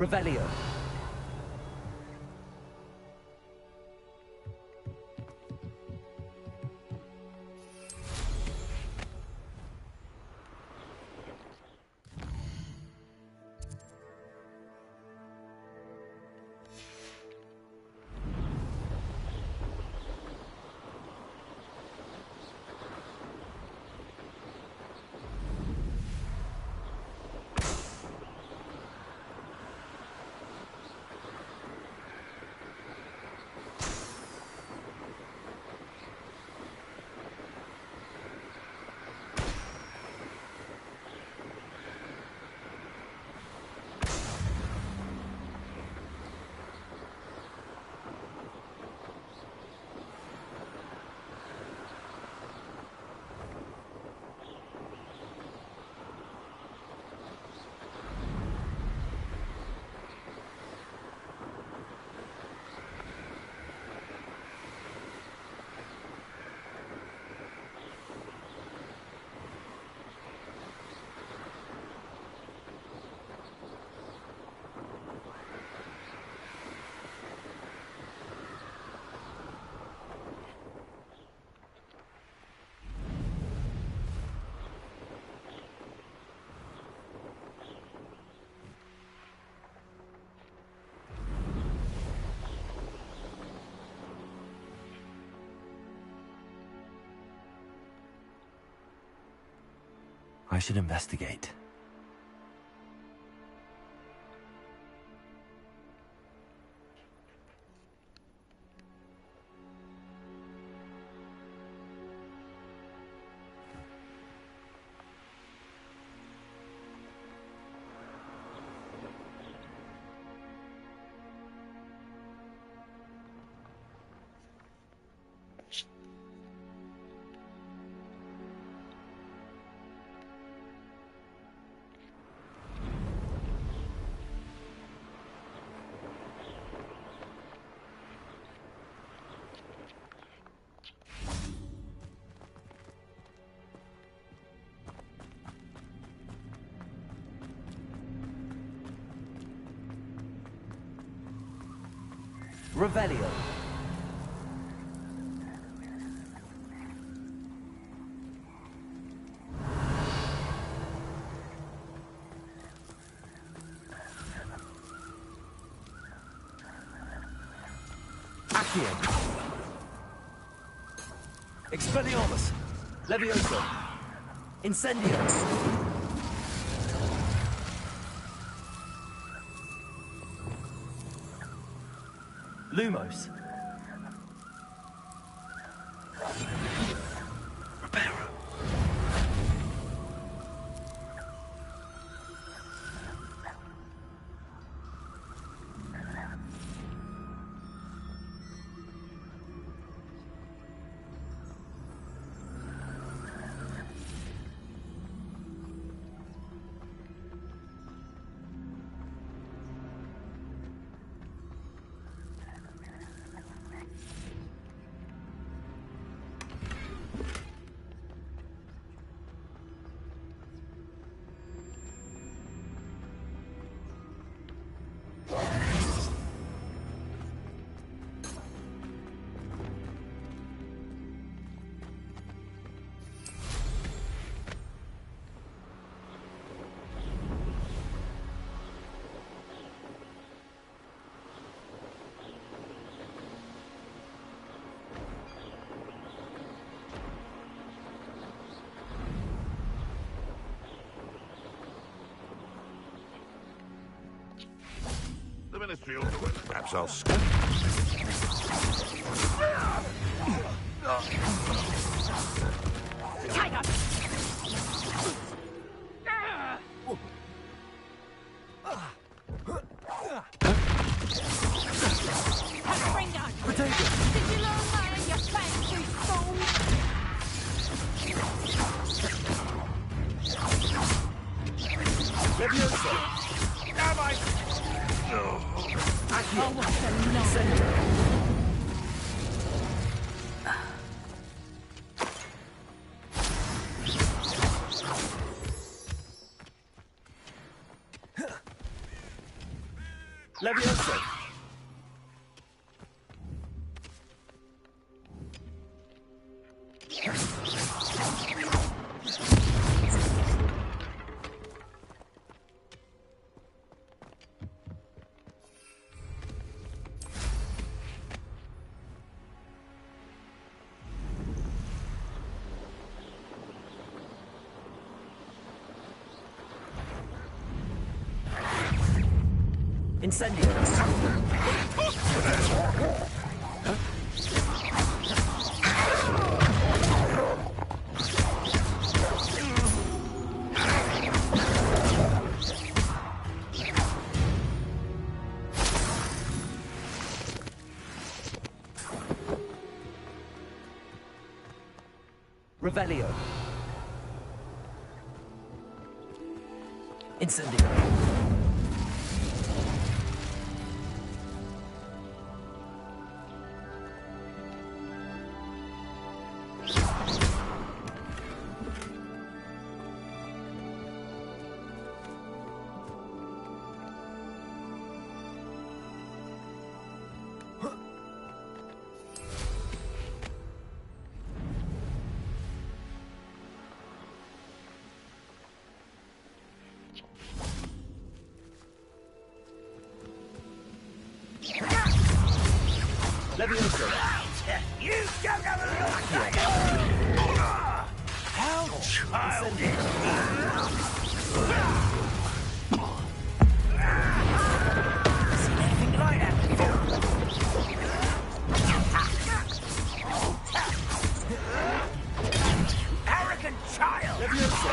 Revelio. I should investigate. Revelio. Accio. Expelliarmus. Levioso. Incendio. Lumos. Reparo. The Ministry ought to... Perhaps I'll skip. Tiger! Potato. Did you learn that in your fancy school? Levioso. Am I? Accio. Oh, what a night. Incendio. Levioso. Incendio. Revelio. Incendio. Levioso. You don't have a look! How childish! Seen anything like that before? Arrogant child! Levioso.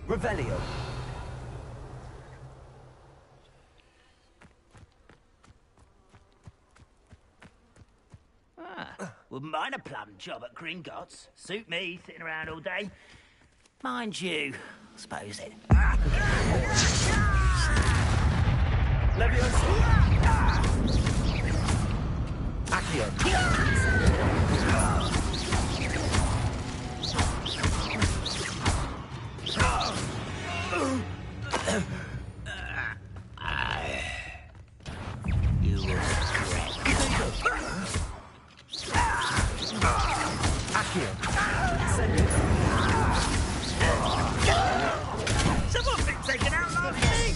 Revelio. Wouldn't mind a plum job at Gringotts. Suit me, sitting around all day. Mind you, I suppose it. Levioso. Accio. You will regret. Accio. Incendio. Someone's been taken out last week!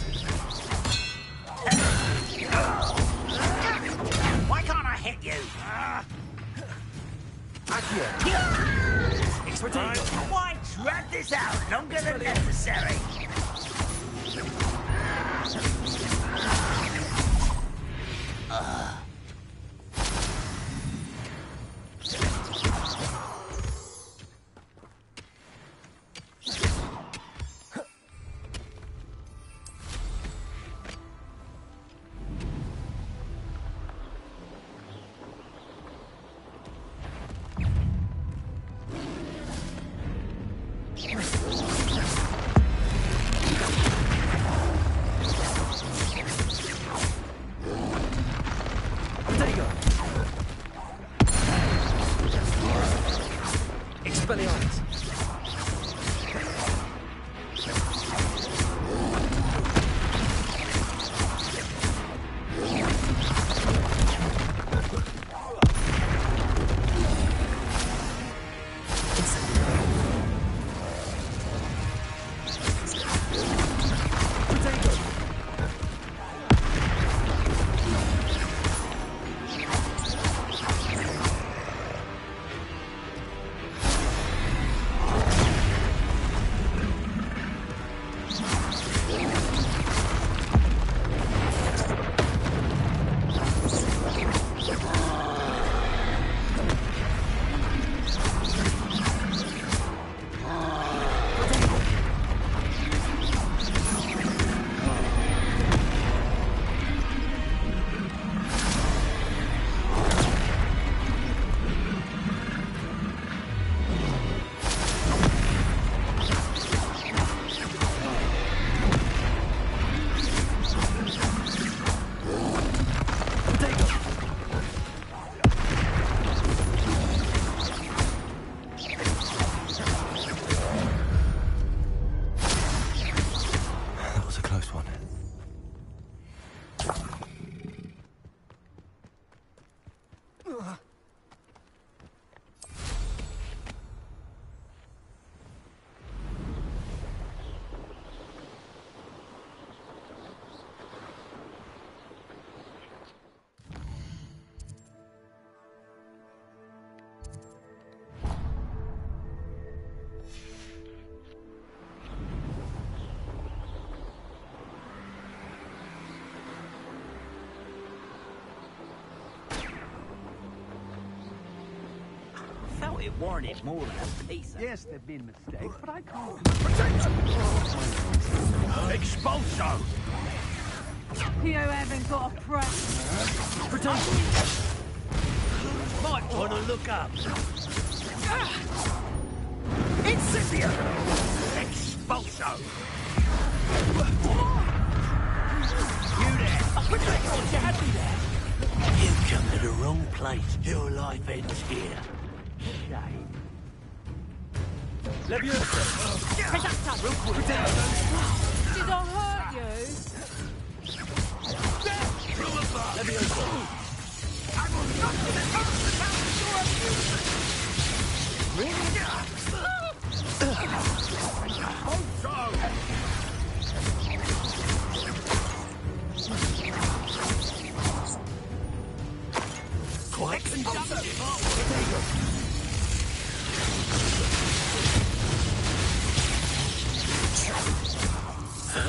Why can't I hit you? Accio. Expertise. Why drag this out longer than necessary? Protego. Expelliarmus. felt it warranted more than a piece. Yes, there've been mistakes, but I can't... Expulso! You haven't got a price. Might want to look up. Incendio! Expulso! You come to the wrong place. Your life ends here. Shame. Leviosa! Did I hurt you? Leviosa! Quite conductive, aren't we?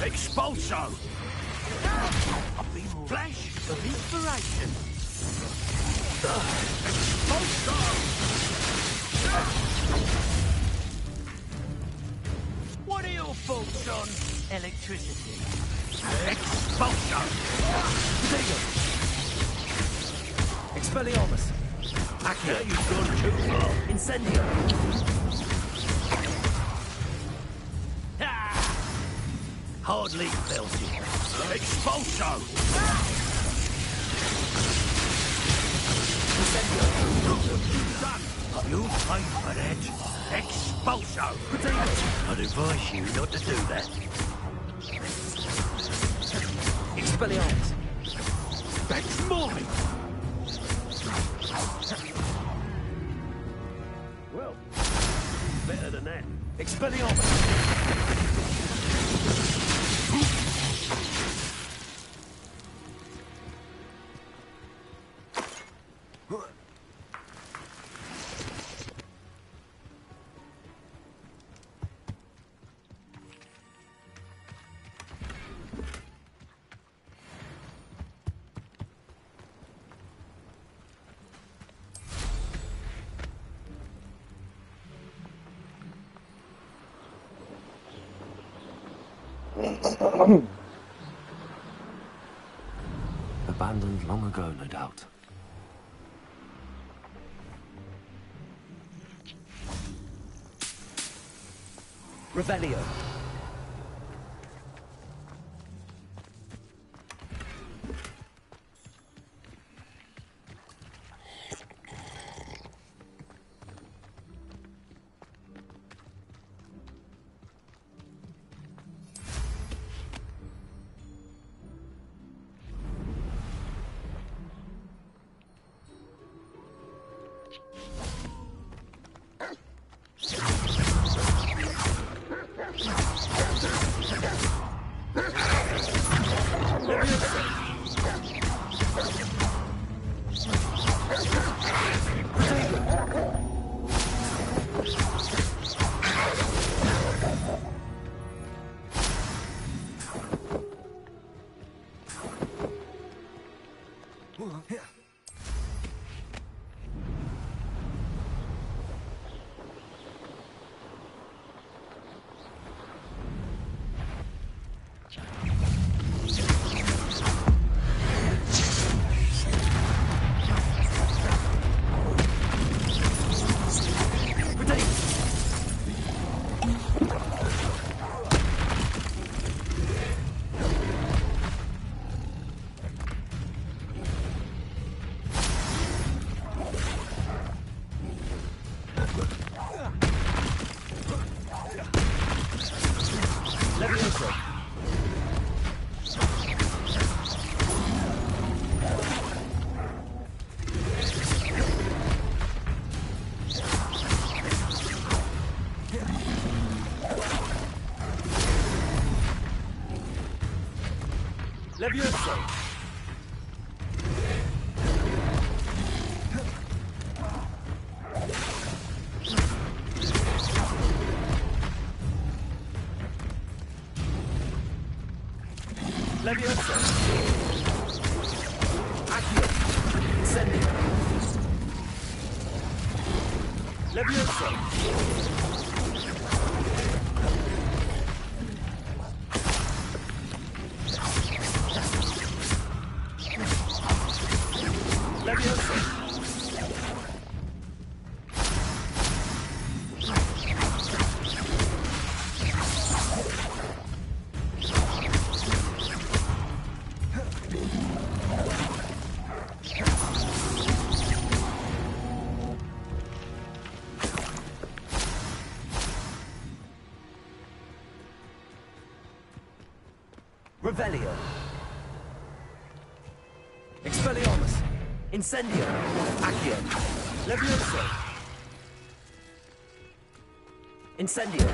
Expulso! Flash of inspiration! Expulso! What are your thoughts on electricity? Expulso! Expelliarmus! Accio, you've gone too far. Incendio! Ah! Hardly felt it. Expulso! Done! You paid for that. Expulso! I'd advise you not to do that. Expelliarmus! That's mine! Well, better than that. Expelliarmus! Abandoned long ago, no doubt. Revelio! Leviosa! Leviosa! Accio! Incendio! Levioso! Levioso! Revelio. Expelliarmus. Incendio. Accio. Levioso. Incendio.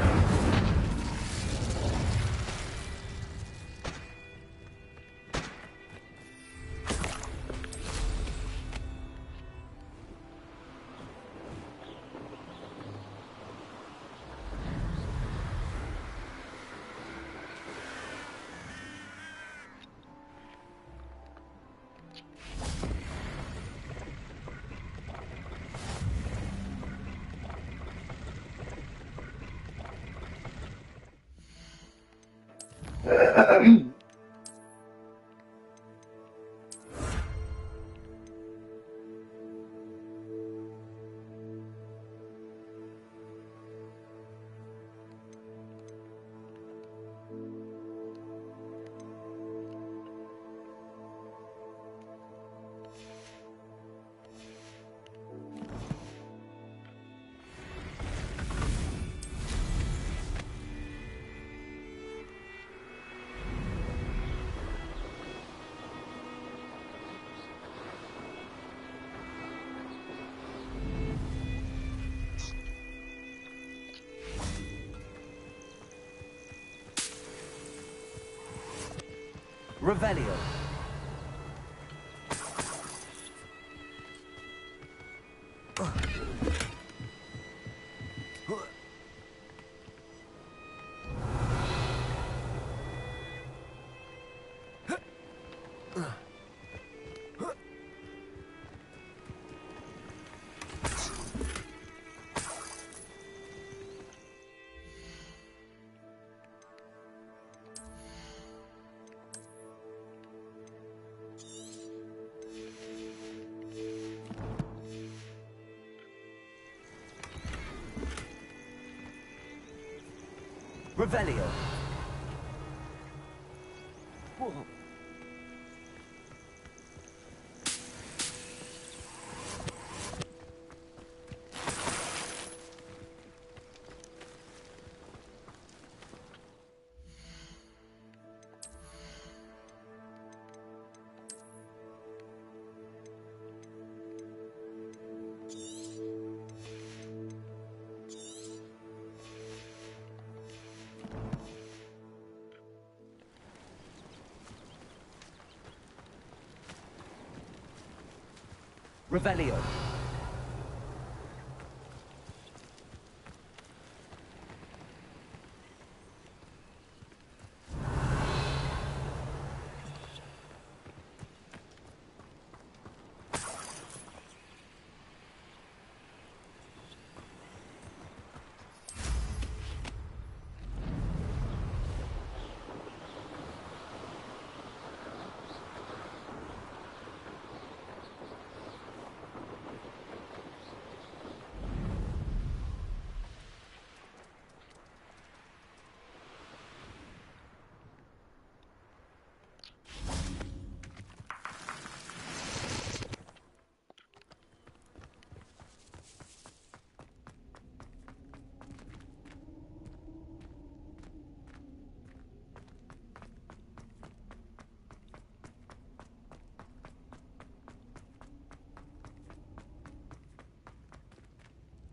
Revelio. Revelio. Whoa. Revelio.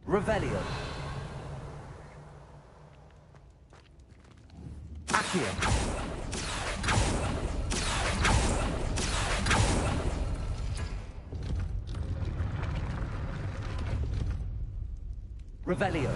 Revelio. Accio. Revelio.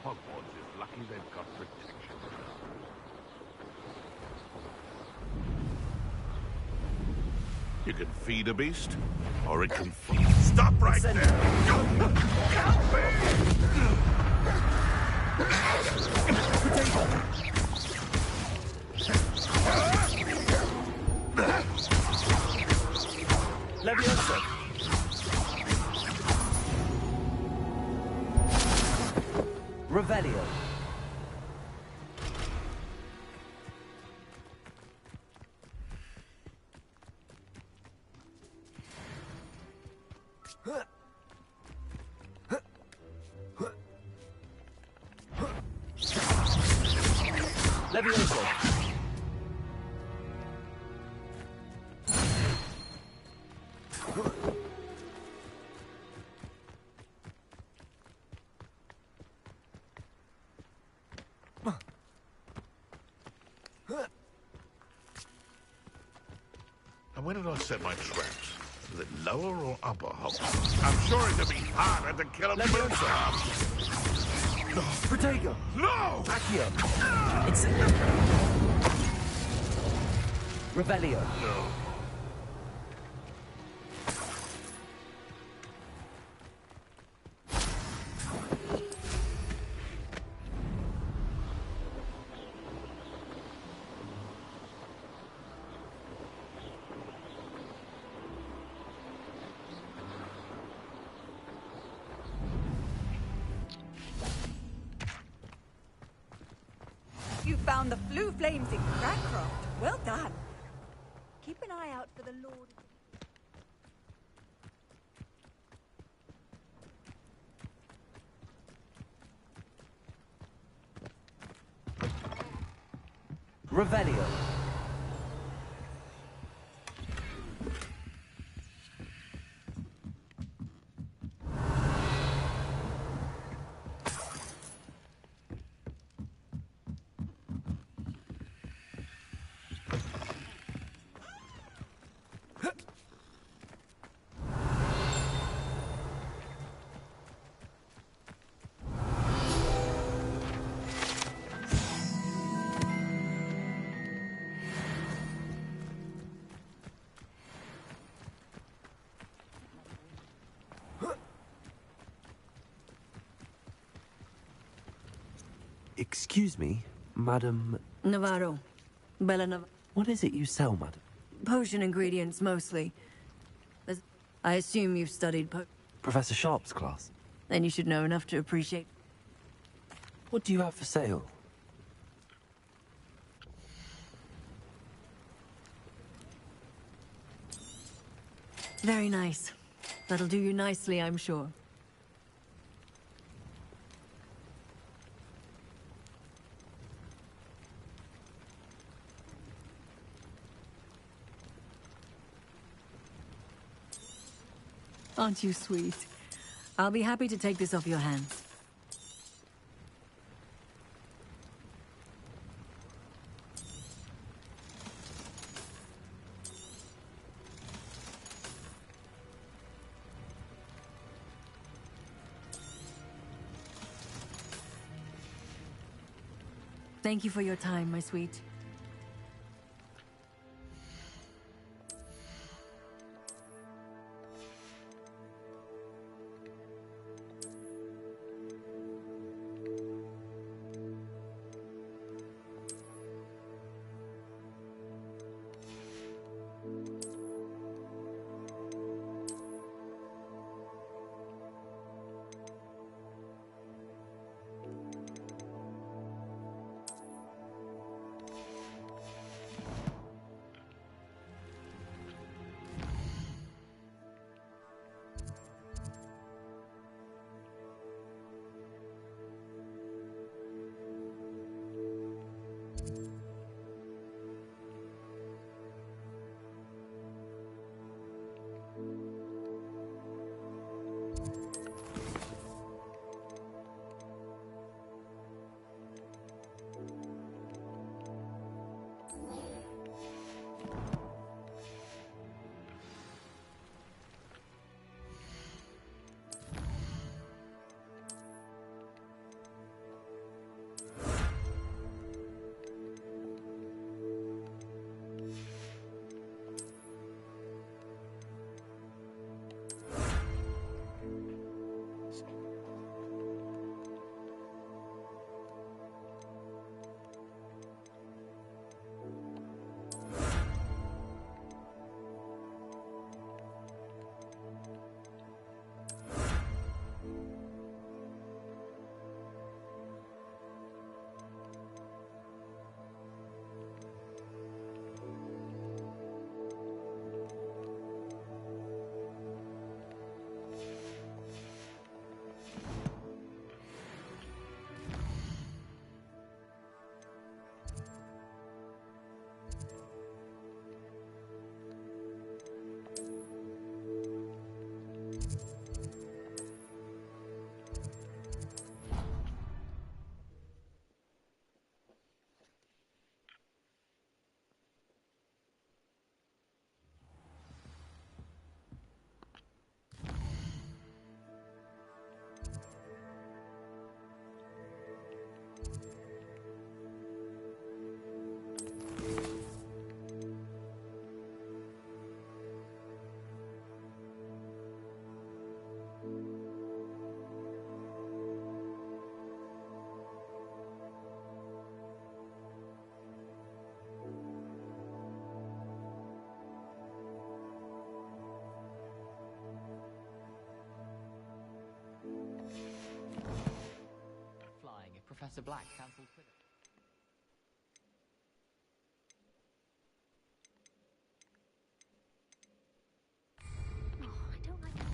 Hogwarts is lucky they've got protection. You can feed a beast, or it can feed. Stop right there! Help me! Leviosa. Revelio. Leviosa. And where did I set my traps? Is it lower or upper Hogwarts? I'm sure it'd be harder to kill a Leviosa. Protego. No! Accio. It's Revelio. No. You found the flue flames in Crackcroft. Well done. Keep an eye out for the Lord. Revelio. Excuse me, Madam... Navarro. Bella Navarro. What is it you sell, Madam? Potion ingredients, mostly. I assume you've studied Professor Sharp's class. Then you should know enough to appreciate... What do you have for sale? Very nice. That'll do you nicely, I'm sure. Aren't you sweet? I'll be happy to take this off your hands. Thank you for your time, my sweet. Professor Black cancelled Twitter. Oh, I don't like that.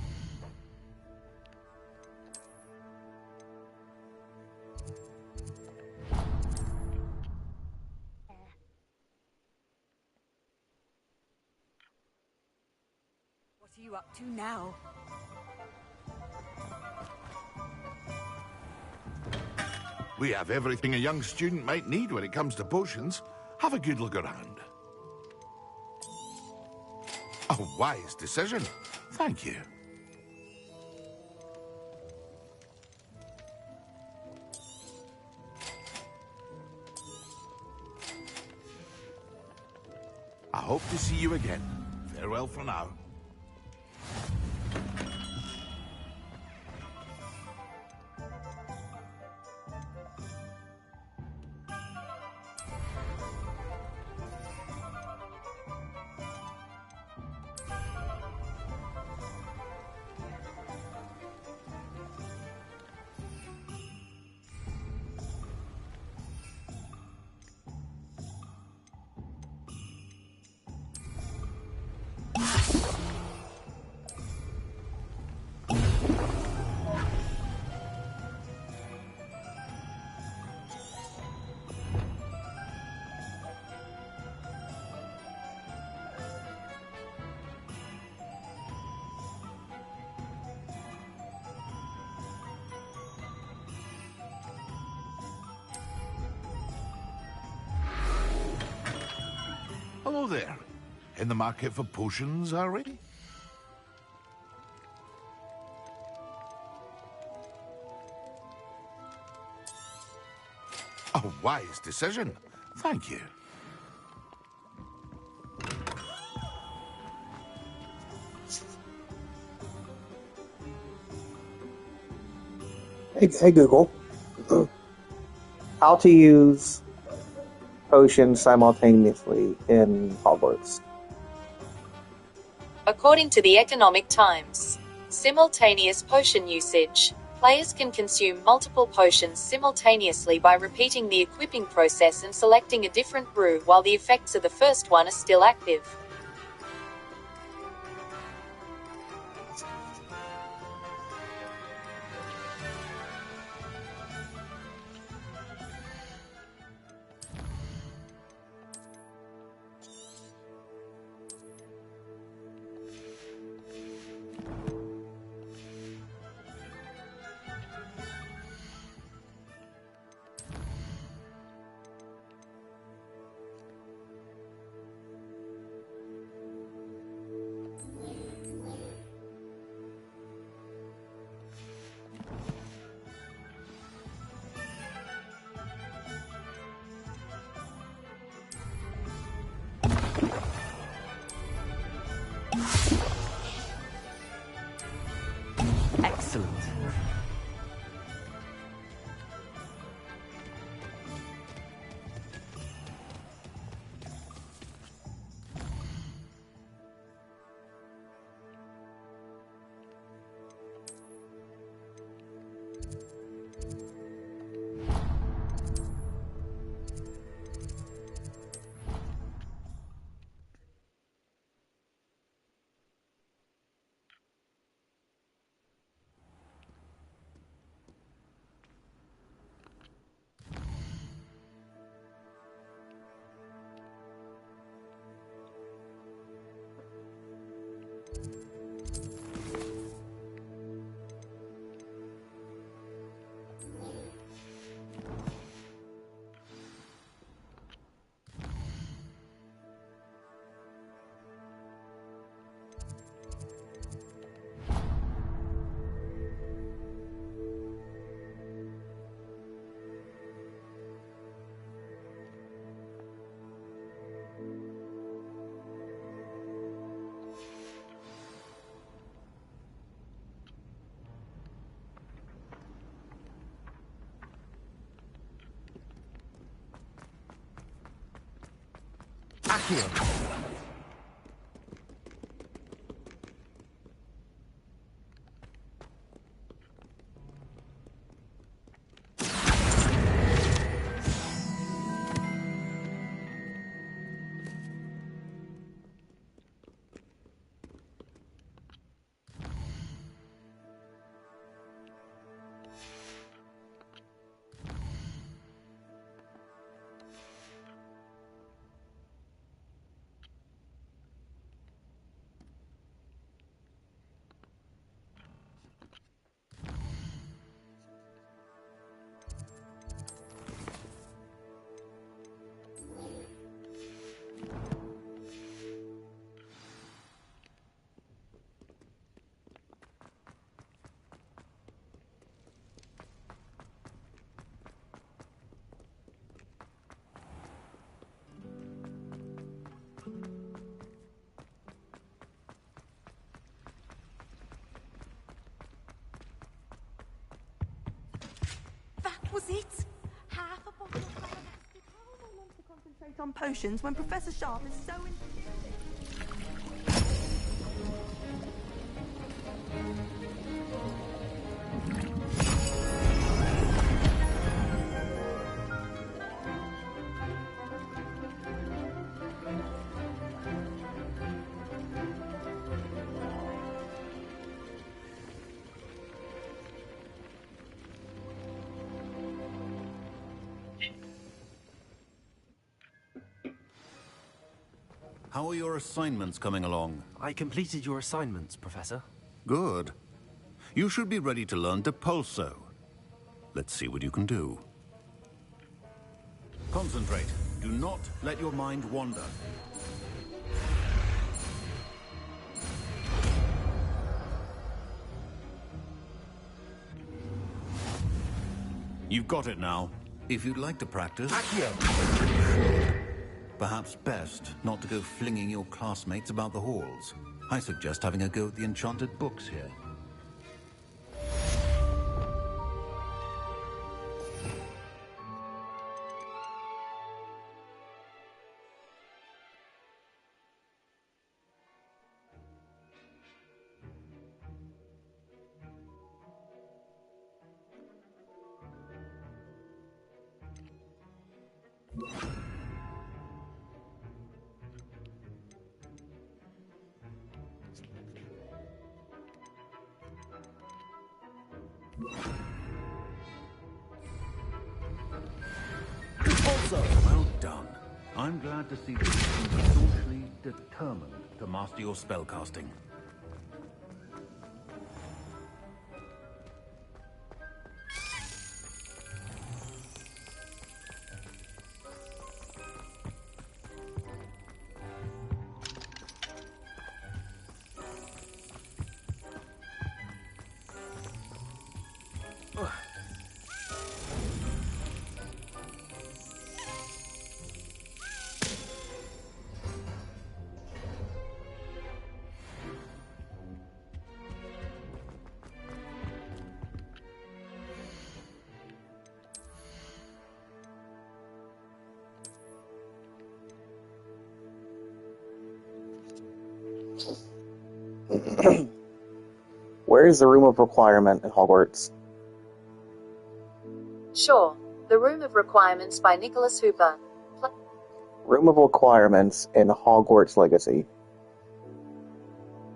What are you up to now? We have everything a young student might need when it comes to potions. Have a good look around. A wise decision. Thank you. I hope to see you again. Farewell for now. Hello there. In the market for potions, are we? A wise decision. Thank you. Hey Google, how to use potions simultaneously in Hogwarts? According to the Economic Times, simultaneous potion usage. Players can consume multiple potions simultaneously by repeating the equipping process and selecting a different brew while the effects of the first one are still active. Excellent. Accio. was it? Half a bottle of Flabbergasted. How am I meant to concentrate on potions when Professor Sharp is so enthusiastic? How are your assignments coming along? I completed your assignments, Professor. Good. You should be ready to learn Depulso. Let's see what you can do. Concentrate. Do not let your mind wander. You've got it now. If you'd like to practice... Perhaps best not to go flinging your classmates about the halls. I suggest having a go at the enchanted books here. Well done. I'm glad to see that you seem staunchly determined to master your spellcasting. Where is the Room of Requirement in Hogwarts? Sure. The Room of Requirements by Nicholas Hooper. Room of Requirements in Hogwarts Legacy.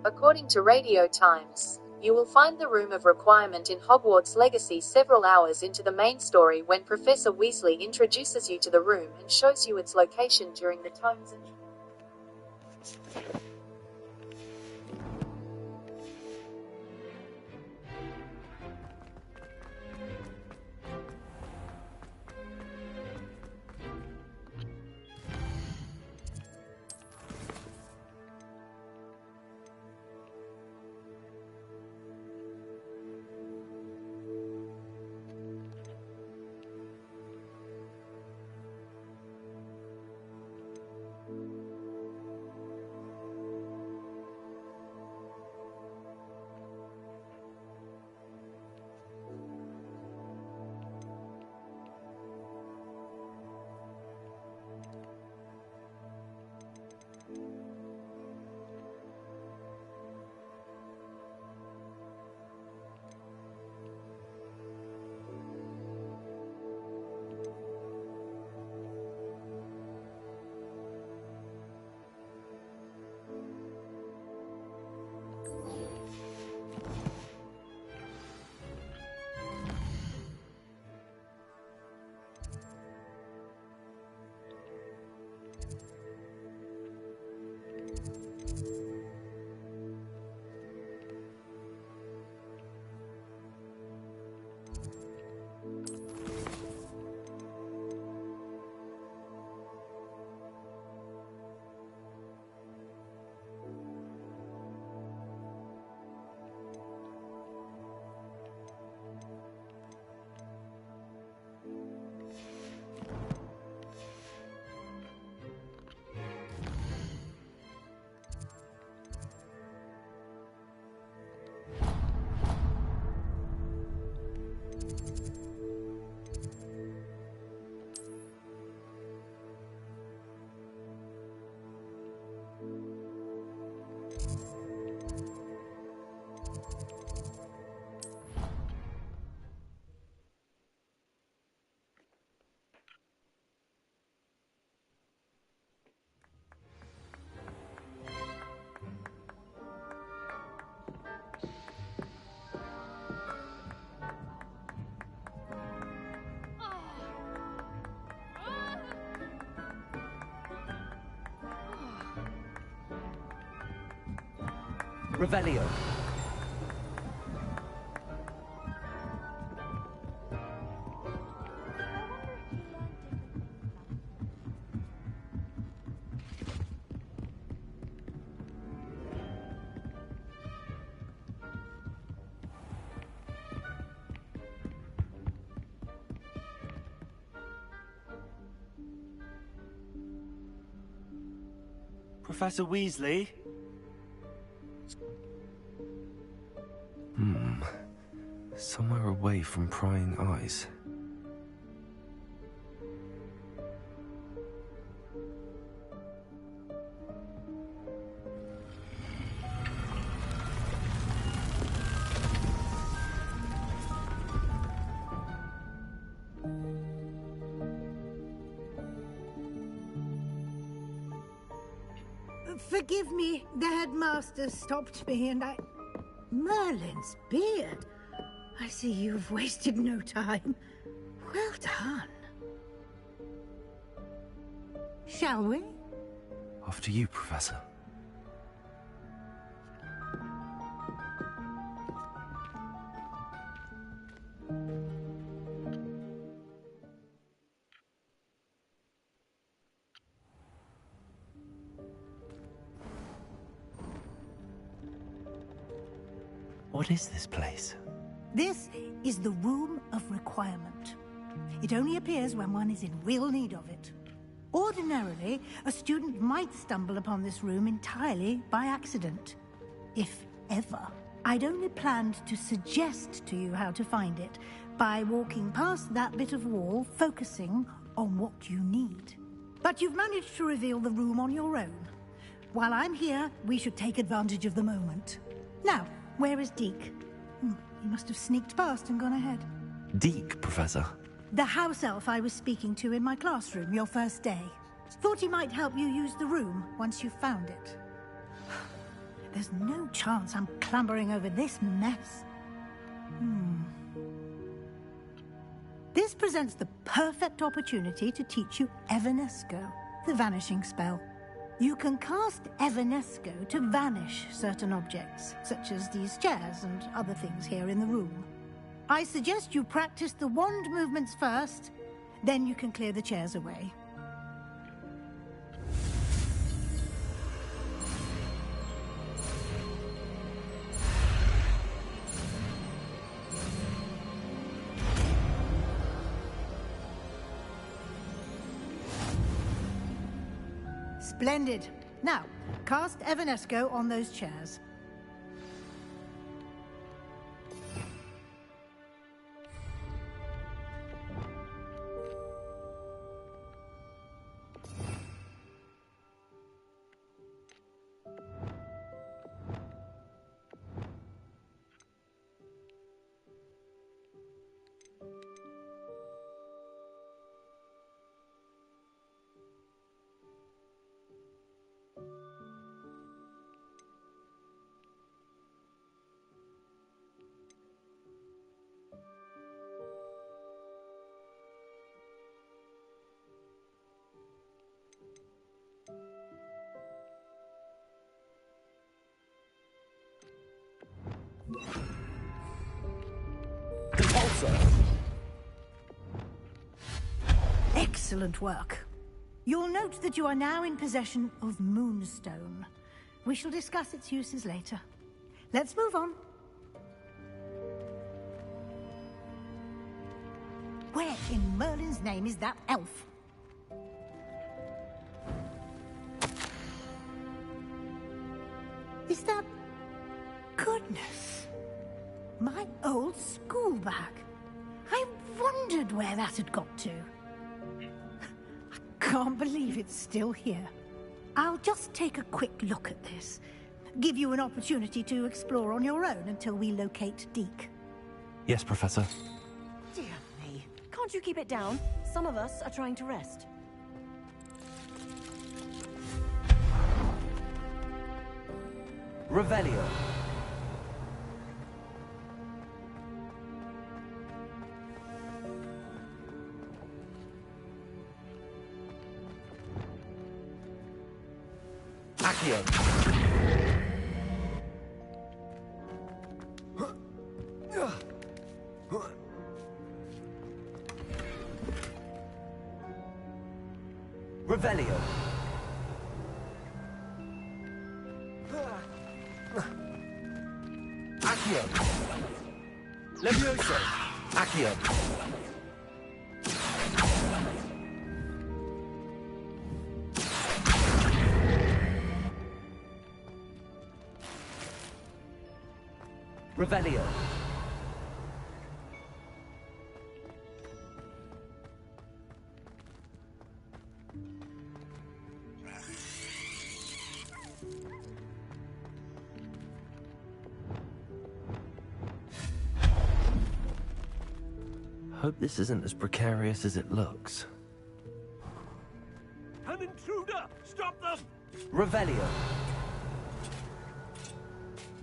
According to Radio Times, you will find the Room of Requirement in Hogwarts Legacy several hours into the main story when Professor Weasley introduces you to the room and shows you its location during the tomes and... Revelio. Professor Weasley? Somewhere away from prying eyes. Forgive me, the headmaster stopped me and I... Merlin's beard. I see you've wasted no time. Well done. Shall we? After you, Professor. What is this place? This is the Room of Requirement. It only appears when one is in real need of it. Ordinarily, a student might stumble upon this room entirely by accident. If ever. I'd only planned to suggest to you how to find it by walking past that bit of wall, focusing on what you need. But you've managed to reveal the room on your own. While I'm here, we should take advantage of the moment. Now, where is Deke? He must have sneaked past and gone ahead. Deke, Professor. The house elf I was speaking to in my classroom your first day. Thought he might help you use the room once you found it. There's no chance I'm clambering over this mess. This presents the perfect opportunity to teach you Evanesco, the vanishing spell. You can cast Evanesco to vanish certain objects, such as these chairs and other things here in the room. I suggest you practice the wand movements first, then you can clear the chairs away. Splendid. Now, cast Evanesco on those chairs. Excellent work. You'll note that you are now in possession of Moonstone. We shall discuss its uses later. Let's move on. Where in Merlin's name is that elf? Is that... Goodness. My old school bag. I wondered where that had got to. I can't believe it's still here. I'll just take a quick look at this. Give you an opportunity to explore on your own until we locate Deke. Yes, Professor. Dear me. Can't you keep it down? Some of us are trying to rest. Revelio. Accio. Revelio. Accio. Levioso. Accio. Revelio. Hope this isn't as precarious as it looks. An intruder! Stop them! Revelio.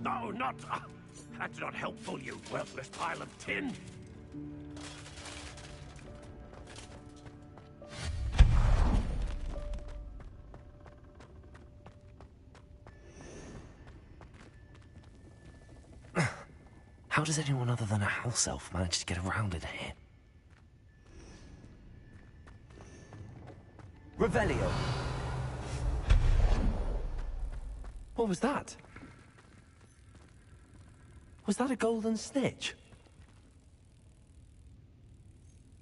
No, not... that's not helpful, you worthless pile of tin! How does anyone other than a house elf manage to get around in here? Revelio. What was that? Was that a golden snitch?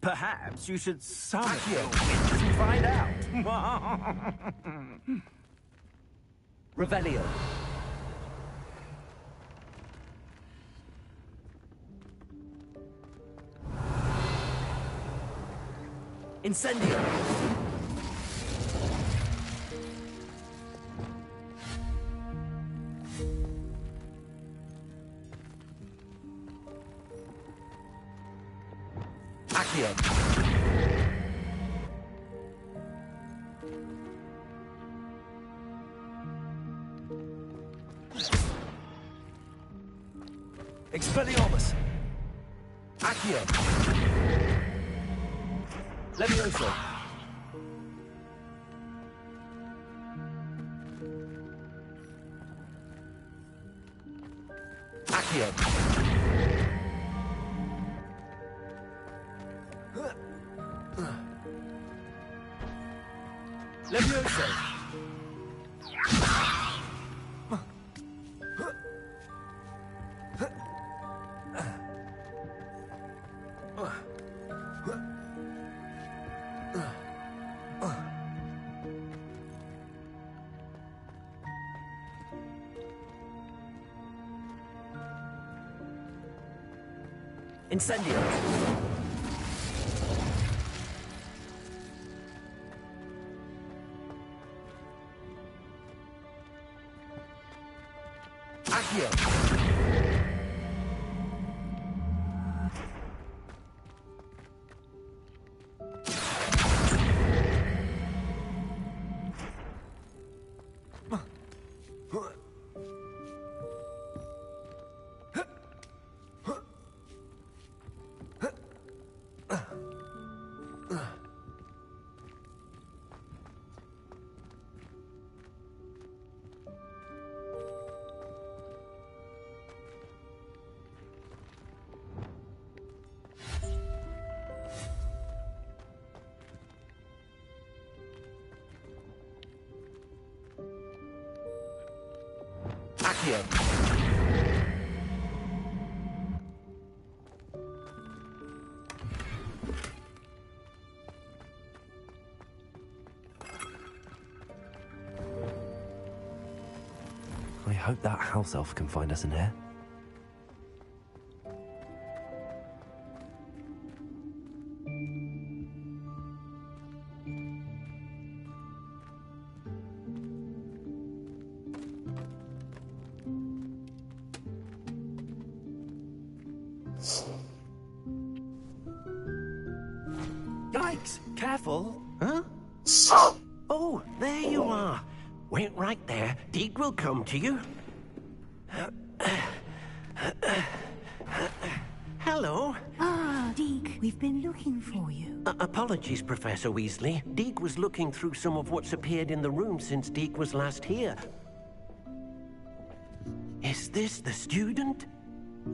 Perhaps you should summon your wits and find out. Revelio. Incendio. Accio. Expelliarmus. Accio. Levioso. Accio. Levioso. Incendio. Accio. Accio. I hope that house elf can find us in here. Yikes! Careful! Huh? Oh, there you are. Wait right there. Deek will come to you. Hello. Ah, Deek, we've been looking for you. Apologies, Professor Weasley. Deek was looking through some of what's appeared in the room since Deek was last here. Is this the student?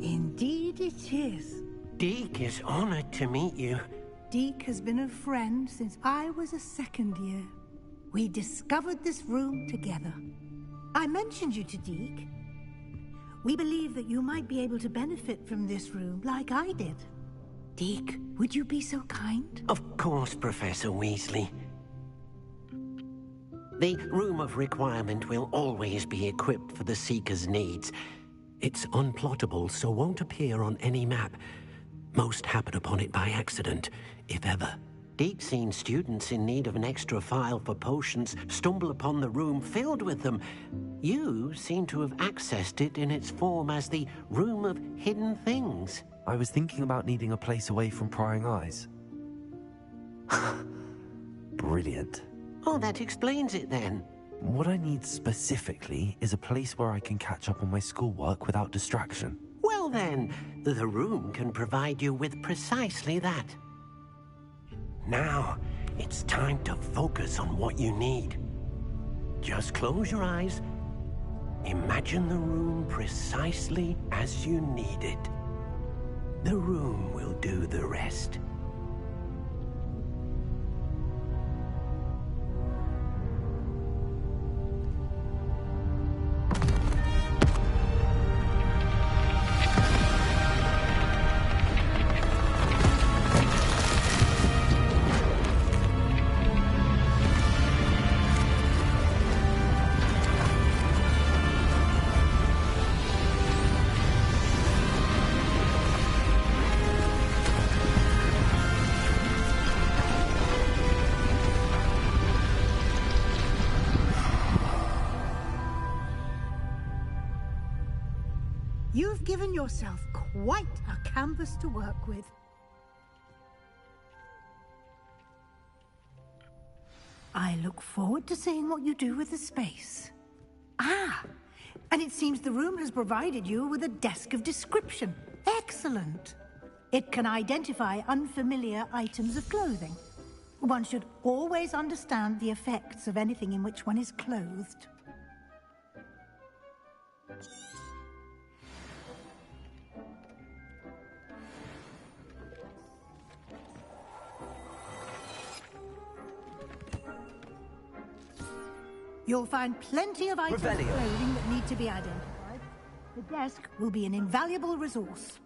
Indeed it is. Deek is honored to meet you. Deek has been a friend since I was a second year. We discovered this room together. I mentioned you to Deek. We believe that you might be able to benefit from this room like I did. Deek, would you be so kind? Of course, Professor Weasley. The Room of Requirement will always be equipped for the Seeker's needs. It's unplottable, so won't appear on any map. Most happen upon it by accident, if ever. Deek's seen students in need of an extra file for potions stumble upon the room filled with them. You seem to have accessed it in its form as the Room of Hidden Things. I was thinking about needing a place away from prying eyes. Brilliant. Oh, that explains it then. What I need specifically is a place where I can catch up on my schoolwork without distraction. Well then, the room can provide you with precisely that. Now, it's time to focus on what you need. Just close your eyes. Imagine the room precisely as you need it. The room will do the rest. You've given yourself quite a canvas to work with. I look forward to seeing what you do with the space. Ah, and it seems the room has provided you with a desk of description. Excellent. It can identify unfamiliar items of clothing. One should always understand the effects of anything in which one is clothed. You'll find plenty of items of clothing that need to be identified. The desk will be an invaluable resource.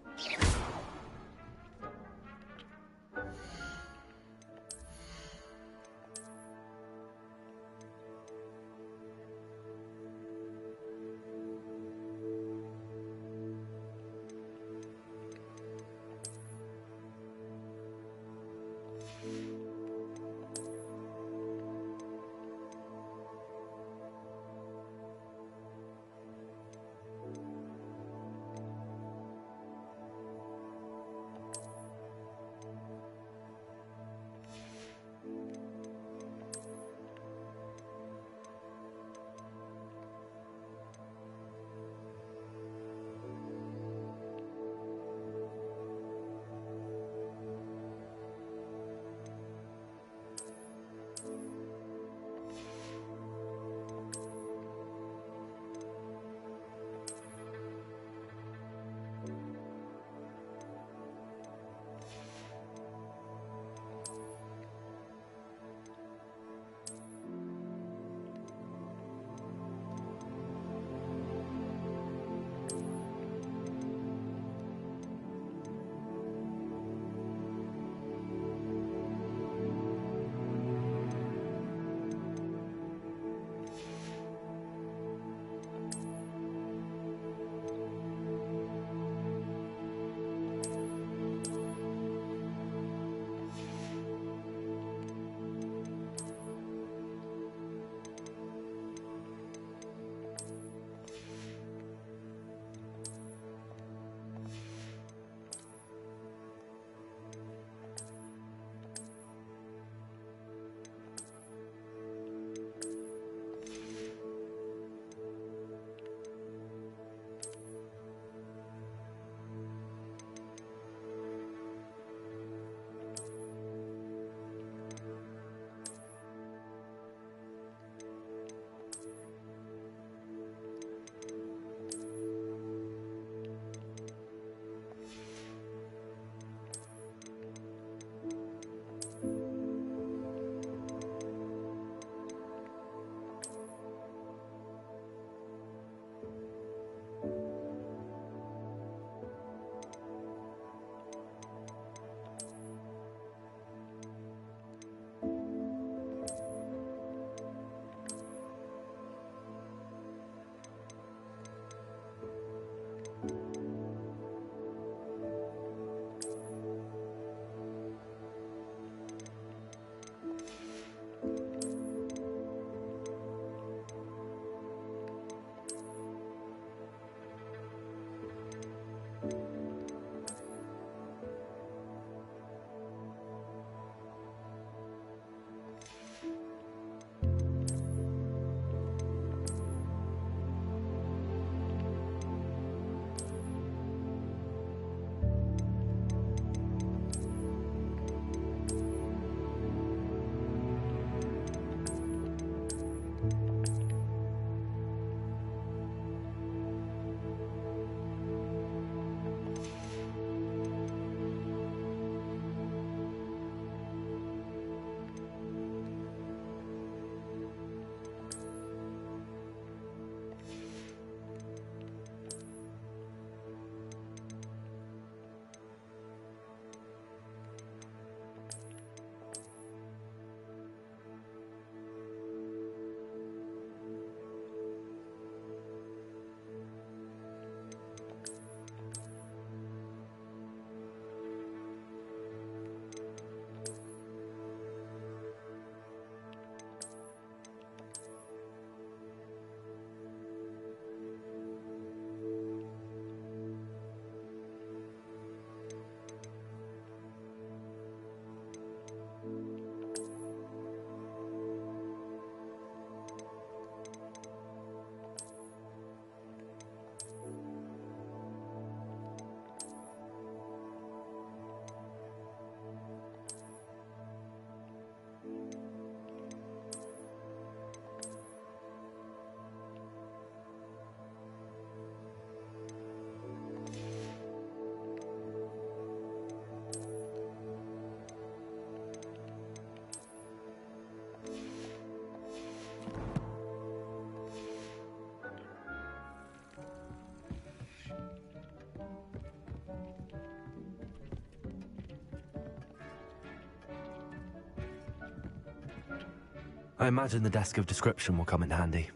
I imagine the desk of description will come in handy.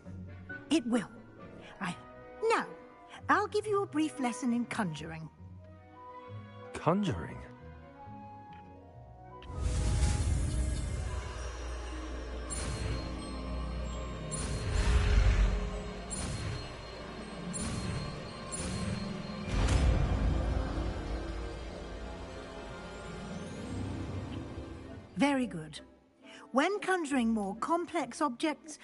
It will. Now, I'll give you a brief lesson in conjuring. Conjuring? Very good. When conjuring more complex objects,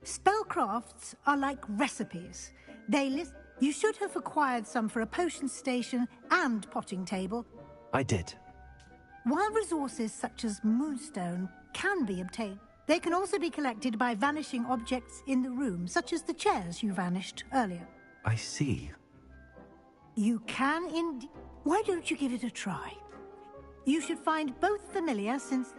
spellcrafts are like recipes. You should have acquired some for a potion station and potting table. I did. While resources such as moonstone can be obtained, they can also be collected by vanishing objects in the room, such as the chairs you vanished earlier. I see. You can indeed. Why don't you give it a try? You should find both familiar since...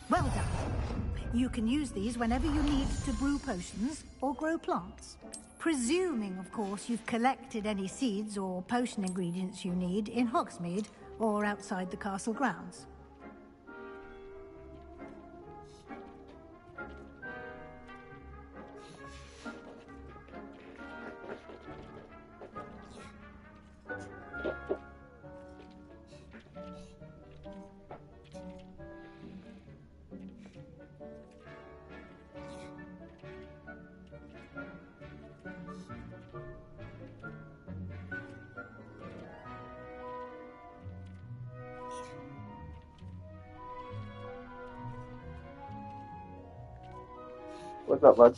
Well done. You can use these whenever you need to brew potions or grow plants. Presuming, of course, you've collected any seeds or potion ingredients you need in Hogsmeade or outside the castle grounds. What's up, bud?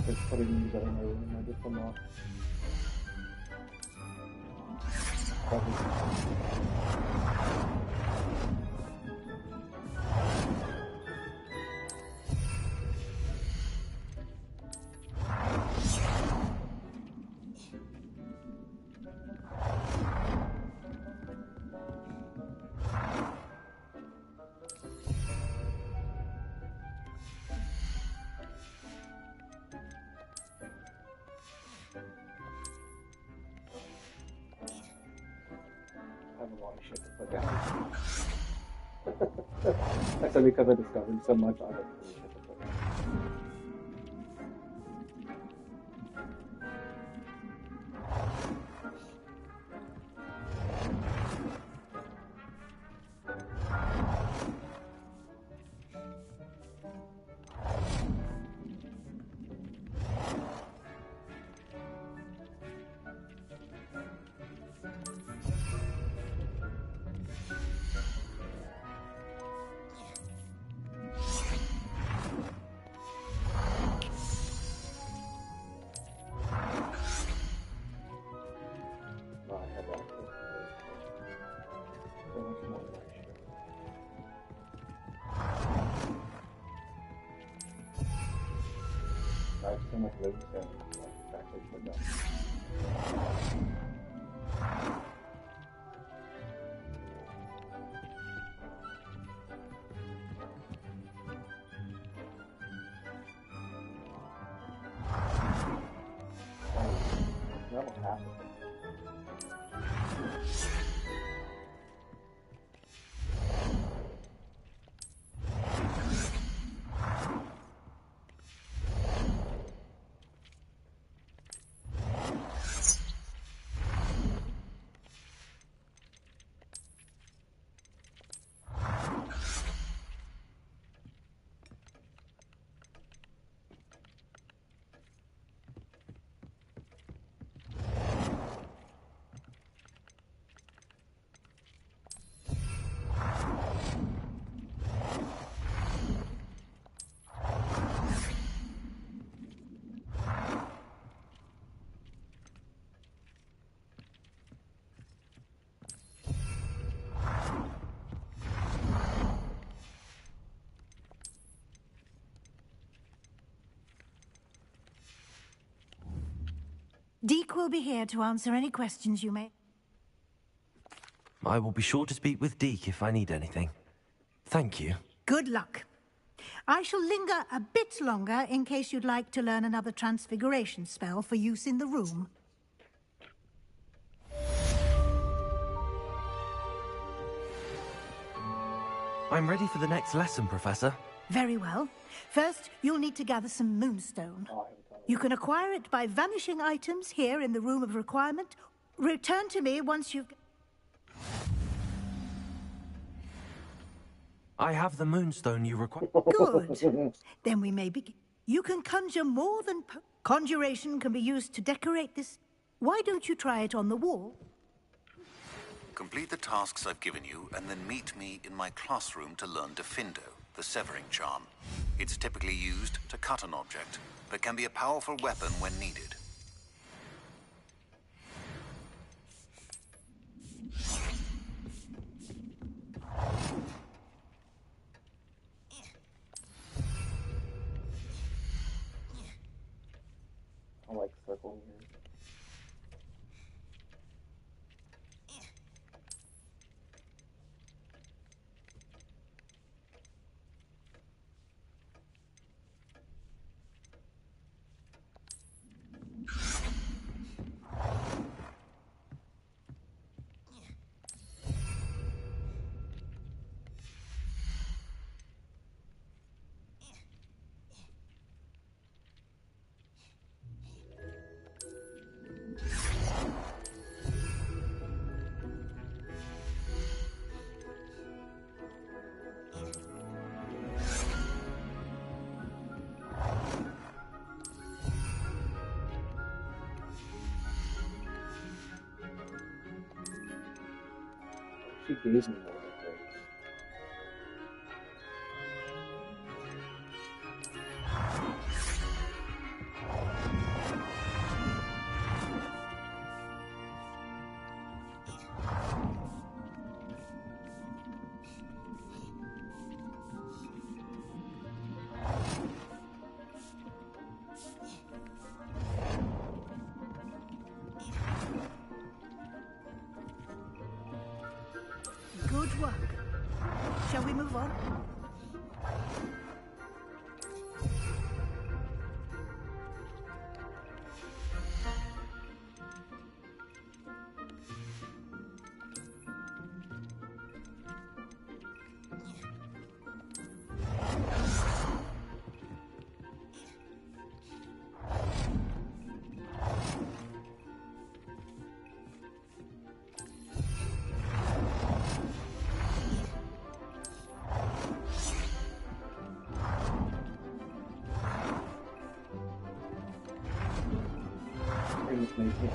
Just putting these out in my room. I just come off. I have a lot of shit to put down. I said because I discovered so much, I have really shit to put down. I have so much moonstone, like, actually put up. That will happen. Deke will be here to answer any questions you may. I will be sure to speak with Deke if I need anything. Thank you. Good luck. I shall linger a bit longer in case you'd like to learn another transfiguration spell for use in the room. I'm ready for the next lesson, Professor. Very well. First, you'll need to gather some moonstone. You can acquire it by vanishing items here in the Room of Requirement. Return to me once you've... I have the moonstone you require. Good. Then we may begin. You can conjure more than... Conjuration can be used to decorate this. Why don't you try it on the wall? Complete the tasks I've given you, and then meet me in my classroom to learn Defindo, the severing charm. It's typically used to cut an object, but can be a powerful weapon when needed. I like circles here. She gave me all the things. Good work. Shall we move on? Please make it.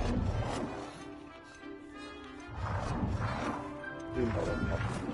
Please don't let me have to.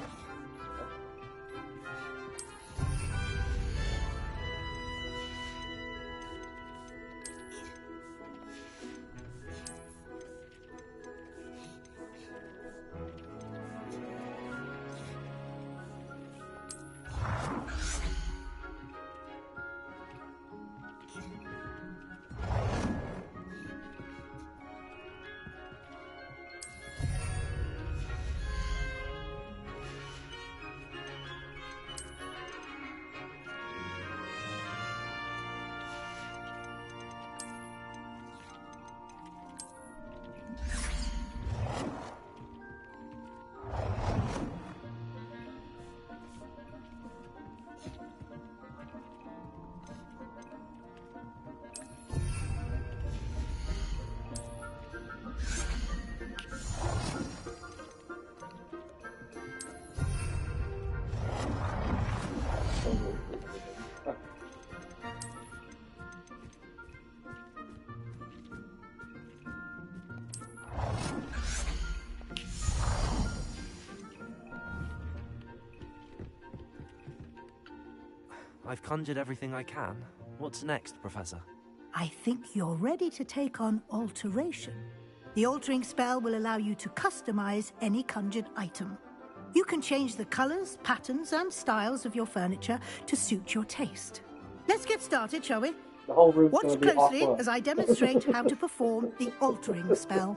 I've conjured everything I can. What's next, Professor? I think you're ready to take on alteration. The altering spell will allow you to customize any conjured item. You can change the colors, patterns, and styles of your furniture to suit your taste. Let's get started, shall we? The whole room's Watch gonna be closely awkward. as I demonstrate how to perform the altering spell.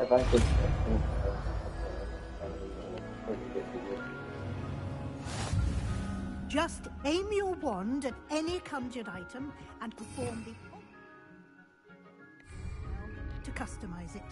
If I could... Just aim your wand at any conjured item and perform the to customize it.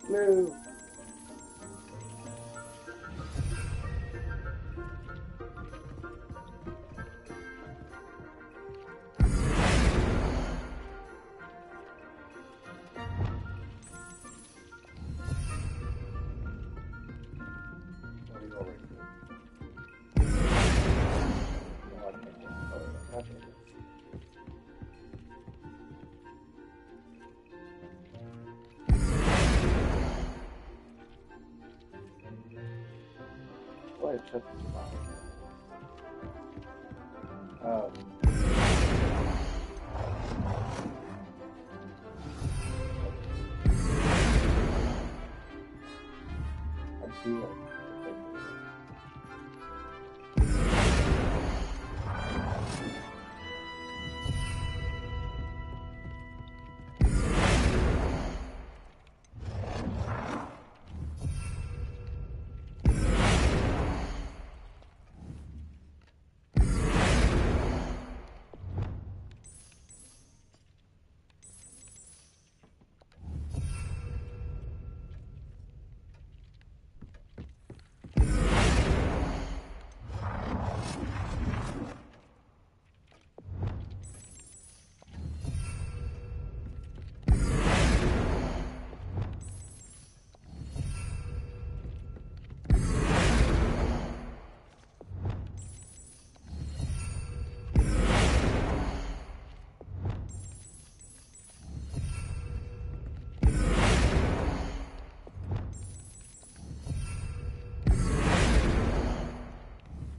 No.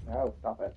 No, stop it.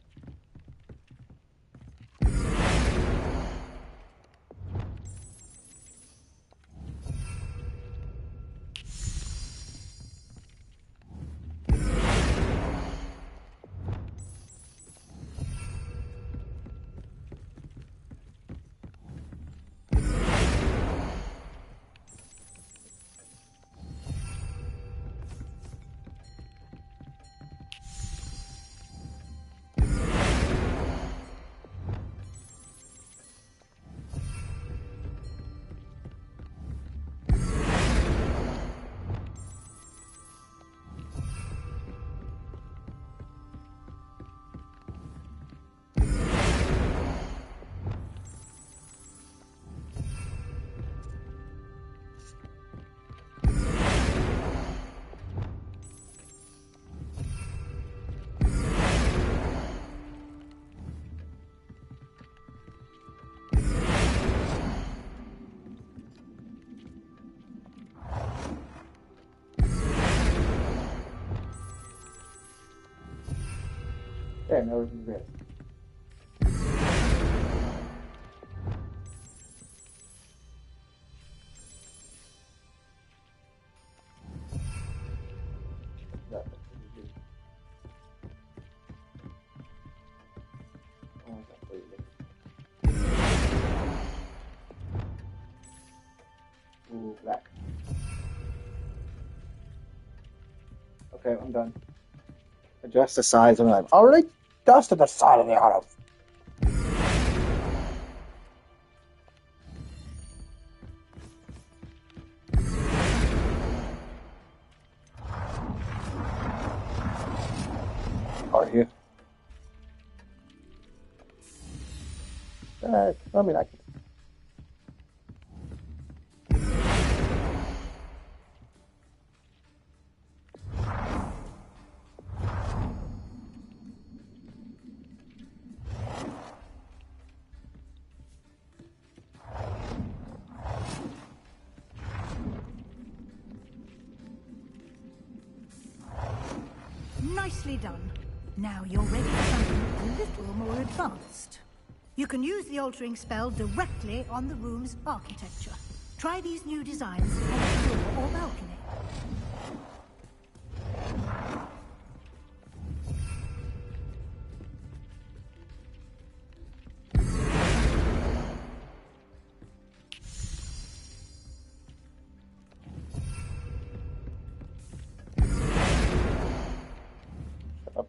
There, no regret. Ooh, black. Okay, I'm done. Adjust the size. I've already adjusted the side of the auto. part here. I mean, I can. Nicely done. Now you're ready for something a little more advanced. You can use the altering spell directly on the room's architecture. Try these new designs on the floor or balcony.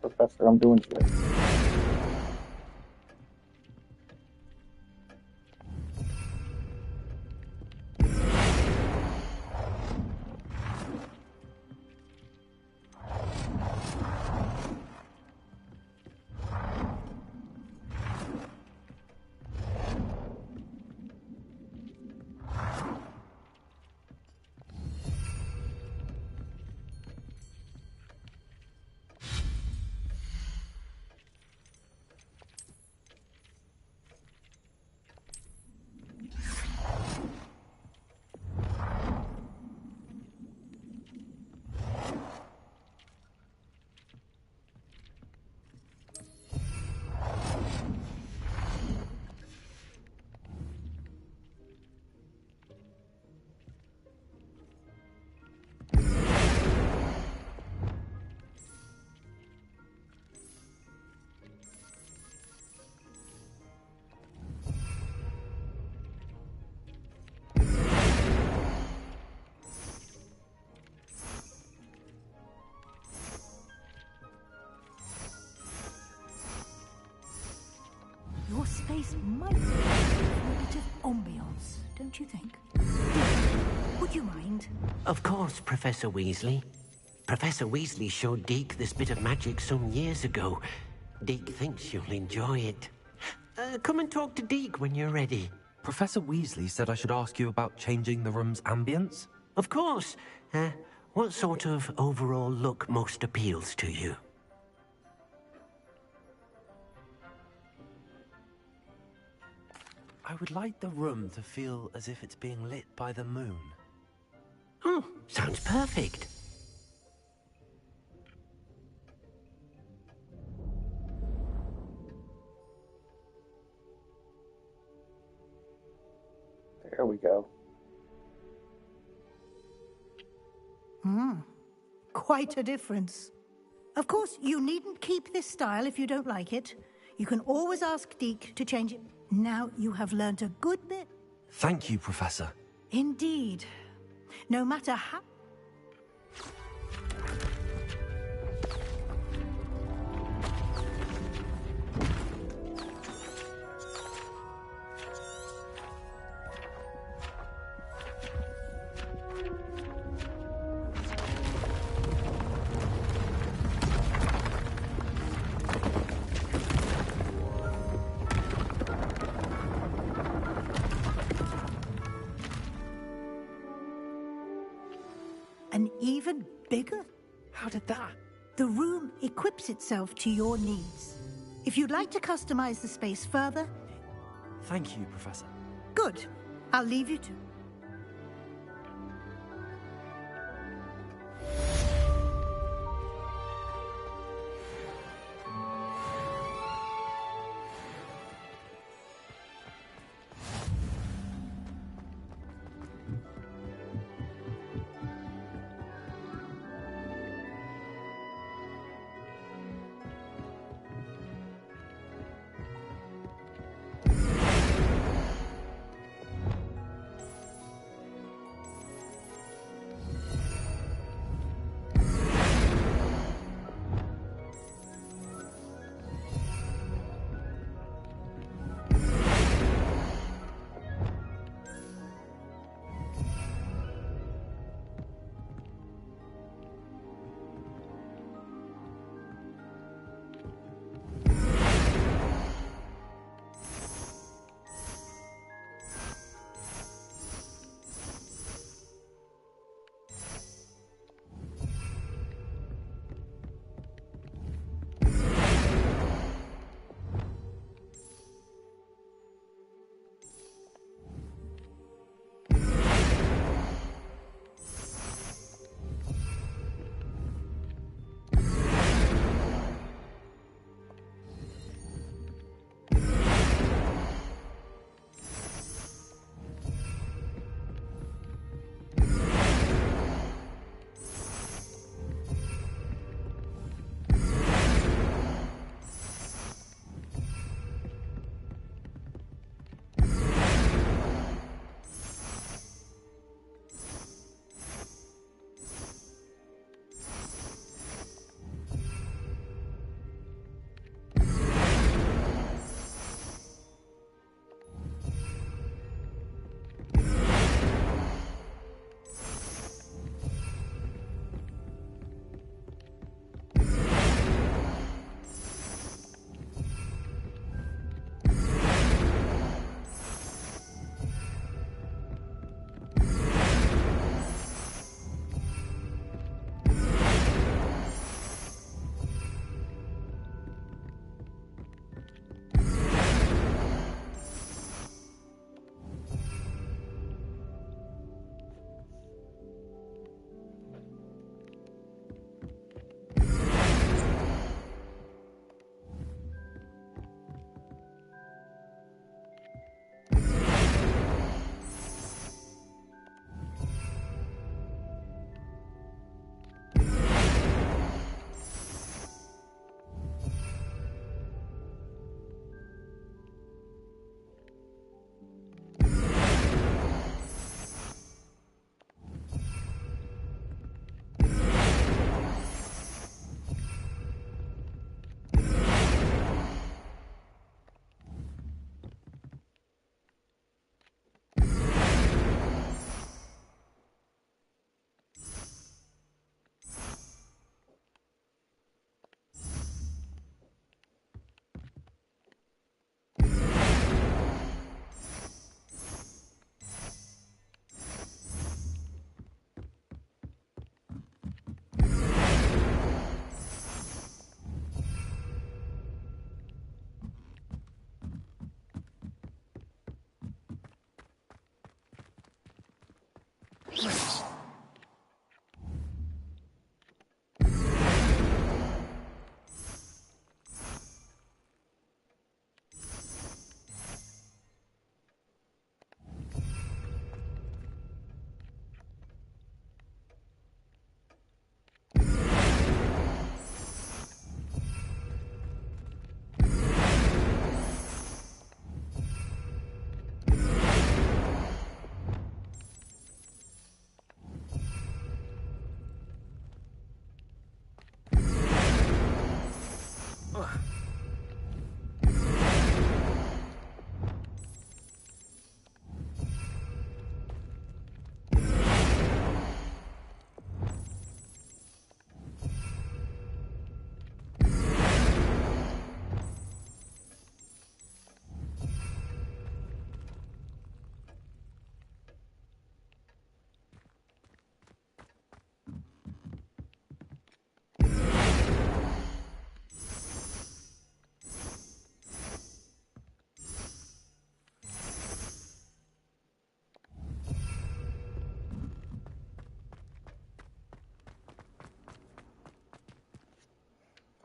Professor, I'm doing shit. Your space might be a bit of ambiance, don't you think? Would you mind? Of course, Professor Weasley. Professor Weasley showed Deke this bit of magic some years ago. Deke thinks you'll enjoy it. Come and talk to Deke when you're ready. Professor Weasley said I should ask you about changing the room's ambience? Of course. What sort of overall look most appeals to you? I would like the room to feel as if it's being lit by the moon. Oh, sounds perfect. There we go. Quite a difference. Of course, you needn't keep this style if you don't like it. You can always ask Deke to change it. Now you have learnt a good bit. Thank you, Professor. Indeed. No matter how... An even bigger? How did that? The room equips itself to your needs. If you'd like to customize the space further... Thank you, Professor. Good. I'll leave you to...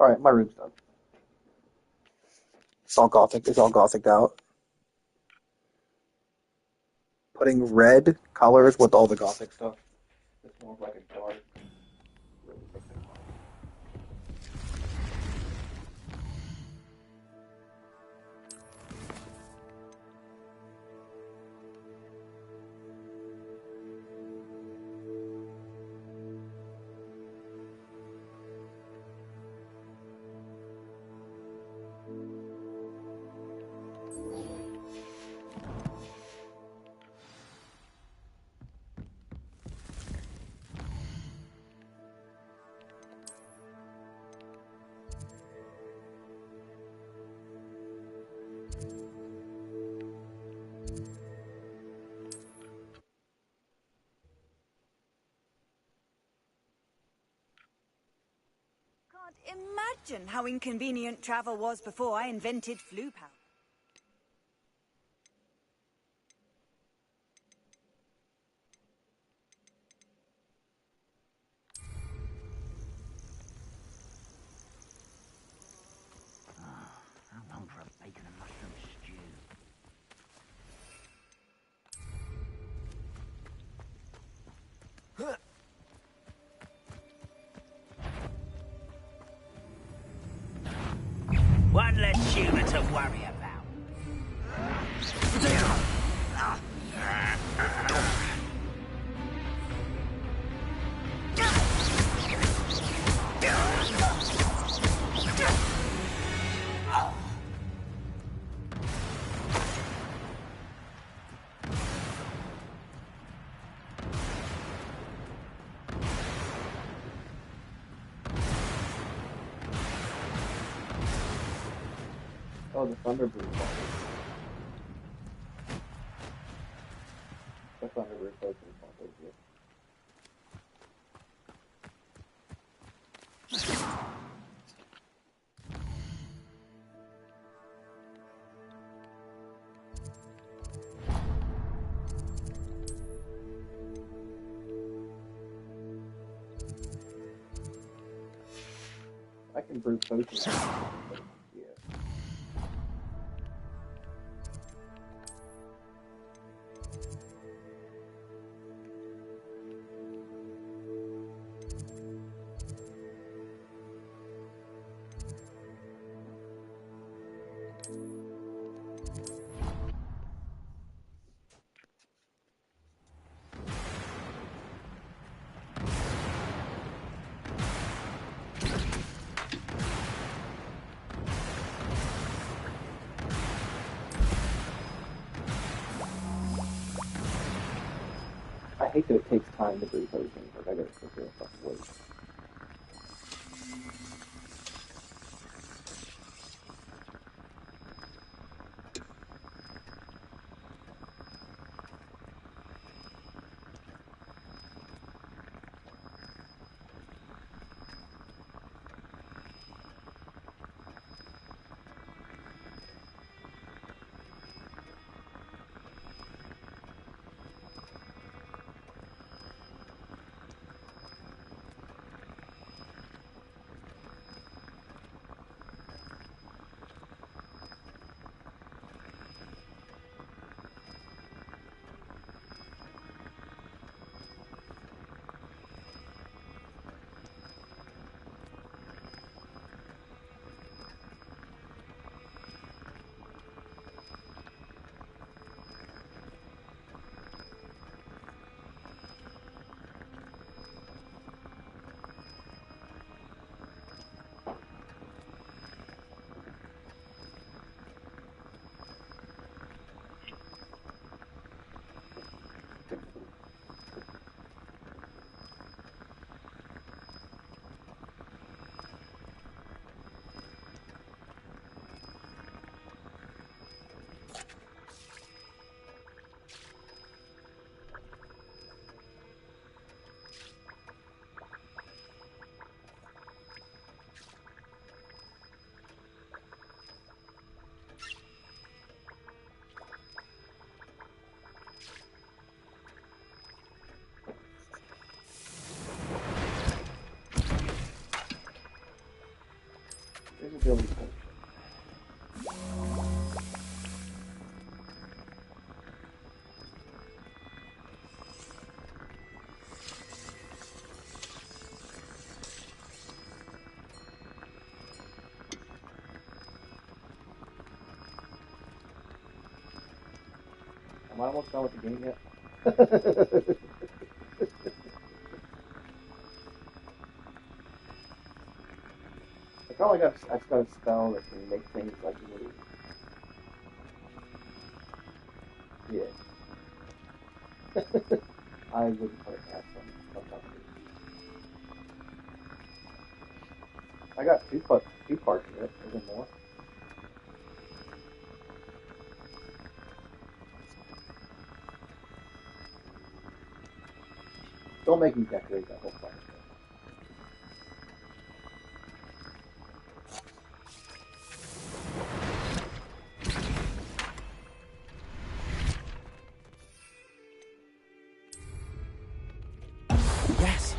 Alright, my room's done. It's all gothic. It's all gothic out. Putting red colors with all the gothic stuff. It's more of like a dark. Really makes it fun. Imagine how inconvenient travel was before I invented flu powder. How long for a bacon and mushroom stew? One less human to worry about. Oh, the Thunderbird. The Thunderbird plays in Thunderbird, yeah. I can brew potions. Yeah. I hate that it takes time to brew potions. Like, I gotta sit there and fucking wait. ability potion. Am I almost done with the game yet? I felt like I've got a spell that can make things like move. Yeah. I wouldn't put it past them. I got two parts of it. Is there more? Don't make me decorate that whole fire. Yes.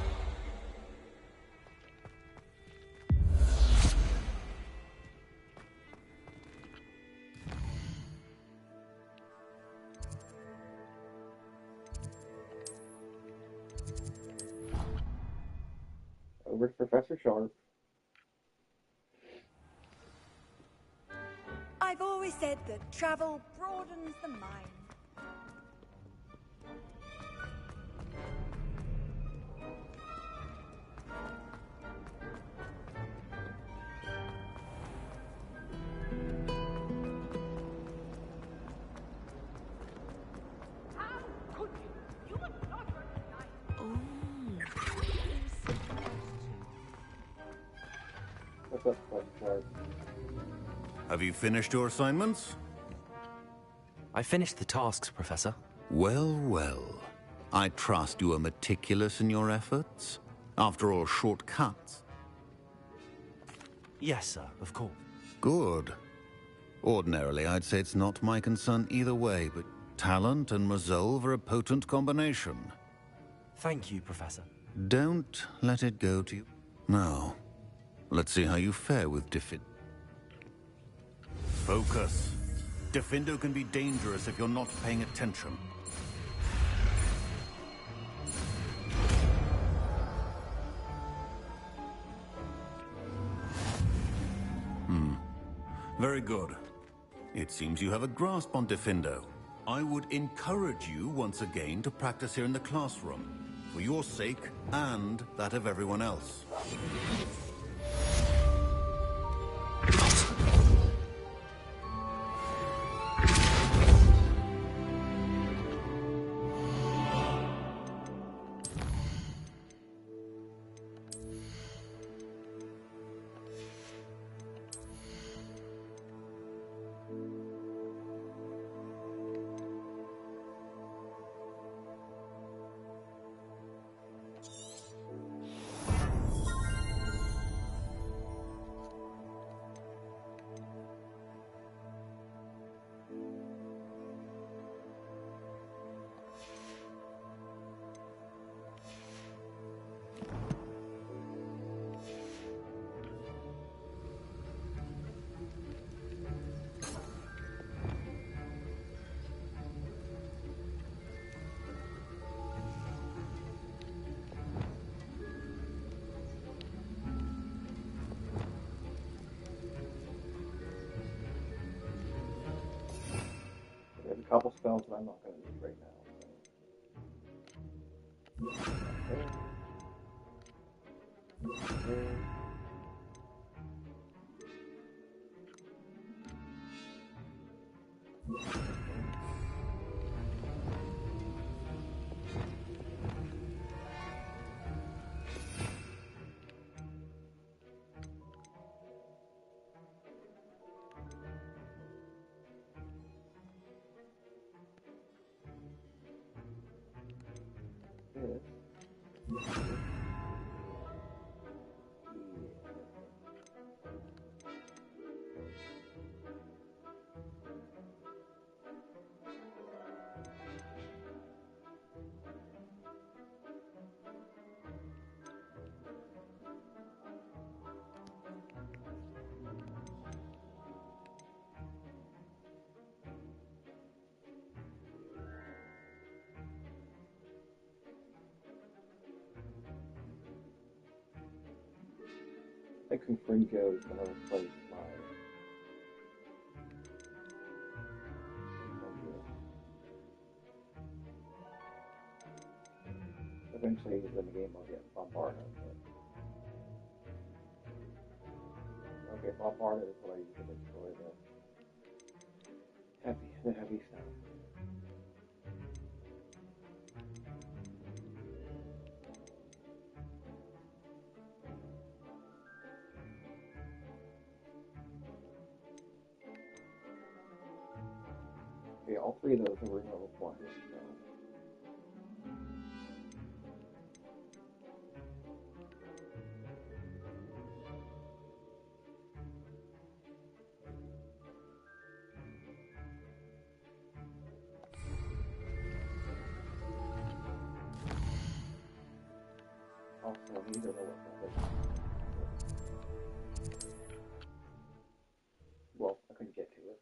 Over to Professor Sharp. I've always said that travel broadens the mind. What's up, Professor Sharp? Have you finished your assignments? I finished the tasks, Professor. Well, well. I trust you are meticulous in your efforts. After all, shortcuts. Yes, sir, of course. Good. Ordinarily, I'd say it's not my concern either way, but talent and resolve are a potent combination. Thank you, Professor. Don't let it go to you. Now, let's see how you fare with Diffindo. Focus. Diffindo can be dangerous if you're not paying attention. Very good. It seems you have a grasp on Diffindo. I would encourage you once again to practice here in the classroom, for your sake and that of everyone else. There's a couple spells that I'm not going to use right now. Confringo is going to replace my... Eventually, when the game will get bombarded. Okay, bombarded is what I use to destroy the heavy stuff. Okay, all three of those are level 1, so... Also, these are the ones. Well, I couldn't get to it.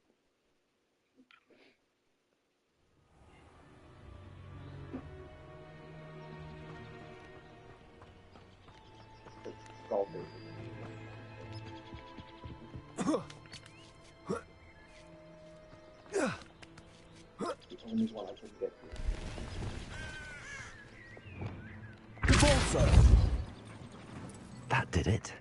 It's all basic. The only one I couldn't get to. That did it.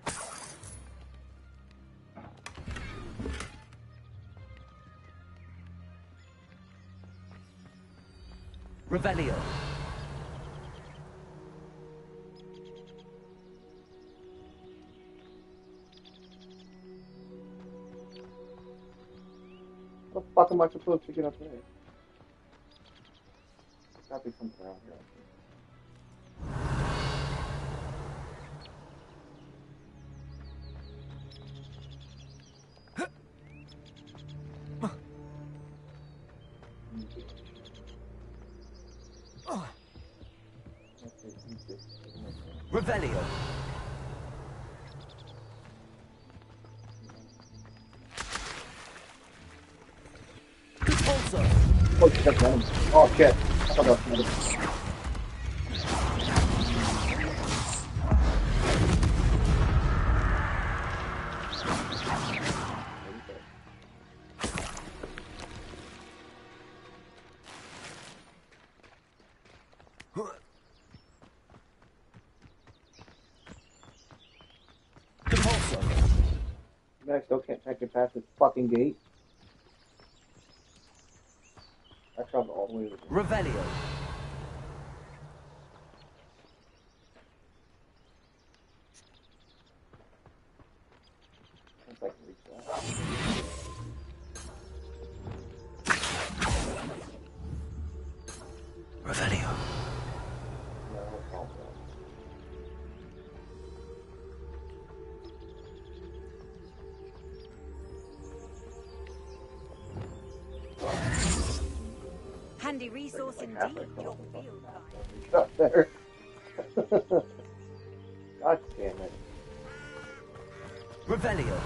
Revelio. What the fuck am I supposed to get up there? There's gotta be something around here. Revelio. Also. Oh shit, man. Oh shit. I thought that was another. I still can't get past this fucking gate. I traveled all the way to the Revelio. I can reach that. Revelio. Handy resource indeed, your field guide. Up there. God damn it. Revelio.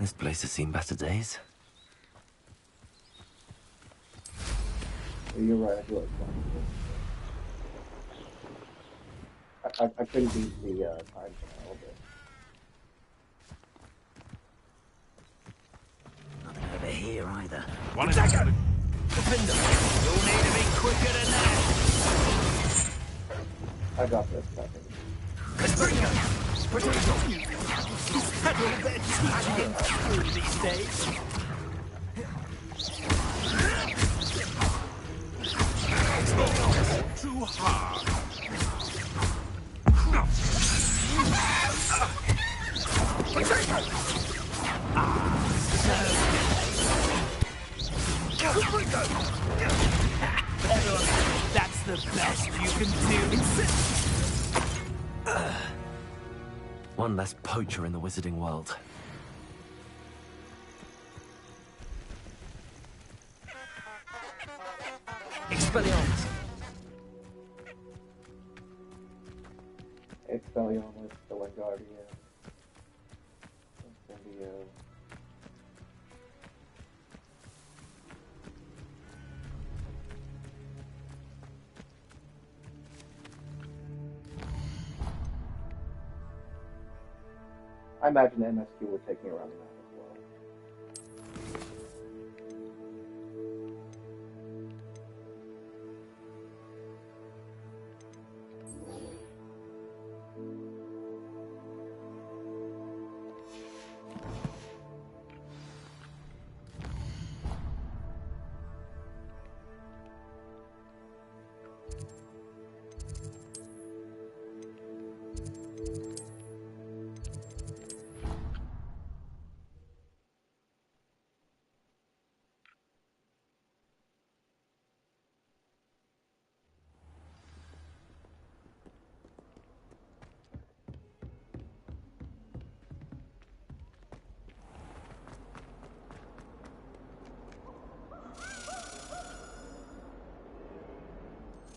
This place has seen better days. You're right, I feel like I couldn't beat the time for a little bit. Nothing over here either. One attacker! Defender! You'll need to be quicker than that! I got this, I think. Had all their teaching through these days. Too hard. That's the best you can do. One less poacher in the wizarding world. Expelliarmus! Expelliarmus, the Wingardium. Incendio. I imagine the MSQ would take me around the map as well.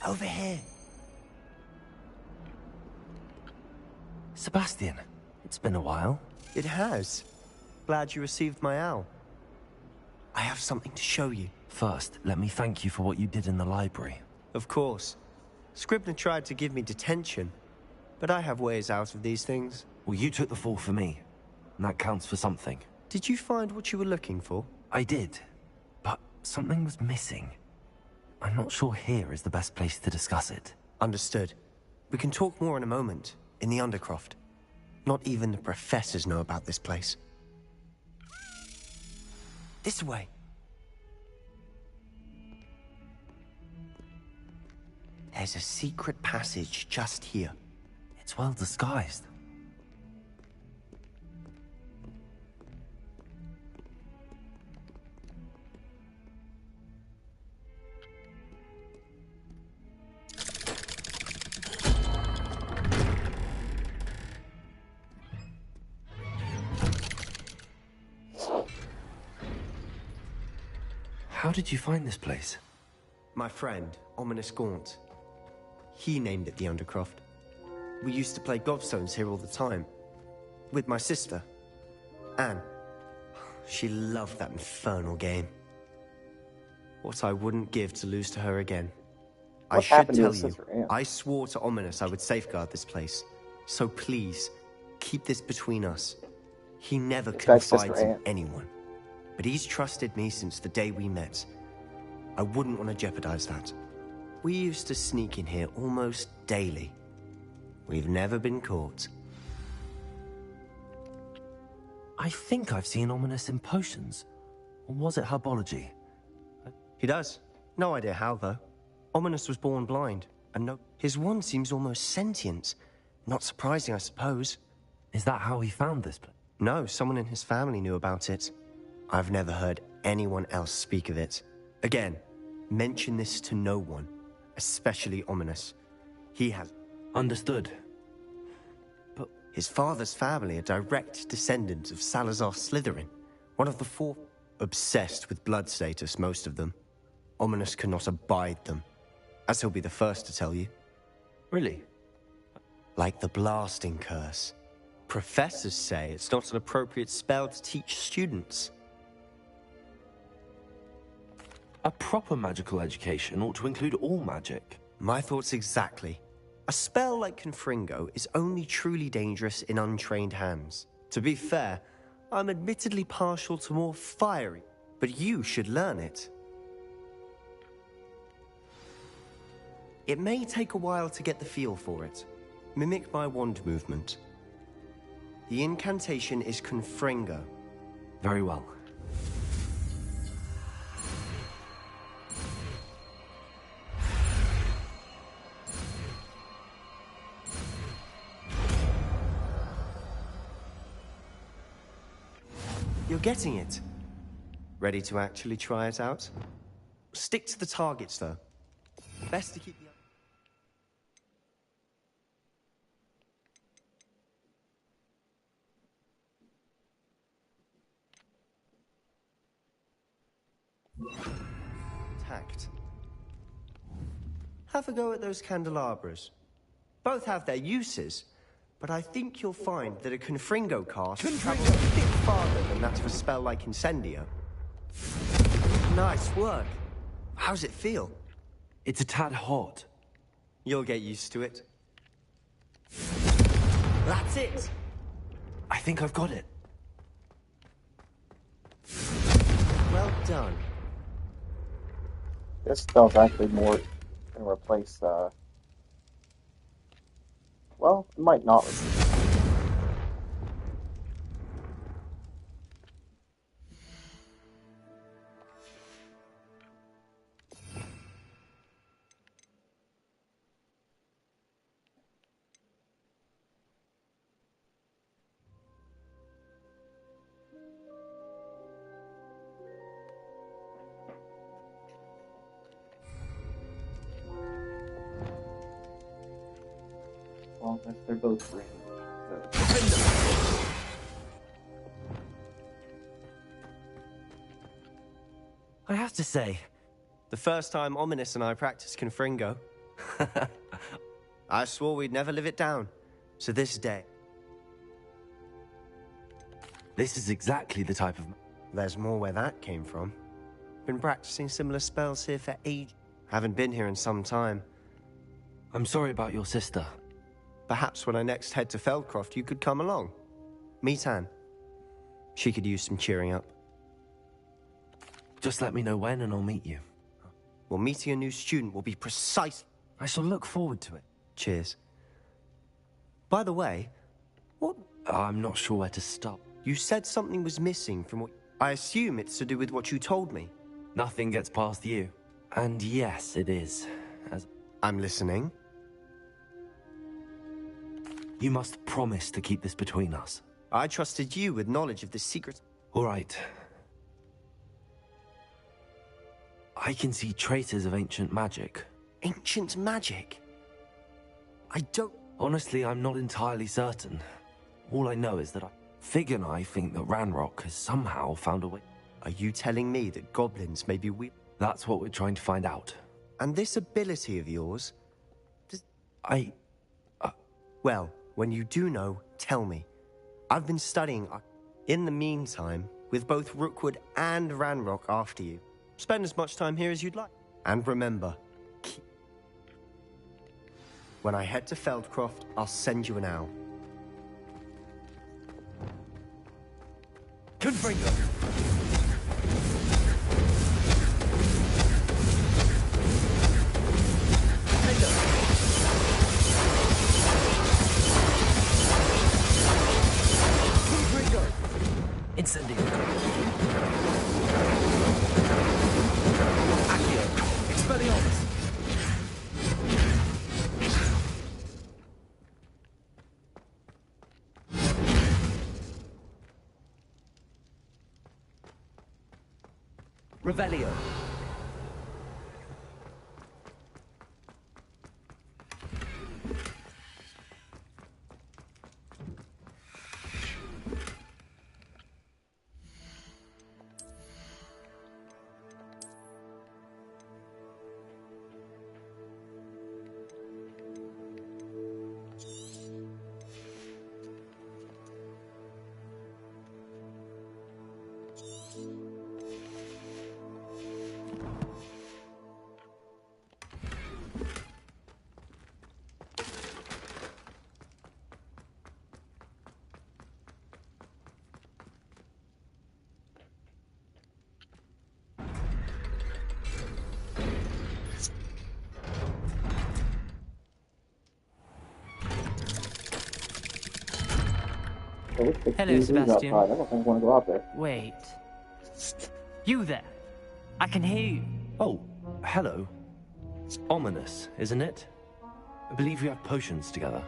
Over here. Sebastian, it's been a while. It has. Glad you received my owl. I have something to show you. First, let me thank you for what you did in the library. Of course. Scribner tried to give me detention, but I have ways out of these things. Well, you took the fall for me, and that counts for something. Did you find what you were looking for? I did, but something was missing. I'm not sure here is the best place to discuss it. Understood. We can talk more in a moment, in the Undercroft. Not even the professors know about this place. This way. There's a secret passage just here. It's well disguised. How did you find this place? My friend, Ominous Gaunt. He named it the Undercroft. We used to play gobstones here all the time. With my sister, Anne. She loved that infernal game. What I wouldn't give to lose to her again. I should tell you, I swore to Ominous I would safeguard this place. So please, keep this between us. He never confides in anyone. But he's trusted me since the day we met. I wouldn't want to jeopardize that. We used to sneak in here almost daily. We've never been caught. I think I've seen Ominous in potions. Or was it herbology? He does. No idea how, though. Ominous was born blind, and his wand seems almost sentient. Not surprising, I suppose. Is that how he found this place? No, someone in his family knew about it. I've never heard anyone else speak of it. Again, mention this to no one, especially Ominous. He has... Understood. But his father's family are direct descendants of Salazar Slytherin, one of the four. Obsessed with blood status, most of them. Ominous cannot abide them, as he'll be the first to tell you. Really? Like the blasting curse. Professors say it's not an appropriate spell to teach students. A proper magical education ought to include all magic. My thoughts exactly. A spell like Confringo is only truly dangerous in untrained hands. To be fair, I'm admittedly partial to more fiery, but you should learn it. It may take a while to get the feel for it. Mimic my wand movement. The incantation is Confringo. Very well. You're getting it. Ready to actually try it out? Stick to the targets, though. Best to keep the... intact. Have a go at those candelabras. Both have their uses, but I think you'll find that a Confringo cast travels a bit farther than that of a spell like Incendio. Nice work. How's it feel? It's a tad hot. You'll get used to it. That's it! I think I've got it. Well done. This spell's actually more gonna replace well, it might not replace. Well, they're both green. So. I have to say, the first time Ominous and I practiced Confringo, I swore we'd never live it down. So this day. This is exactly the type of... There's more where that came from. Been practicing similar spells here for ages. Haven't been here in some time. I'm sorry about your sister. Perhaps when I next head to Feldcroft, you could come along. Meet Anne. She could use some cheering up. Just let me know when and I'll meet you. Well, meeting a new student will be precise. I shall look forward to it. Cheers. By the way, what... I'm not sure where to stop. You said something was missing from what... I assume it's to do with what you told me. Nothing gets past you. And yes, it is. As I'm listening. You must promise to keep this between us. I trusted you with knowledge of the secret. All right. I can see traces of ancient magic. Ancient magic? I don't... Honestly, I'm not entirely certain. All I know is that Fig and I think that Ranrock has somehow found a way. Are you telling me that goblins may be weak? That's what we're trying to find out. And this ability of yours... Well, when you do know, tell me. I've been studying... In the meantime, with both Rookwood and Ranrock after you, spend as much time here as you'd like. And remember, when I head to Feldcroft, I'll send you an owl. Confringo! Incendio. Accio. Expelliarmus. Revelio. Hello, Sebastian. I don't think I want to go out there. Wait. You there? I can hear you. Oh, hello. Ominous, isn't it? I believe we have potions together.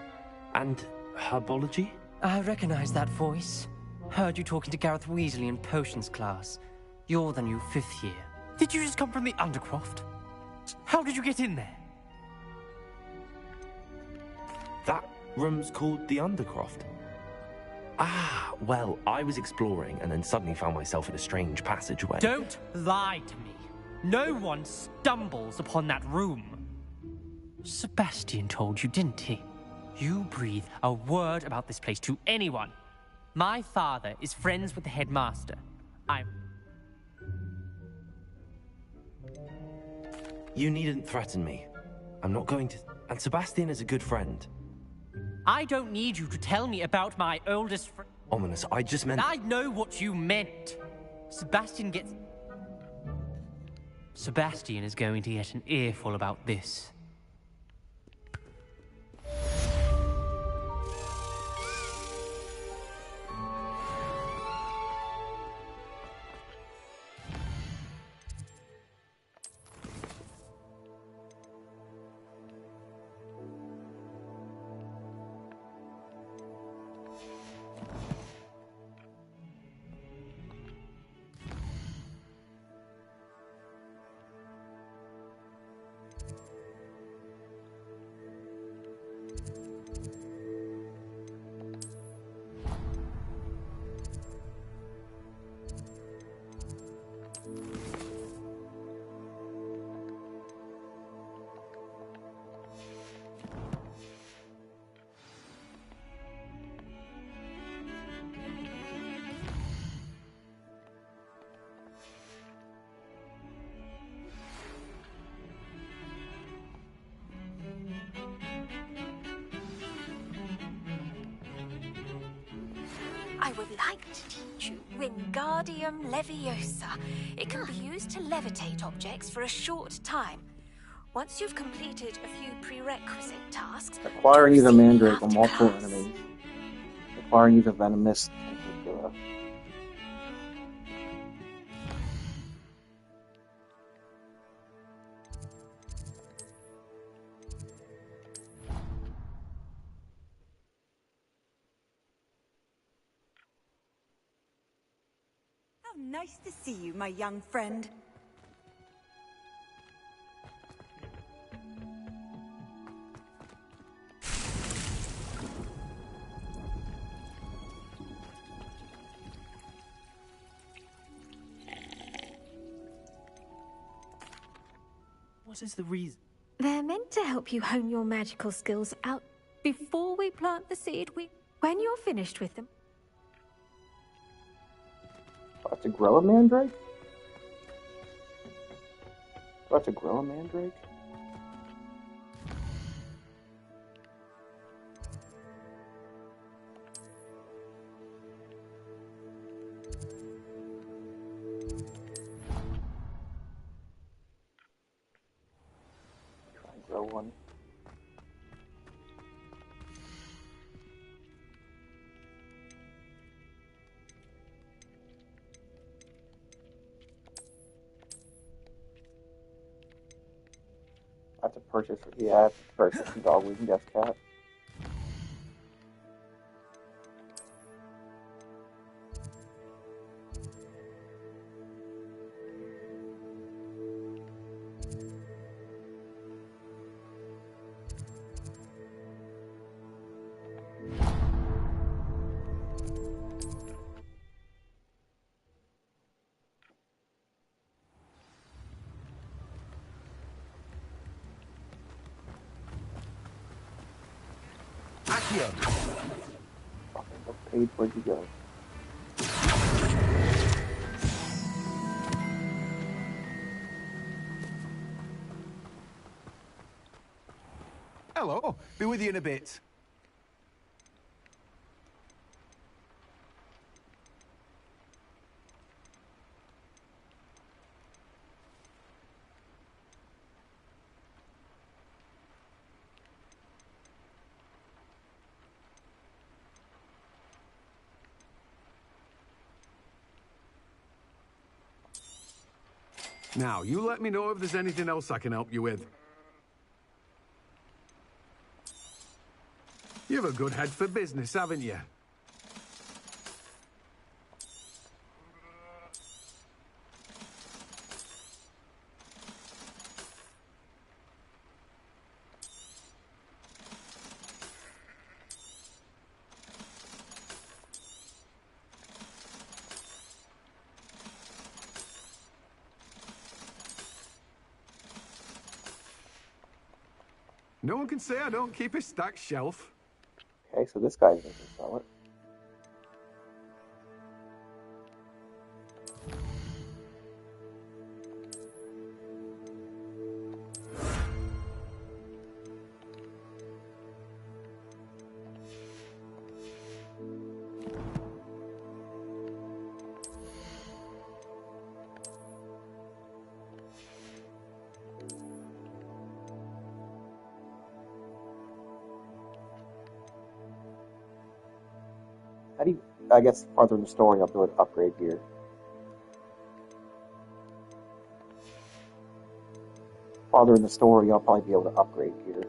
And herbology? I recognize that voice. Heard you talking to Gareth Weasley in potions class. You're the new 5th year. Did you just come from the Undercroft? How did you get in there? That room's called the Undercroft. Ah, well, I was exploring and then suddenly found myself in a strange passageway. Don't lie to me. No one stumbles upon that room. Sebastian told you, didn't he? You breathe a word about this place to anyone. My father is friends with the headmaster. You needn't threaten me. I'm not going to... And Sebastian is a good friend. I don't need you to tell me about my oldest friend. Ominous, I just meant... I know what you meant. Sebastian is going to get an earful about this. I would like to teach you Wingardium Leviosa. It can be used to levitate objects for a short time. Once you've completed a few prerequisite tasks... Acquiring use a mandrake on multiple enemies. Acquiring use a venomous... Nice to see you, my young friend. What is the reason? They're meant to help you hone your magical skills out before we plant the seed. When you're finished with them... Do I have to grow a mandrake? Do I have to grow a mandrake? Try and grow one. I have to purchase it. Yeah, I have to purchase some dogwood and death cat. What page where'd you go? Hello, be with you in a bit. Now, you let me know if there's anything else I can help you with. You have a good head for business, haven't you? No one can say I don't keep a stacked shelf. Okay, so this guy's going to sell it. How do you, I guess farther in the story I'll be able to upgrade gear. Farther in the story I'll probably be able to upgrade gear.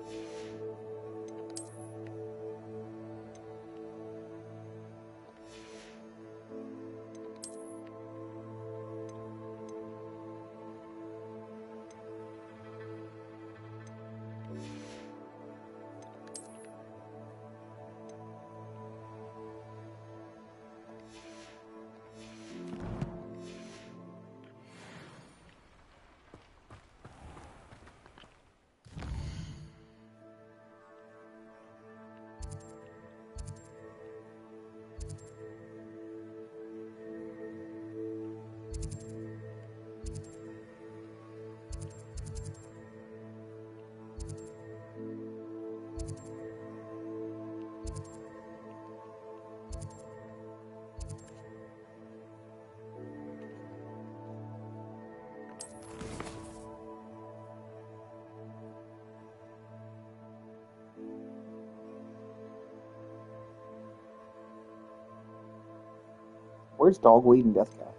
Where's Dogweed and Deathcat?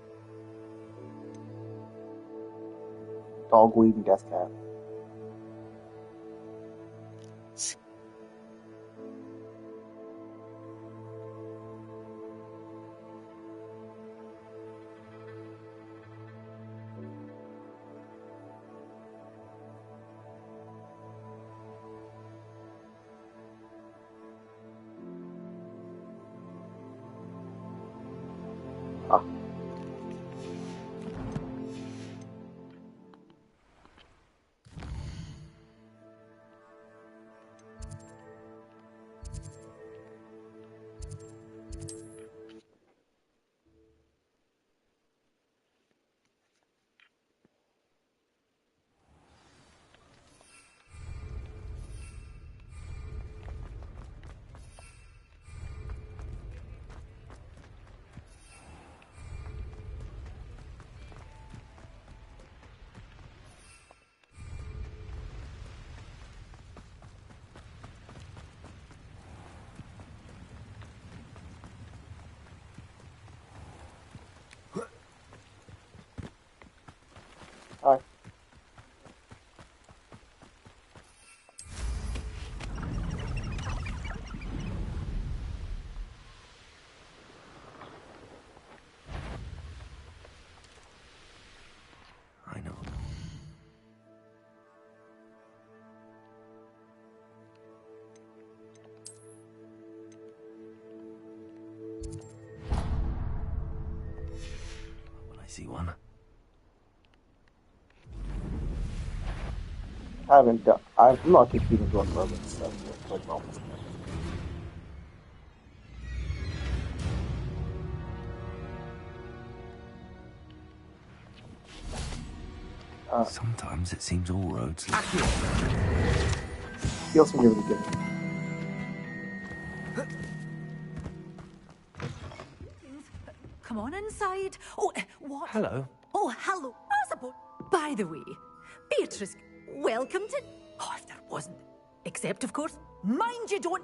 Dogweed and Deathcat. Hi. I know. When I see one. I'm not keeping doing robot stuff like moments. Sometimes it seems all roads lead. Feels really good. Come on inside. Oh, what? Hello. Oh, hello. By the way, Beatrice, welcome to... Oh, if there wasn't. Except, of course, mind you don't...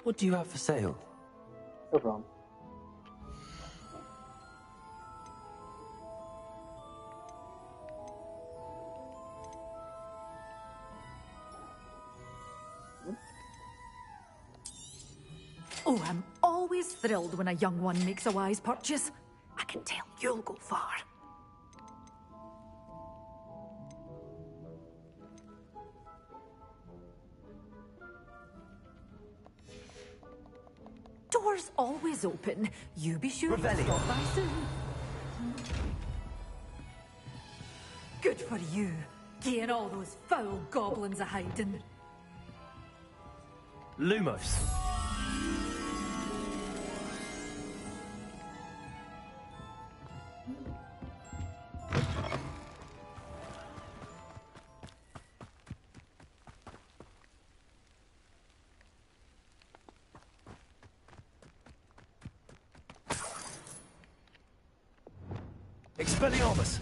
What do you have for sale? No problem. Oh, I'm always thrilled when a young one makes a wise purchase. I can tell you'll go far. Doors always open. You be sure to stop by soon. Good for you. Maggie and all those foul goblins are hiding. Lumos. Expelliarmus!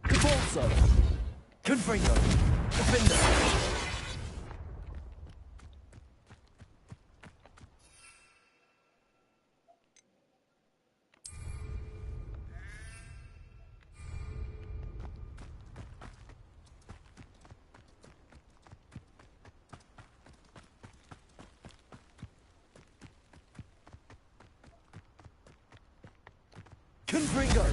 Convulso! Confringo! Defender! Confringo!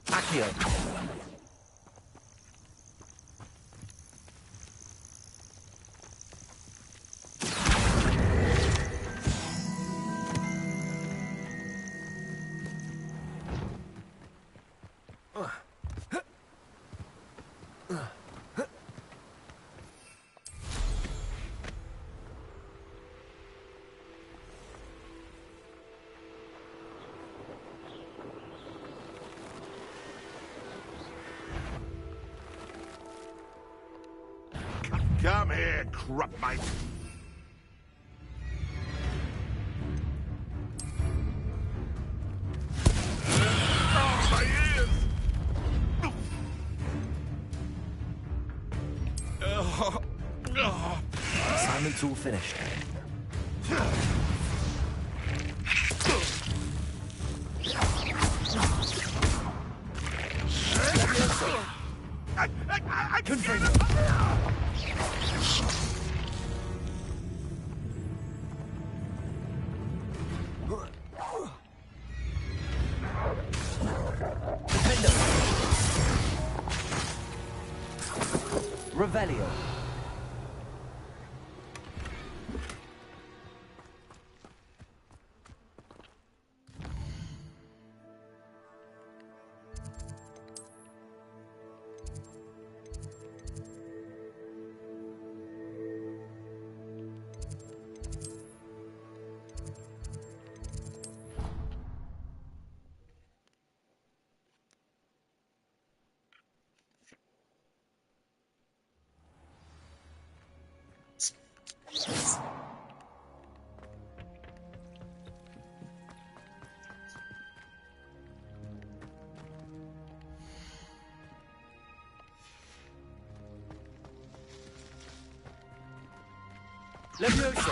Accio! Come here, crop mate. Oh, my ears! Assignment's all finished. I Confringo! Revelio. Levioso!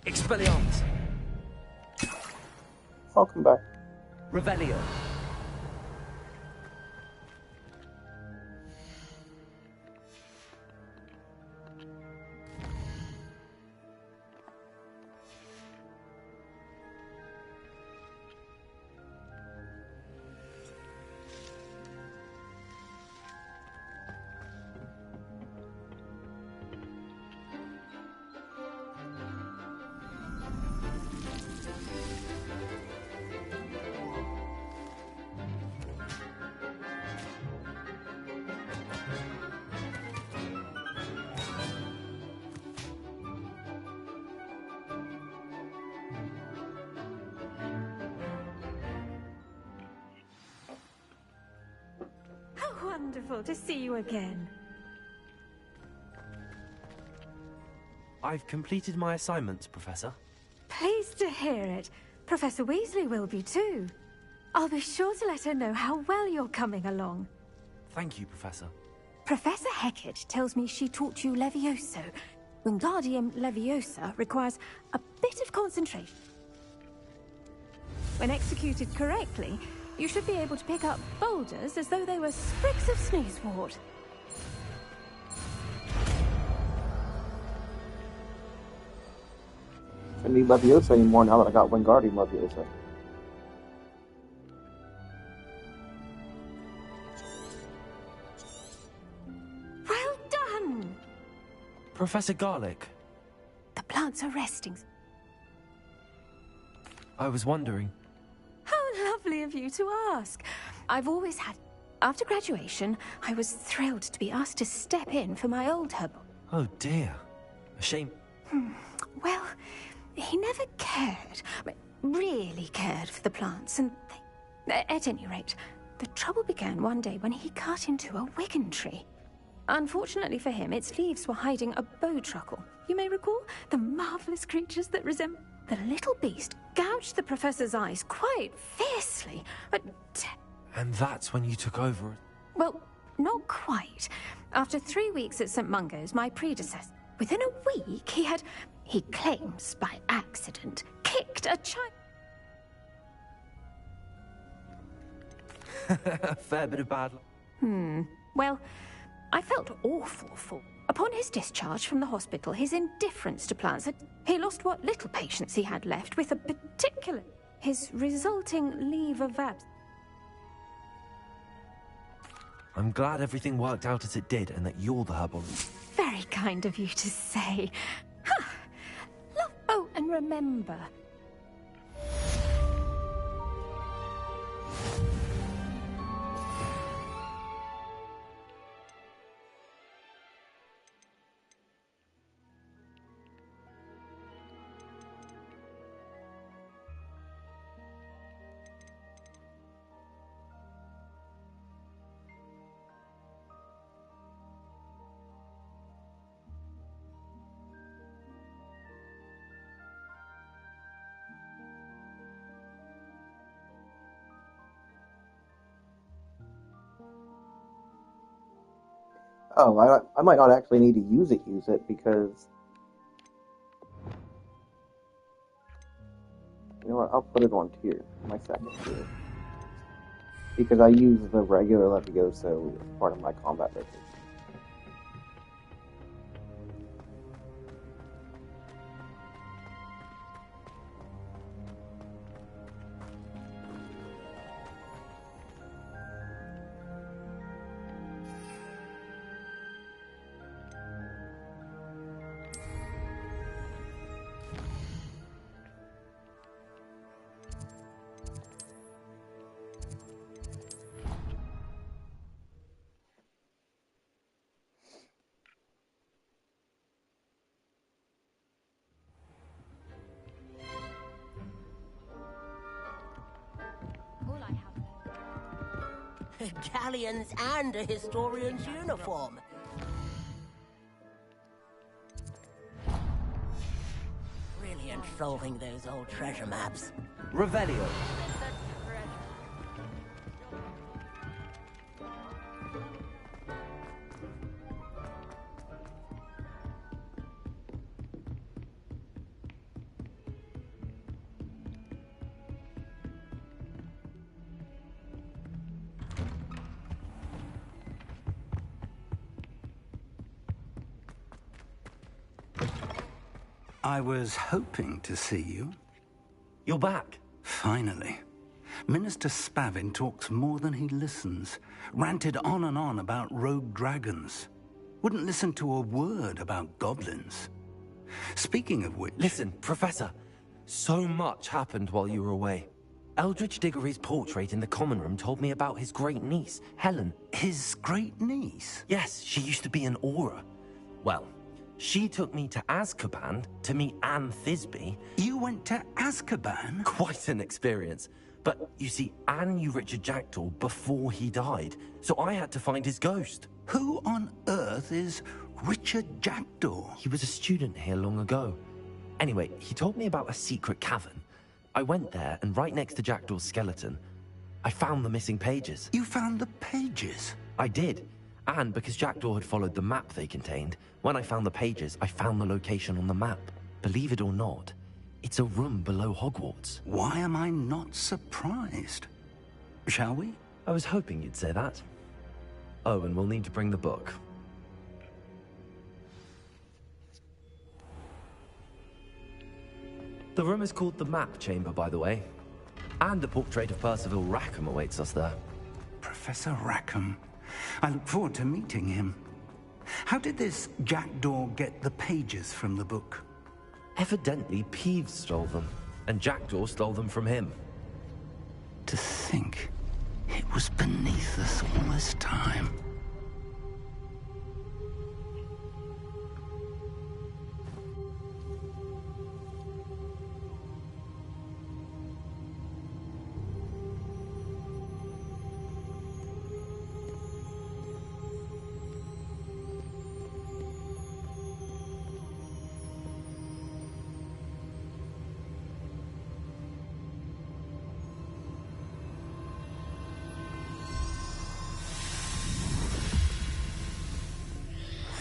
Expelliarmus! Welcome back. Revelio! Wonderful to see you again. I've completed my assignments, Professor. Pleased to hear it. Professor Weasley will be too. I'll be sure to let her know how well you're coming along. Thank you, Professor. Professor Hecat tells me she taught you Levioso. Wingardium Leviosa requires a bit of concentration. When executed correctly, you should be able to pick up boulders as though they were sprigs of sneezewort. I don't need Leviosa anymore now that I got Wingardium Leviosa. Professor Garlick? The plants are resting. I was wondering. How lovely of you to ask. I've always had... After graduation, I was thrilled to be asked to step in for my old herbal. Oh dear. A shame. Well, he never cared, really cared for the plants, and at any rate, the trouble began one day when he cut into a Wigan tree. Unfortunately for him, its leaves were hiding a bowtruckle. You may recall the marvellous creatures that resemble... The little beast gouged the professor's eyes quite fiercely, And that's when you took over? Well, not quite. After 3 weeks at St. Mungo's, my predecessor, within a week, he claims by accident, kicked a child. A fair bit of bad luck. Well, I felt awful for. Upon his discharge from the hospital, his indifference to plants he lost what little patience he had left with his resulting leave of absence. I'm glad everything worked out as it did and that you're the herbalist. Very kind of you to say. Oh, and remember... Oh, I might not actually need to use it, because... You know what, I'll put it on tier, my second tier. Because I use the regular Levioso as part of my combat rotation. Galleons and a historian's uniform. Brilliant solving those old treasure maps. Revelio. I was hoping to see you. You're back. Finally. Minister Spavin talks more than he listens. Ranted on and on about rogue dragons. Wouldn't listen to a word about goblins. Speaking of which... Listen, Professor. So much happened while you were away. Eldridge Diggory's portrait in the common room told me about his great niece, Helen. His great niece? Yes, she used to be an Auror. Well... She took me to Azkaban to meet Anne Thisbe. You went to Azkaban? Quite an experience. But, you see, Anne knew Richard Jackdaw before he died, so I had to find his ghost. Who on earth is Richard Jackdaw? He was a student here long ago. Anyway, he told me about a secret cavern. I went there, and right next to Jackdaw's skeleton, I found the missing pages. You found the pages? I did. And because Jackdaw had followed the map they contained, when I found the pages, I found the location on the map. Believe it or not, it's a room below Hogwarts. Why am I not surprised? Shall we? I was hoping you'd say that. Oh, and we'll need to bring the book. The room is called the Map Chamber, by the way. And the portrait of Percival Rackham awaits us there. Professor Rackham. I look forward to meeting him. How did this Jackdaw get the pages from the book? Evidently, Peeves stole them, and Jackdaw stole them from him. To think it was beneath us all this time.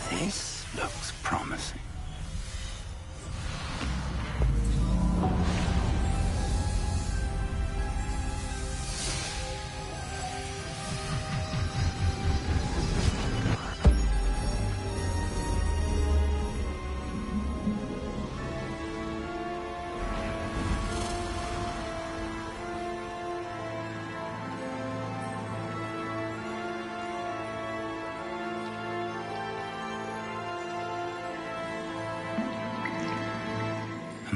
This looks promising.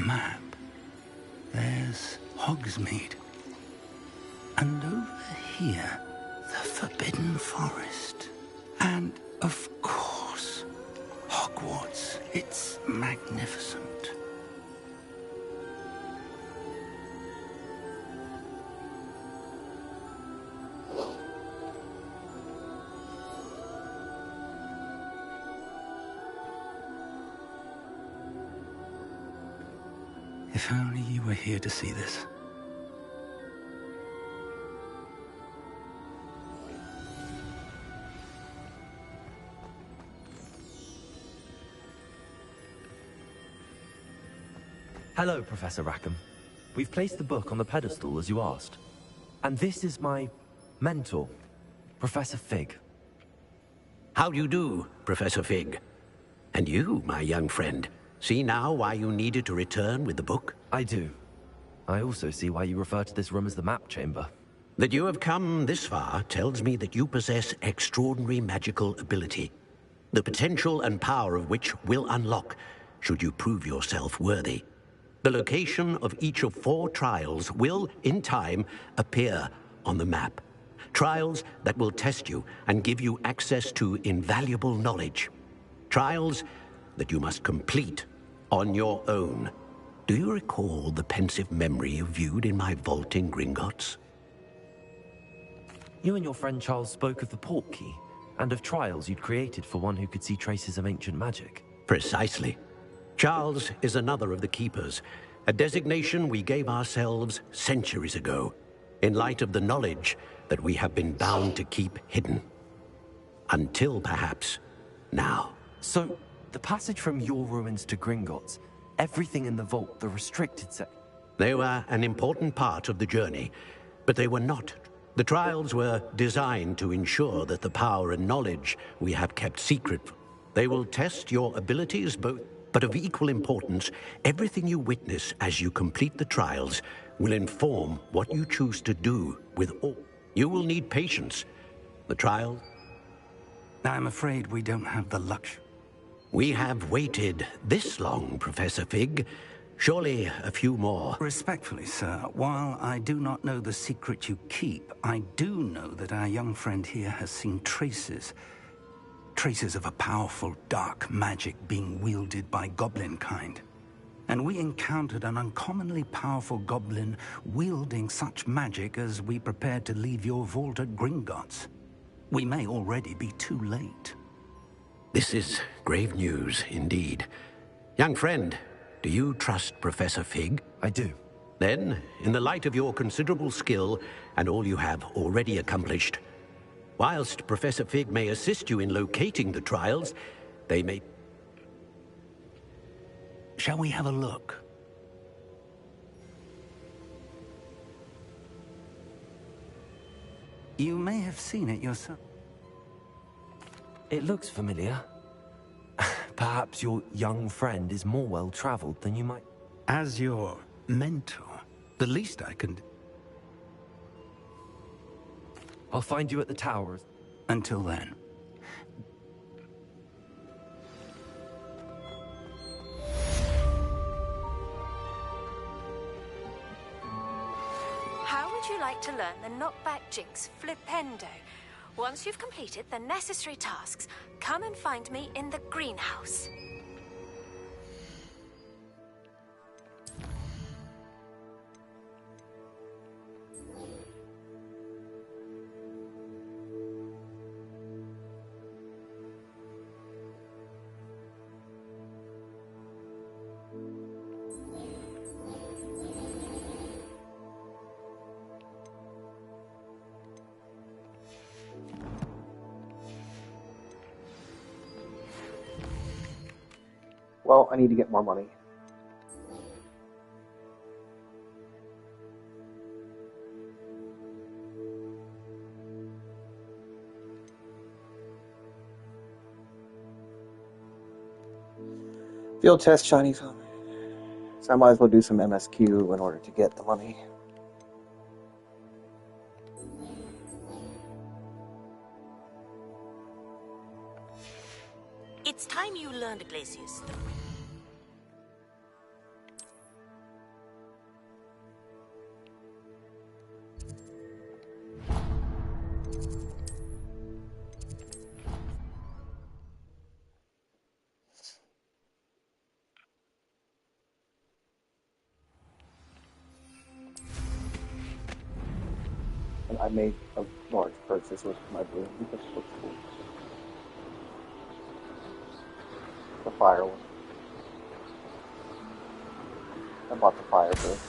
Map. There's Hogsmeade. And over here, the Forbidden Forest. And, of course, Hogwarts. It's magnificent. If only you were here to see this. Hello, Professor Rackham. We've placed the book on the pedestal, as you asked. And this is my mentor, Professor Fig. How do you do, Professor Fig? And you, my young friend, see now why you needed to return with the book? I do. I also see why you refer to this room as the map chamber. That you have come this far tells me that you possess extraordinary magical ability, the potential and power of which will unlock should you prove yourself worthy. The location of each of 4 trials will, in time, appear on the map. Trials that will test you and give you access to invaluable knowledge. Trials that you must complete on your own. Do you recall the pensive memory you viewed in my vault in Gringotts? You and your friend Charles spoke of the Portkey, and of trials you'd created for one who could see traces of ancient magic. Precisely. Charles is another of the Keepers, a designation we gave ourselves centuries ago, in light of the knowledge that we have been bound to keep hidden. Until, perhaps, now. So, the passage from your ruins to Gringotts, everything in the vault, the restricted set... They were an important part of the journey, but they were not. The trials were designed to ensure that the power and knowledge we have kept secret. They will test your abilities both, but of equal importance, everything you witness as you complete the trials will inform what you choose to do with all. You will need patience. The trial... I'm afraid we don't have the luxury. We have waited this long, Professor Fig. Surely a few more. Respectfully, sir, while I do not know the secret you keep, I do know that our young friend here has seen traces of a powerful dark magic being wielded by goblin kind. And we encountered an uncommonly powerful goblin wielding such magic as we prepared to leave your vault at Gringotts. We may already be too late. This is grave news, indeed. Young friend, do you trust Professor Fig? I do. Then, in the light of your considerable skill and all you have already accomplished, whilst Professor Fig may assist you in locating the trials, they may... Shall we have a look? You may have seen it yourself. It looks familiar. Perhaps your young friend is more well-traveled than you might... As your mentor, the least I can do... I'll find you at the towers. Until then. you like to learn the knockback jinx flipendo? Once you've completed the necessary tasks, come and find me in the greenhouse. Well, I need to get more money. Field test shiny phone. So I might as well do some MSQ in order to get the money. It's time you learned Glacius. And I made a large purchase with my broom because it looks cool. The fire one. I bought the fire first.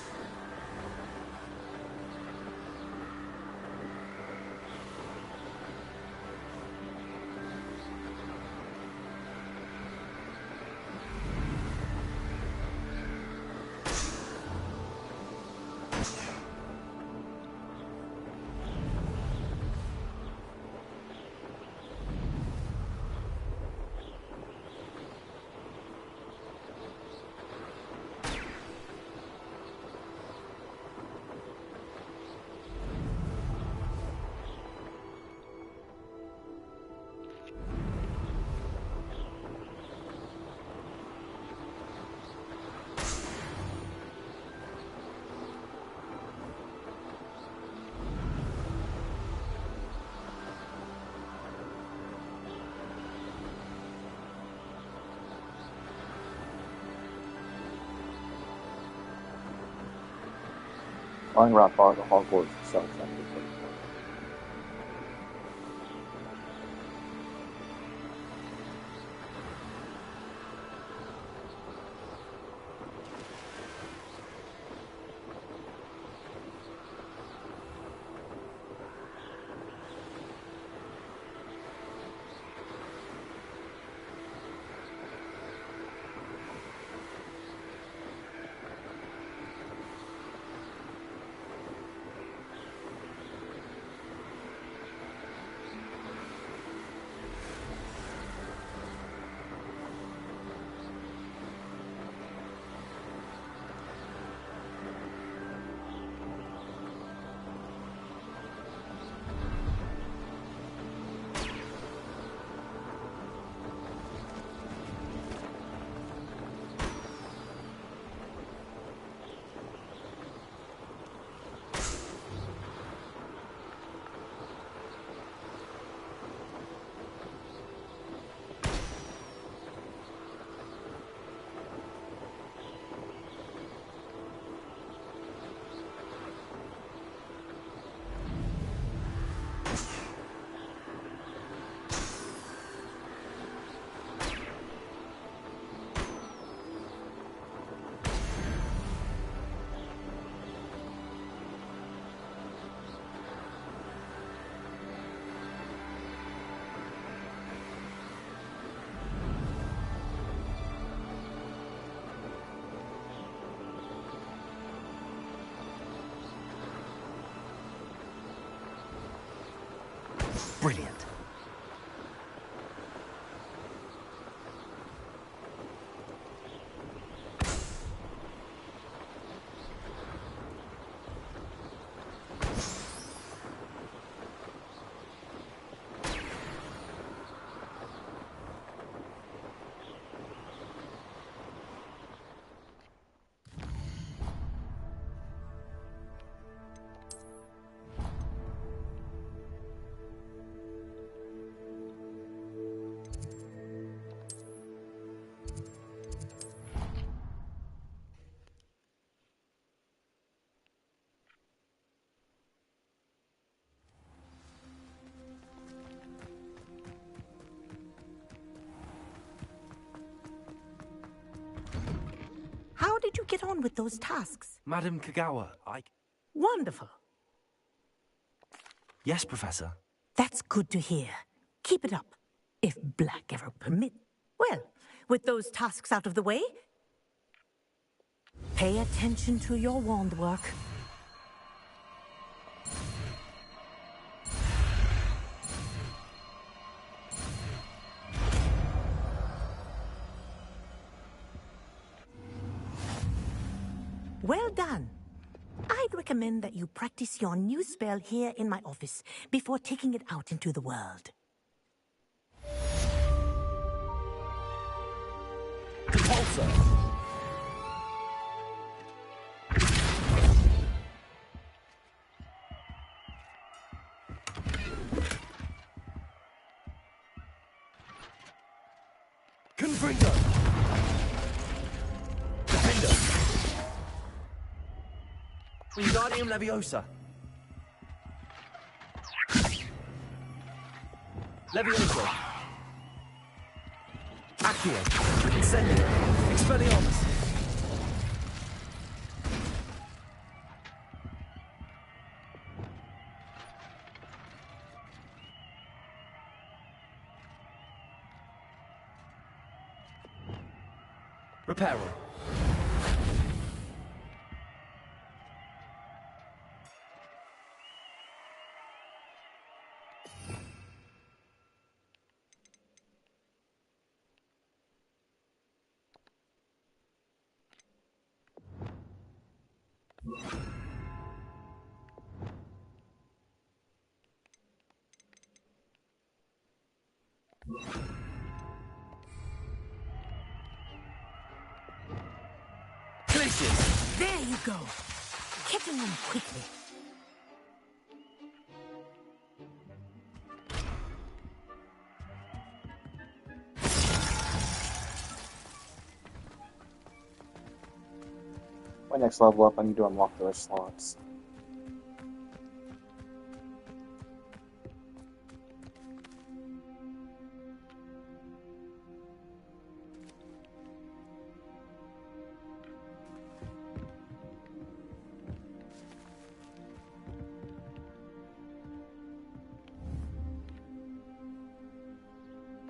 Flying Rock Bar, the Hogwarts Cell Center. Brilliant. get on with those tasks? Madam Kagawa, Wonderful. Yes, Professor. That's good to hear. Keep it up. If Black ever permit. Well, with those tasks out of the way, pay attention to your wand work. Well done. I'd recommend that you practice your new spell here in my office before taking it out into the world. Compulsor! Confringo! Defender! Wingardium Leviosa! Leviosa! Accio! Incendio! Expelliarmus! Reparo! Glacius! There you go. Hitting them quickly. My next level up, I need to unlock those slots.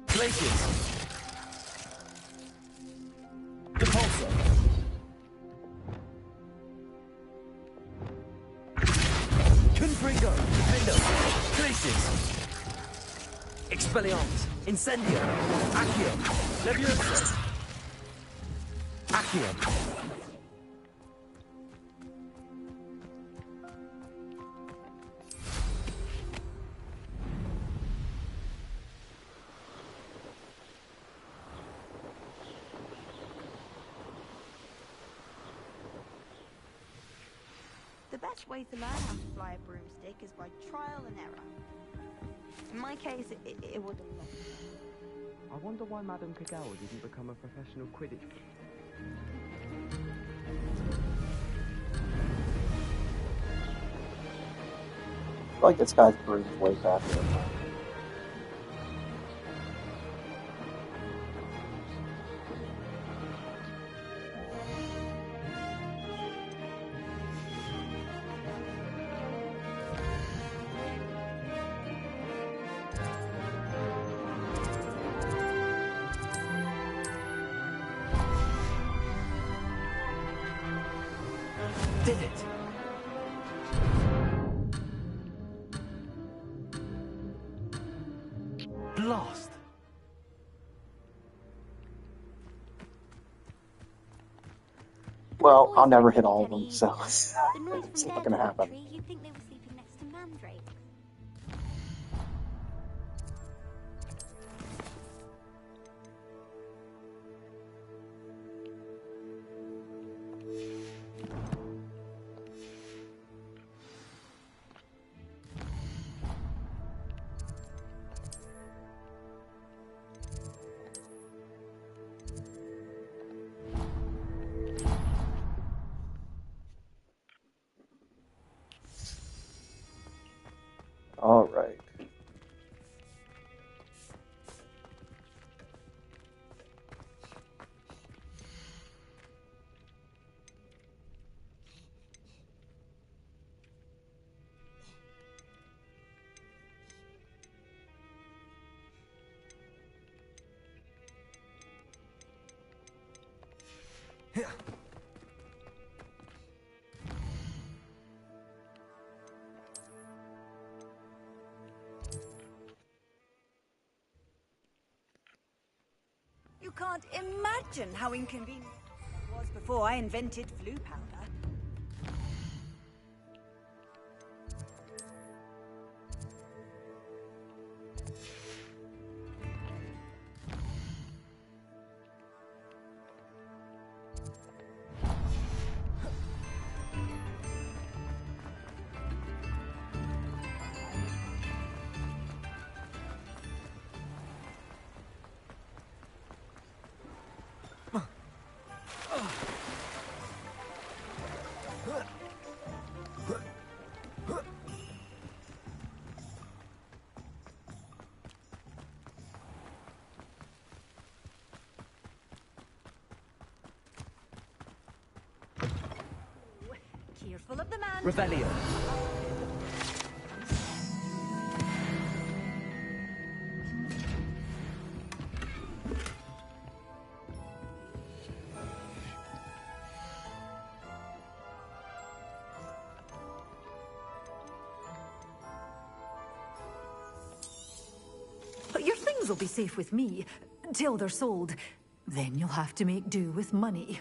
Glacius! Compulsor! Confringo! Defendo! Glacius! Expelliarmus! Incendio! Accio! Leviosa! Accio! The best way to learn how to fly a broomstick is by trial and error. In my case, it was a lot. I wonder why Madame Kagawa didn't become a professional Quidditch player. I feel like this guy's broom is way faster than mine. Did it! Blast! Well, I'll never hit all of them, so it's not gonna happen. You'd think they were sleeping next to Mandrake. You can't imagine how inconvenient it was before I invented flu powder. Careful of the man. Revelio. But your things will be safe with me, till they're sold. Then you'll have to make do with money.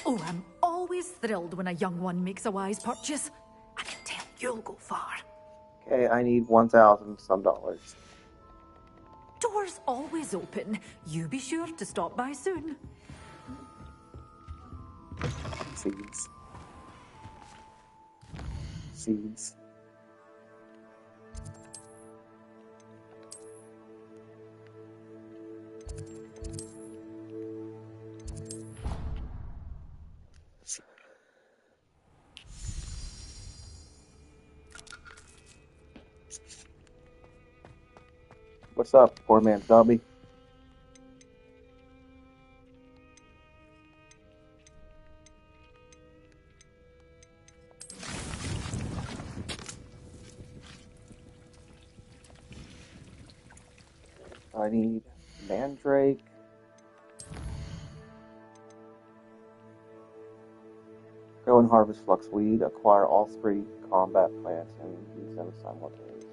Oh, I'm always thrilled when a young one makes a wise purchase. I can tell you'll go far. Okay, I need 1,000 some dollars. Doors always open. You be sure to stop by soon. Seeds. Seeds. What's up, poor man's Dobby? I need Mandrake. Go and harvest Fluxweed, acquire all 3 combat plants, and use them simultaneously.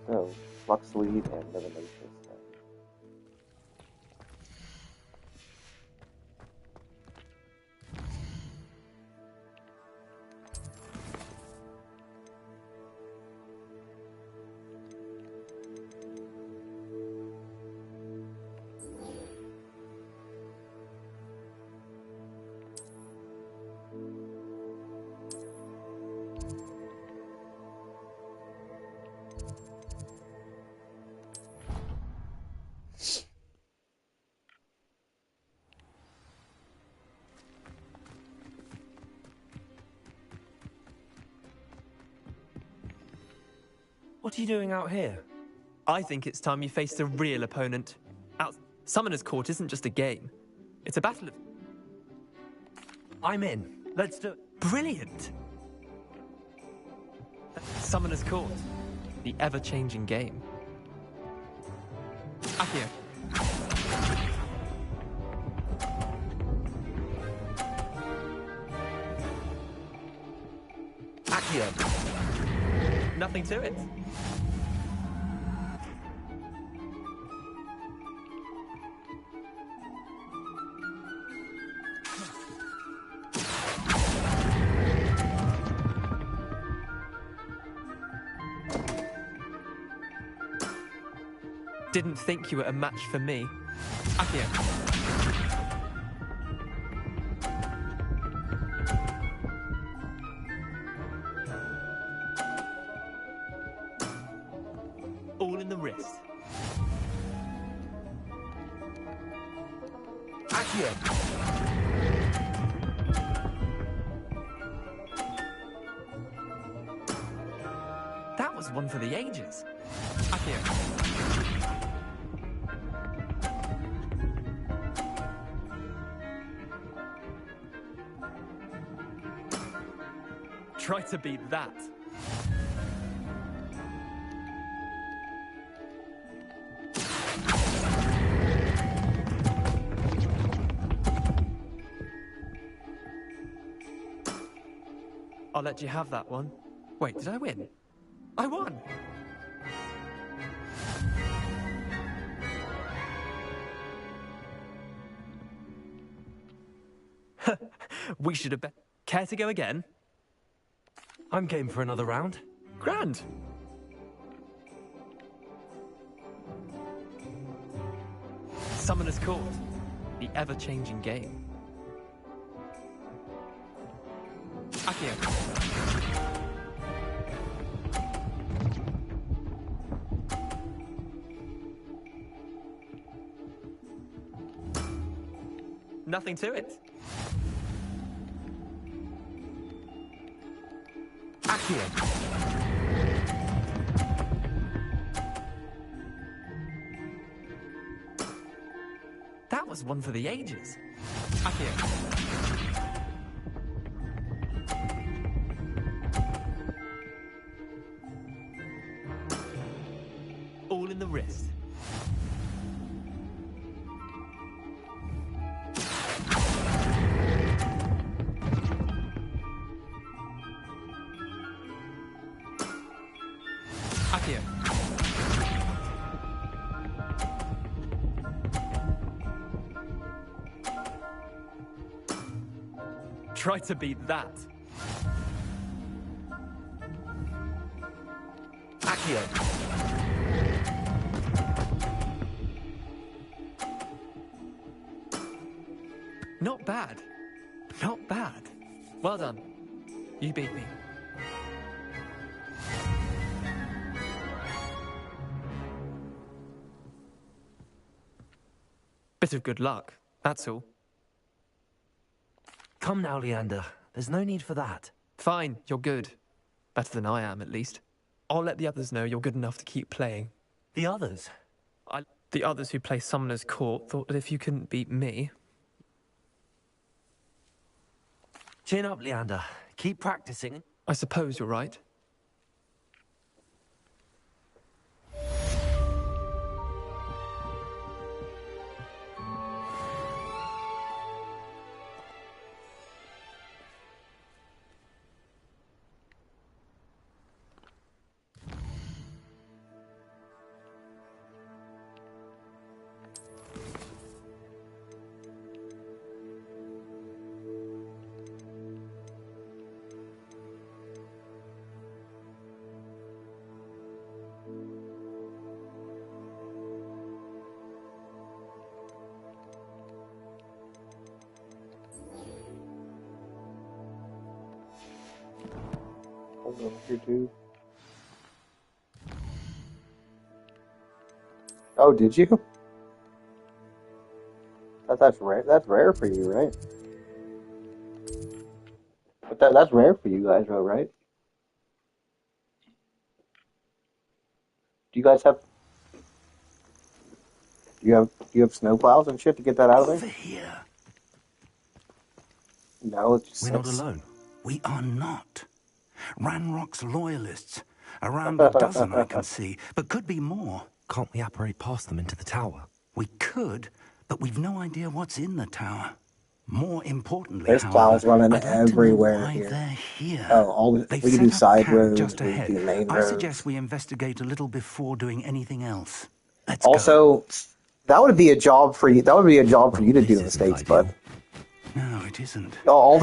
So, Fluxweed and Divination. What are you doing out here? I think it's time you faced a real opponent. Summoner's Court isn't just a game. It's a battle of... I'm in. Let's do it. Brilliant! Summoner's Court. The ever-changing game. Accio. Accio. Nothing to it. Didn't think you were a match for me. Accio. All in the wrist. Accio. That was one for the ages. Accio. Try to beat that. I'll let you have that one. Wait, did I win? I won! We should have bet. Care to go again? I'm game for another round. Grand! Summoner's Court. The ever-changing game. Accio. Nothing to it. Accio. That was one for the ages. Accio. All in the wrist. Accio. Try to beat that. Accio. Not bad. Not bad. Well done. You beat me. Bit of good luck, that's all. Come now, Leander. There's no need for that. Fine, you're good. Better than I am, at least. I'll let the others know you're good enough to keep playing. The others? The others who play Summoner's Court thought that if you couldn't beat me... Chin up, Leander. Keep practicing. I suppose you're right. Here too. Oh, did you? That's rare. That's rare for you, right? But that's rare for you guys, though, right? Do you guys have? Do you have snowplows and shit to get that out of there? Over here. No, it's just We're not alone. We are not. Ranrock's loyalists. Around a dozen, I can see, but could be more. Can't we apparate past them into the tower? We could, but we've no idea what's in the tower. More importantly, there's however, plows running I'd like everywhere to know why here. They're here. Oh, we They've can set do up side camp roads, just we ahead. can do main I roads. suggest we investigate a little before doing anything else. Also, that would be a job for you. That would be a job for you to do in the States, bud. No, it isn't. All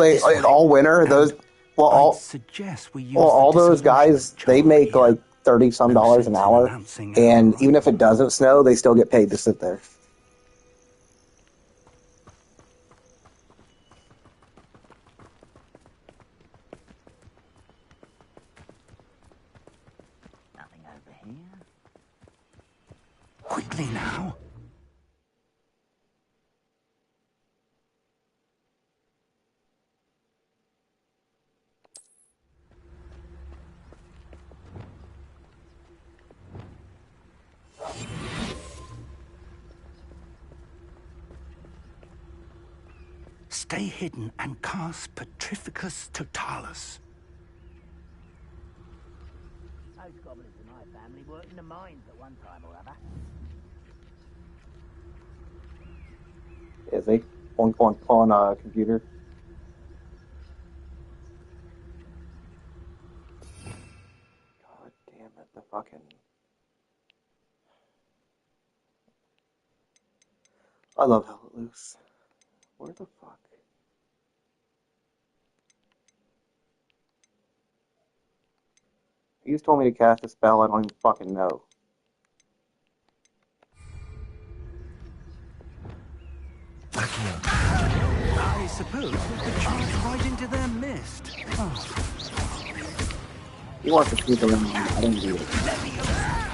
winter, those. Well, all those guys, they make like $30-some an hour, and even if it doesn't snow, they still get paid to sit there. Nothing over here. Quickly now. Stay hidden and cast Petrificus Totalis. Those goblins in my family worked in the mines at one time or other. Is they on a computer? the fucking... I love Hell Let Loose. Where the fuck? You just told me to cast a spell I don't even fucking know. I suppose we could charge right into their mist. Oh. He wants to keep around. I don't do it.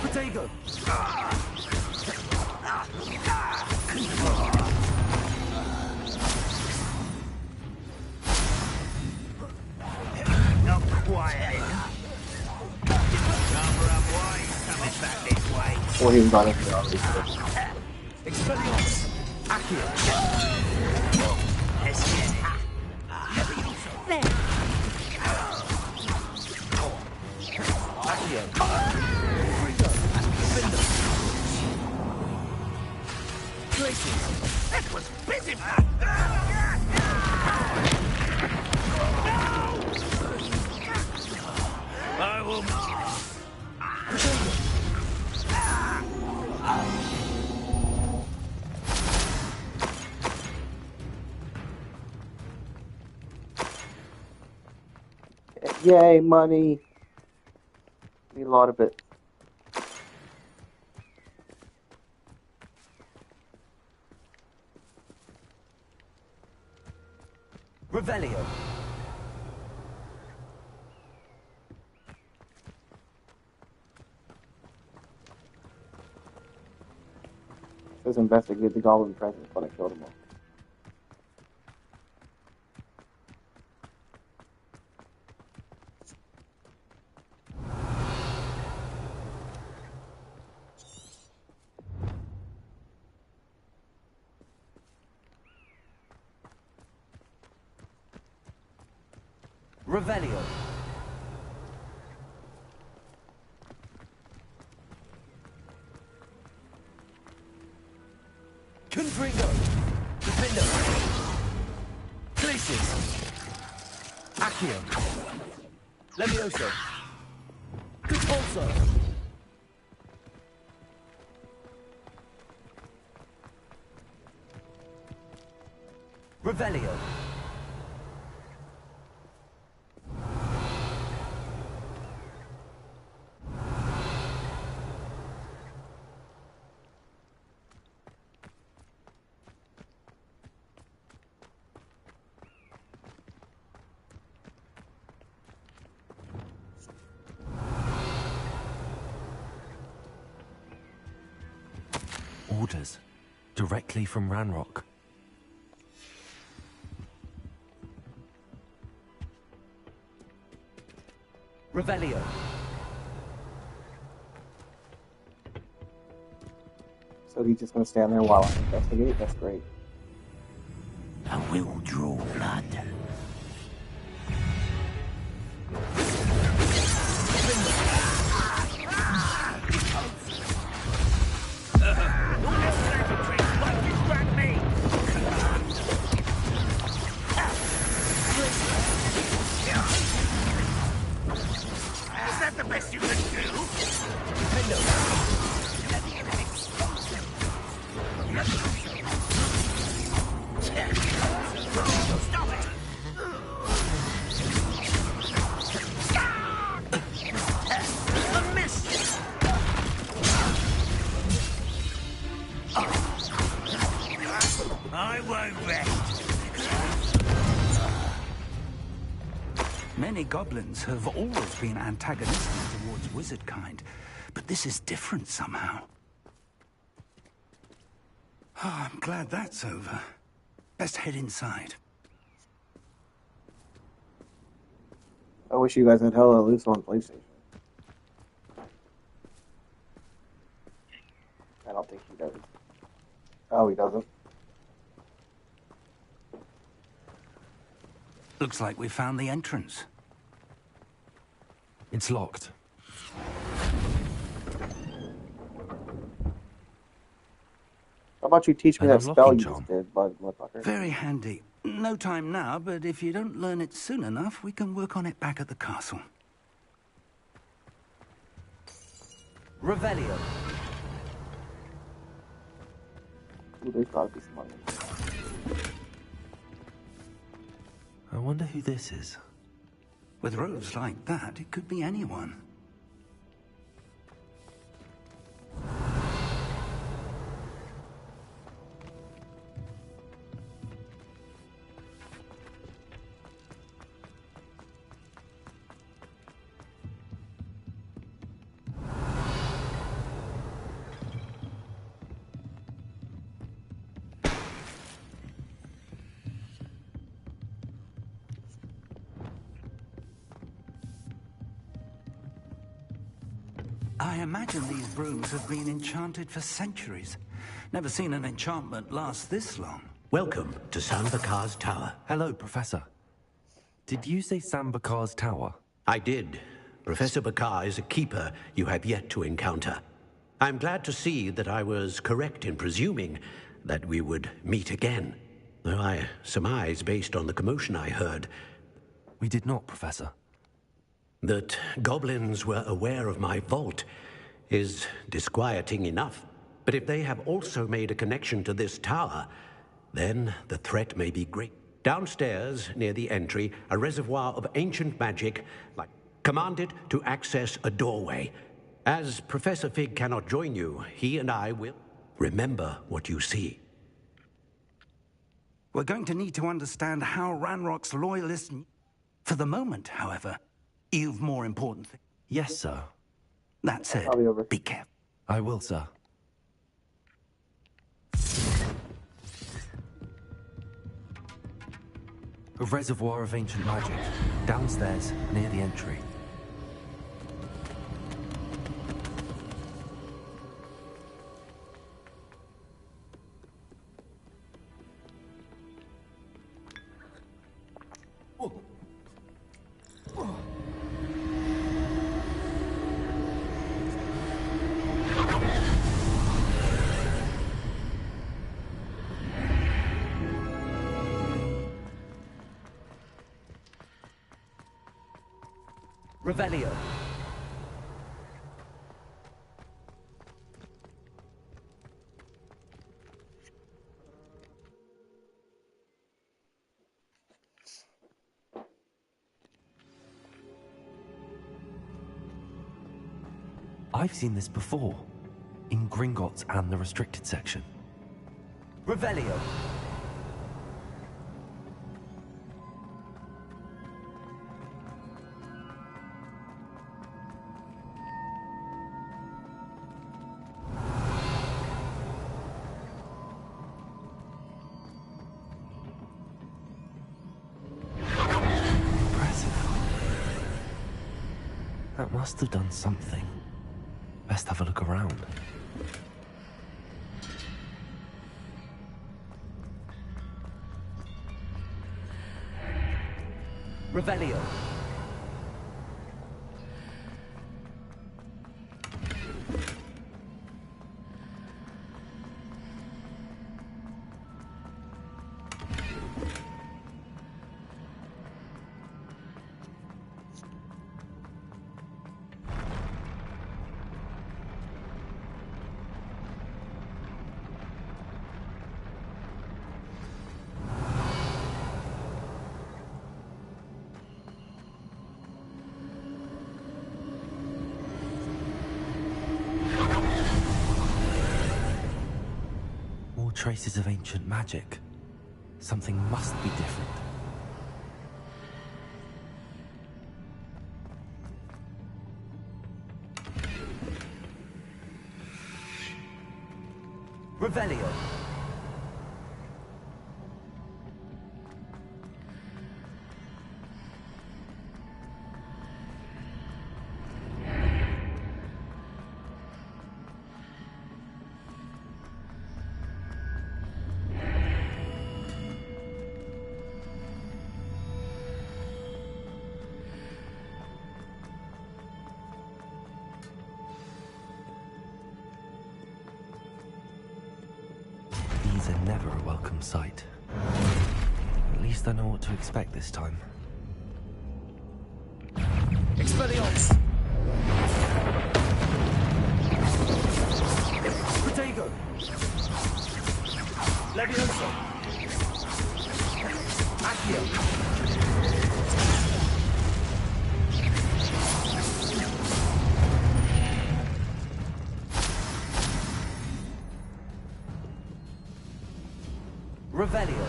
Potato. Not quiet. Cover up why he's coming back this way. Or he was on it. Expelliarmus. Accio. There. Accio. Glacius. That was busy. I will. Yay, money. Need a lot of it. Revelio. Says investigate the goblin presence when I killed him all. Revelio. Confringo. Defendo. Glacius. Accio. Levioso. Conpulso. Revelio. Orders. Directly from Ranrock. Revelio. So he's just gonna stand there while I investigate? That's great. I will draw blood. Is that the best you can do? Stop it! A miss! I won't rest. Many goblins have always been antagonistic towards wizard kind, but this is different somehow. Oh, I'm glad that's over. Best head inside. I wish you guys had Hell Let Loose on PlayStation. I don't think he does. Oh, he doesn't. Looks like we found the entrance. It's locked. How about you teach me that spell you just did, motherfucker? Very handy. No time now, but if you don't learn it soon enough, we can work on it back at the castle. Revelio. Ooh, there's gotta be some money. I wonder who this is. With robes like that, it could be anyone. I imagine these brooms have been enchanted for centuries. Never seen an enchantment last this long. Welcome to Sambakar's Tower. Hello, Professor. Did you say Sambakar's Tower? I did. Professor Bakar is a keeper you have yet to encounter. I'm glad to see that I was correct in presuming that we would meet again. Though I surmise, based on the commotion I heard... We did not, Professor. That goblins were aware of my vault is disquieting enough. But if they have also made a connection to this tower, then the threat may be great. Downstairs, near the entry, a reservoir of ancient magic, commanded to access a doorway. As Professor Fig cannot join you, he and I will remember what you see. We're going to need to understand how Ranrock's loyalists... For the moment, however, you've more important things. Yes, sir. That said, be careful. I will, sir. A reservoir of ancient magic, downstairs, near the entry. Revelio. I've seen this before, in Gringotts and the restricted section. Revelio. That must have done something. Best have a look around. Revelio. Traces of ancient magic. Something must be different. Revelio. These are never a welcome sight. At least I know what to expect this time. Expelliarmus! Leviosa. Accio. Revelio.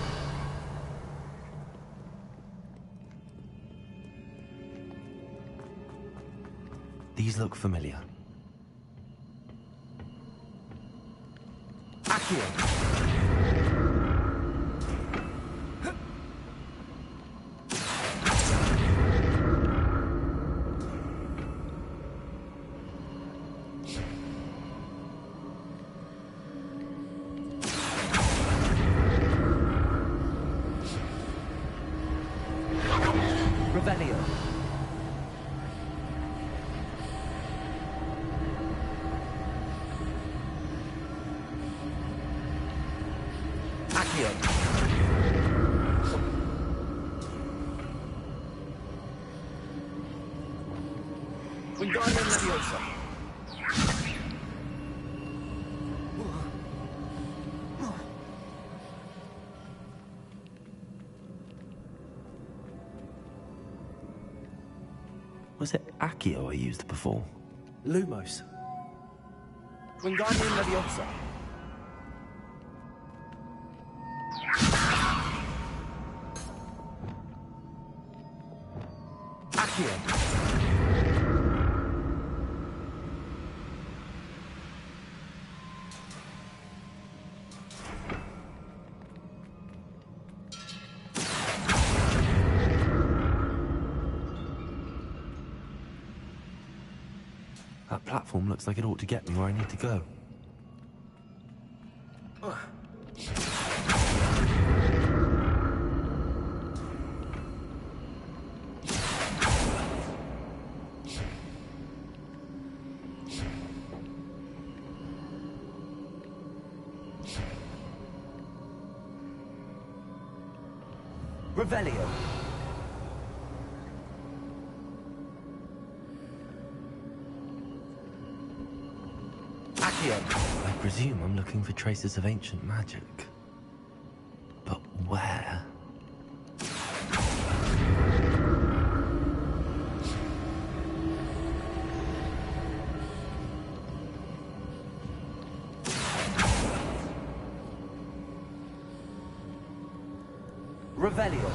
These look familiar. Accio. Revelio. Accio. Wingardium Leviosa. Was it Accio I used before? Lumos. Wingardium Leviosa. Accio. That platform looks like it ought to get me where I need to go. Revelio. I presume I'm looking for traces of ancient magic. But where? Revelio.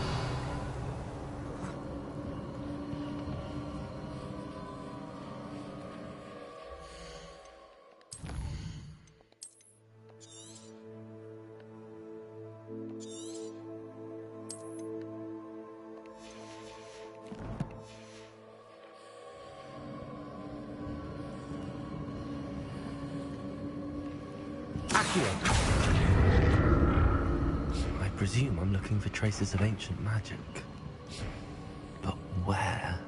I presume I'm looking for traces of ancient magic. But where?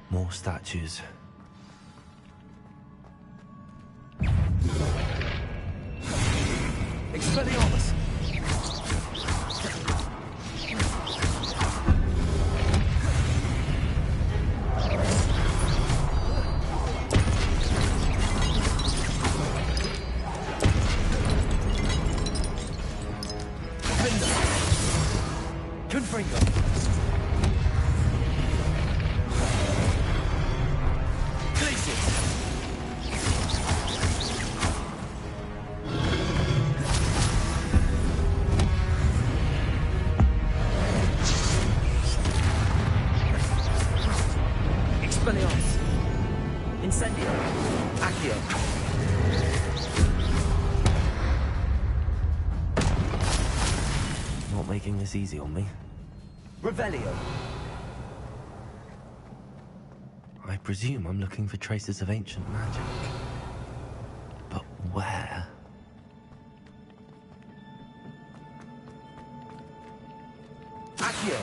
More statues. Expelliarmus! Confringo! making this easy on me. Revelio. I presume I'm looking for traces of ancient magic. But where? Accio.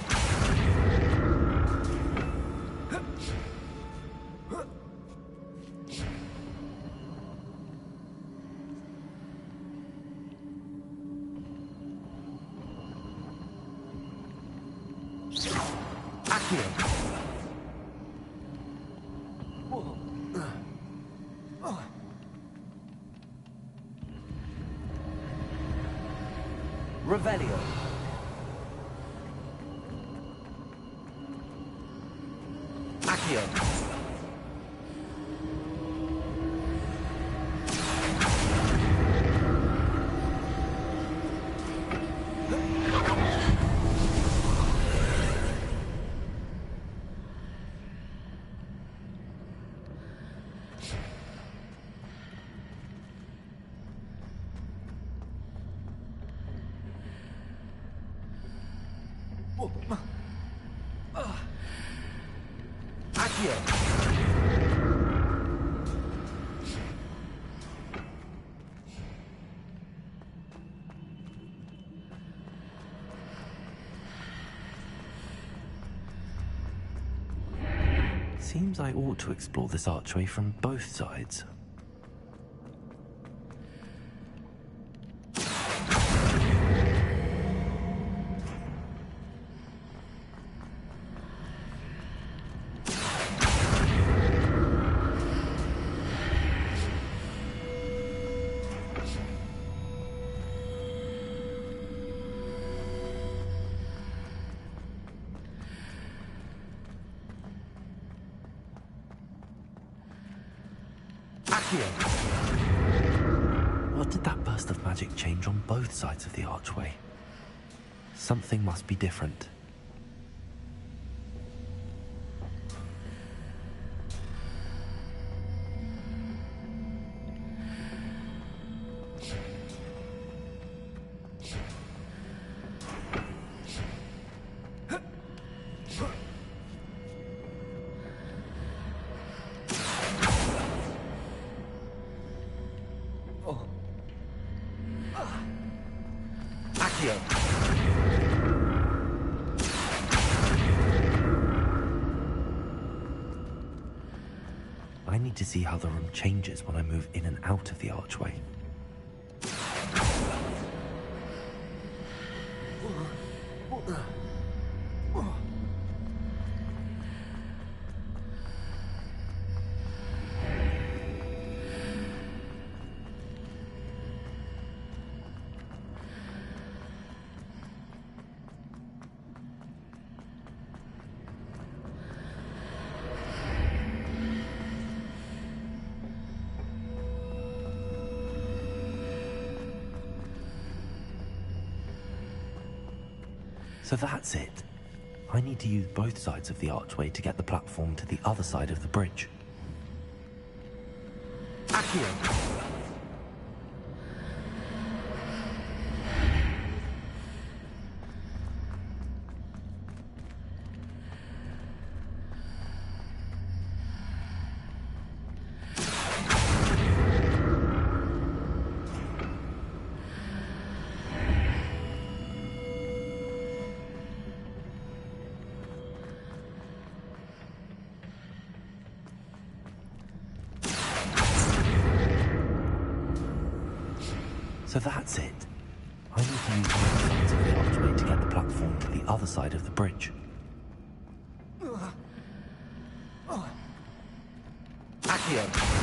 Revelio. Accio. Seems I ought to explore this archway from both sides. What did that burst of magic change on both sides of the archway? Something must be different. I need to see how the room changes when I move in and out of the archway. So that's it. I need to use both sides of the archway to get the platform to the other side of the bridge. Accio. So that's it. I need to use both sides of the archway to get the platform to the other side of the bridge. Accio.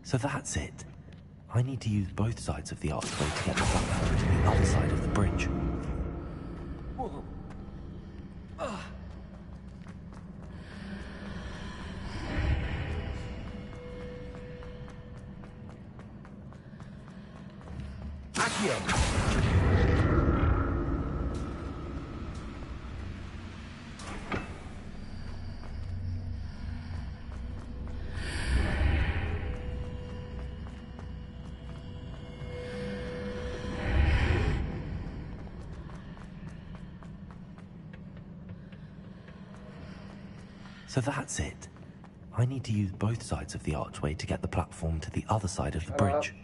So that's it. I need to use both sides of the archway to get the platform to the other side of the bridge. So that's it. I need to use both sides of the archway to get the platform to the other side of the bridge.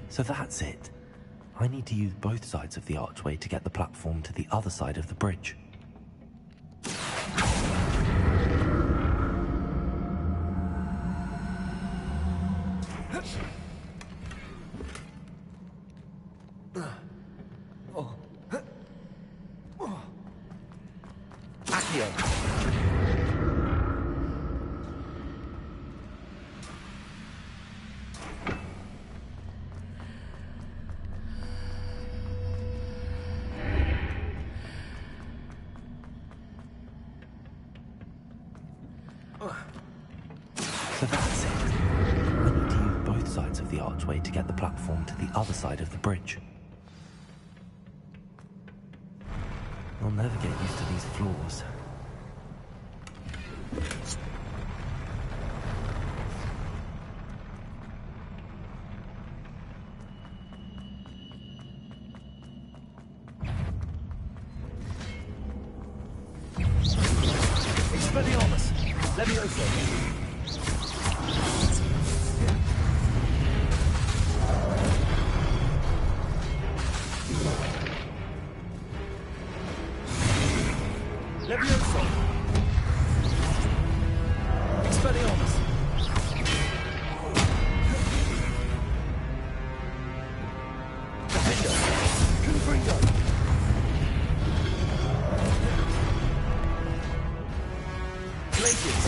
So that's it. I need to use both sides of the archway to get the platform to the other side of the bridge. So that's it. I need to use both sides of the archway to get the platform to the other side of the bridge. I'll never get used to these floors. Expelliarmus! Levioso! Levioso! Expelliarmus! Defender! Confringo! Glacius!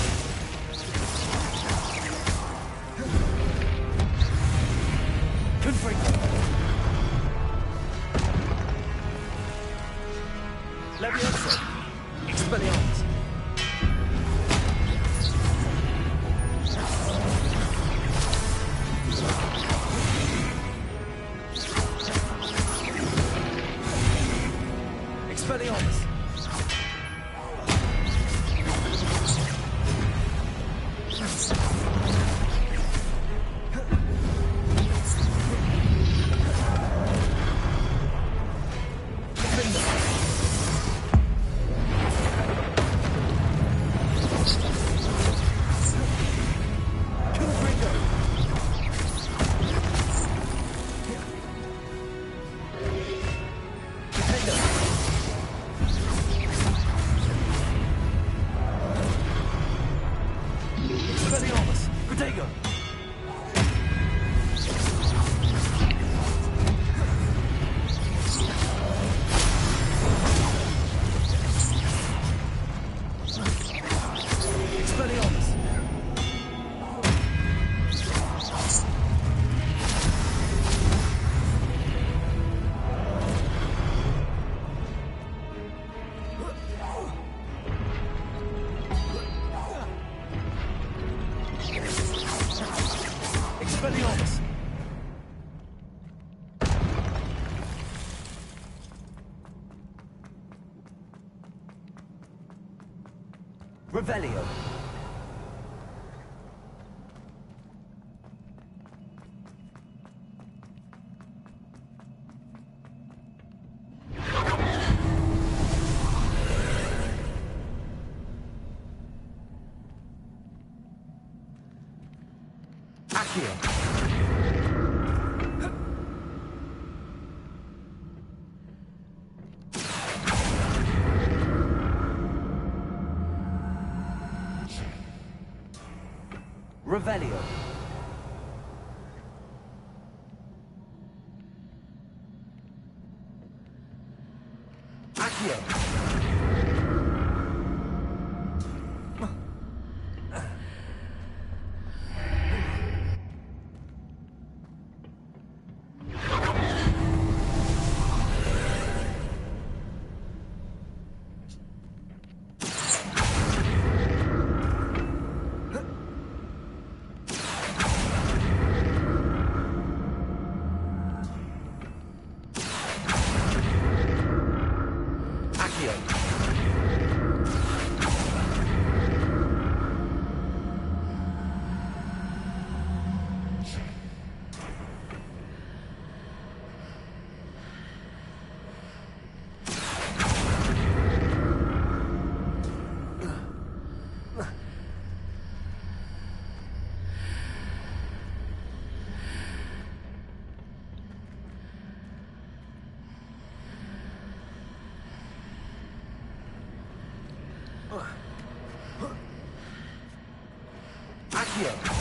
Confringo! Levioso! Expelliarmus! Expelliarmus! Expelliarmus! Protego! Expelliarmus! Expelliarmus! Revelio! Accio! Revelio! Accio.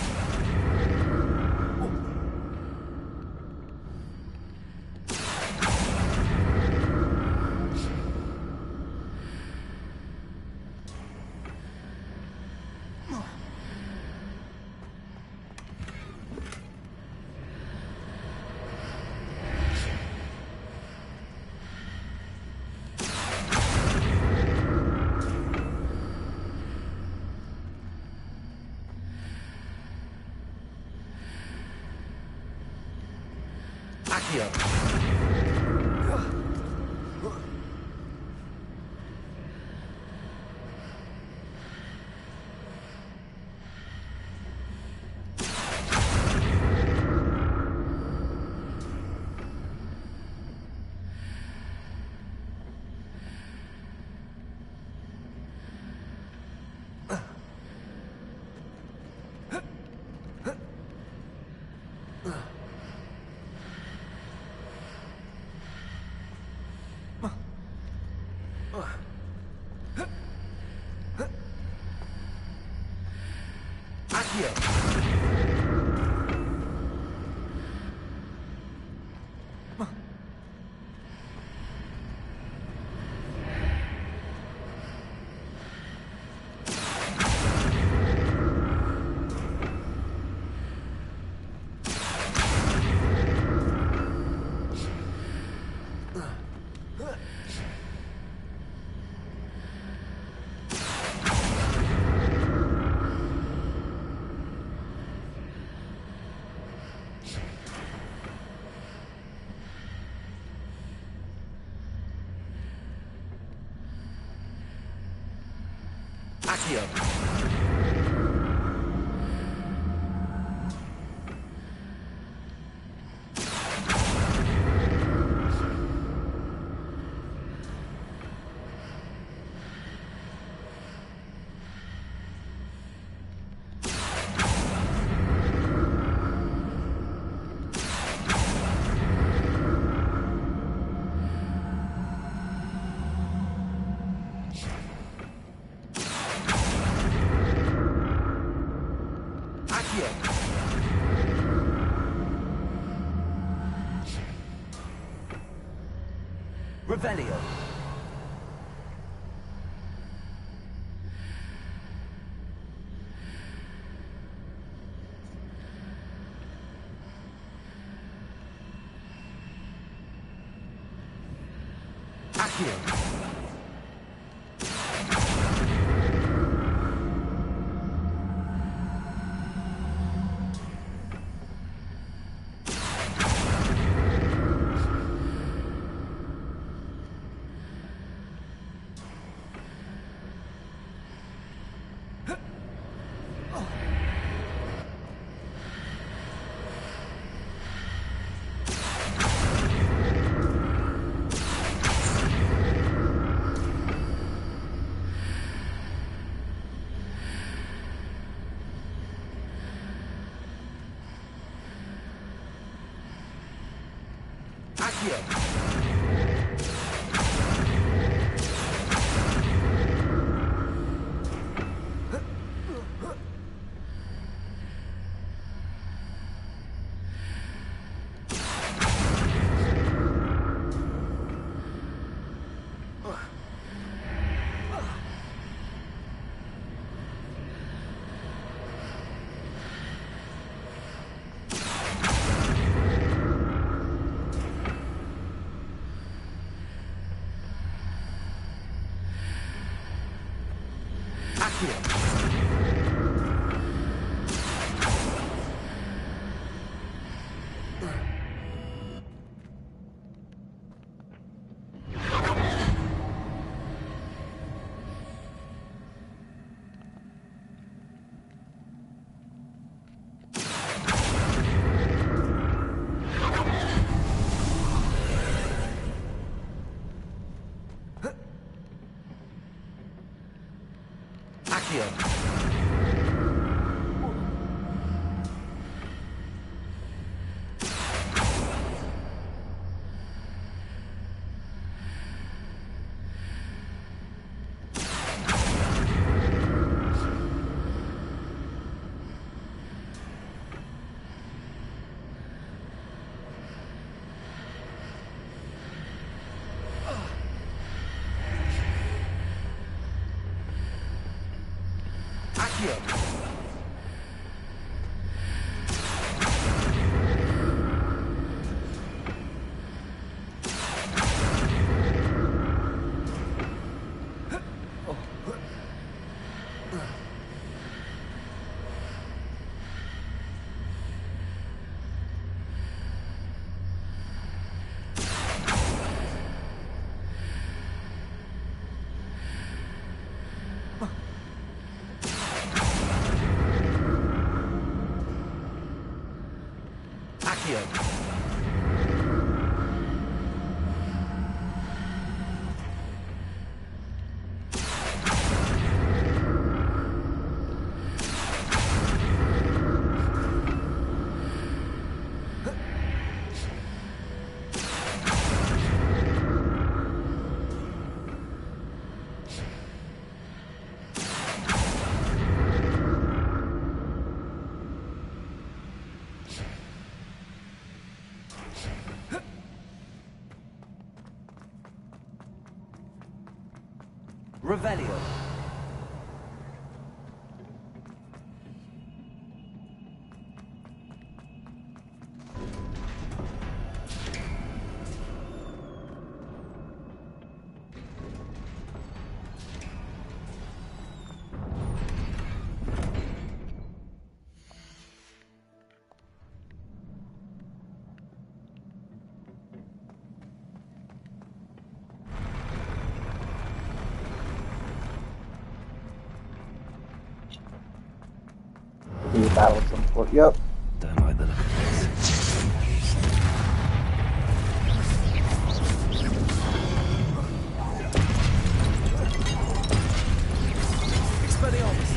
Accio. Revelio. Accio. Accio. Revelio. Battle some sort. Yep. Don't like the look of this. Expelliarmus.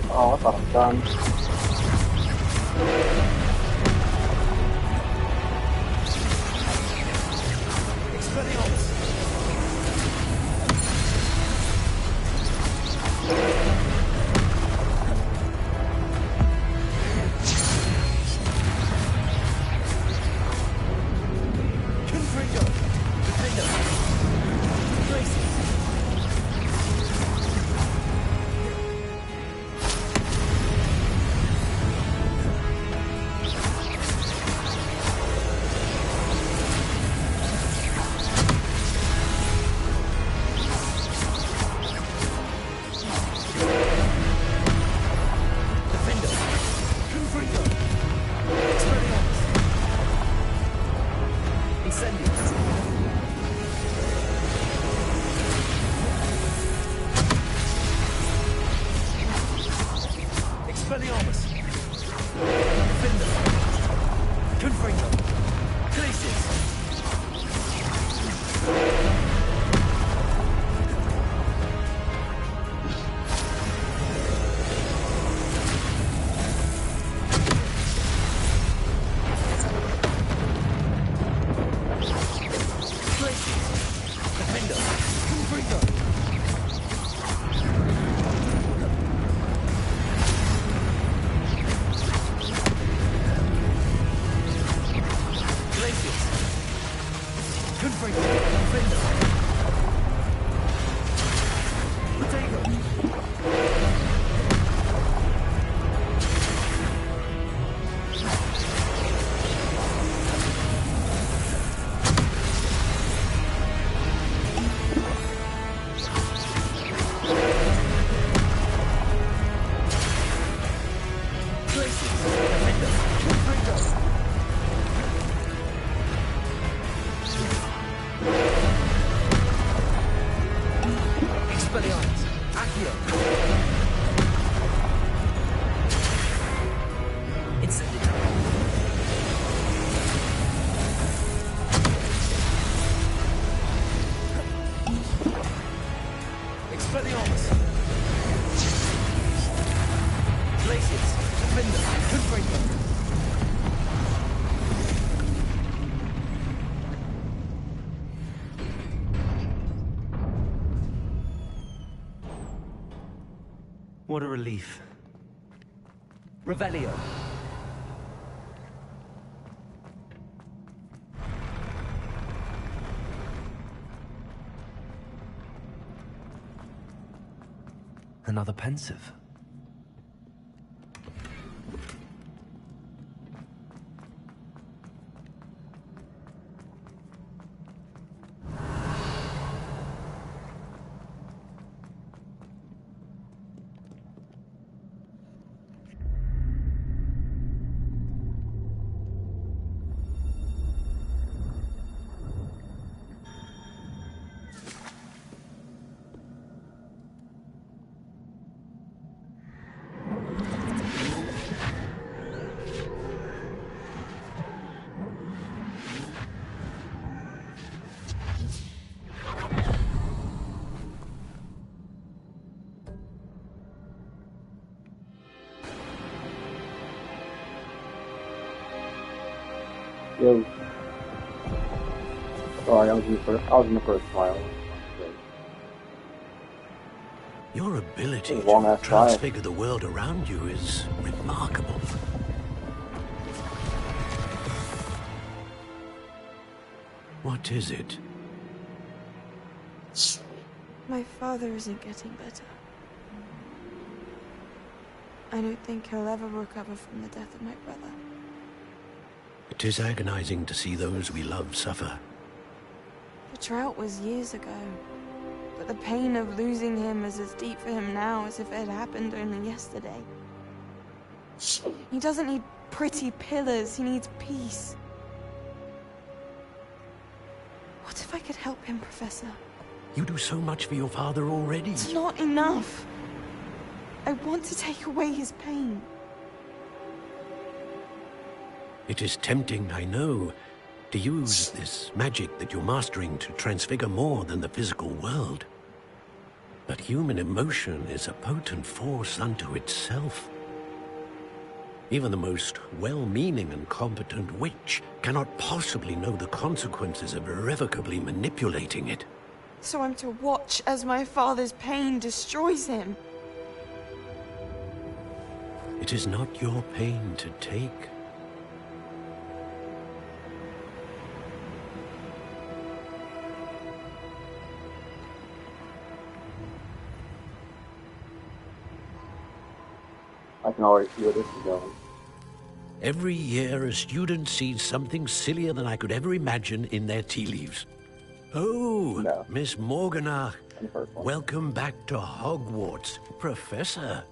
Oh, I thought I was done. Accio. Incendiary. Expelliarmus. Glacius. Defender. Confringo. What a relief. Revelio. Another pensive. Yo. Sorry, I was in the first smile. Your ability to Long-ass transfigure the world around you is remarkable. What is it? My father isn't getting better. I don't think he'll ever recover from the death of my brother. It is agonizing to see those we love suffer. The drought was years ago, but the pain of losing him is as deep for him now as if it had happened only yesterday. He doesn't need pretty pillars, he needs peace. What if I could help him, Professor? You do so much for your father already. It's not enough. I want to take away his pain. It is tempting, I know, to use this magic that you're mastering to transfigure more than the physical world. But human emotion is a potent force unto itself. Even the most well-meaning and competent witch cannot possibly know the consequences of irrevocably manipulating it. So I'm to watch as my father's pain destroys him. It is not your pain to take. I can already see where this is going. Every year, a student sees something sillier than I could ever imagine in their tea leaves. Oh, no. Miss Morganach, welcome back to Hogwarts, Professor.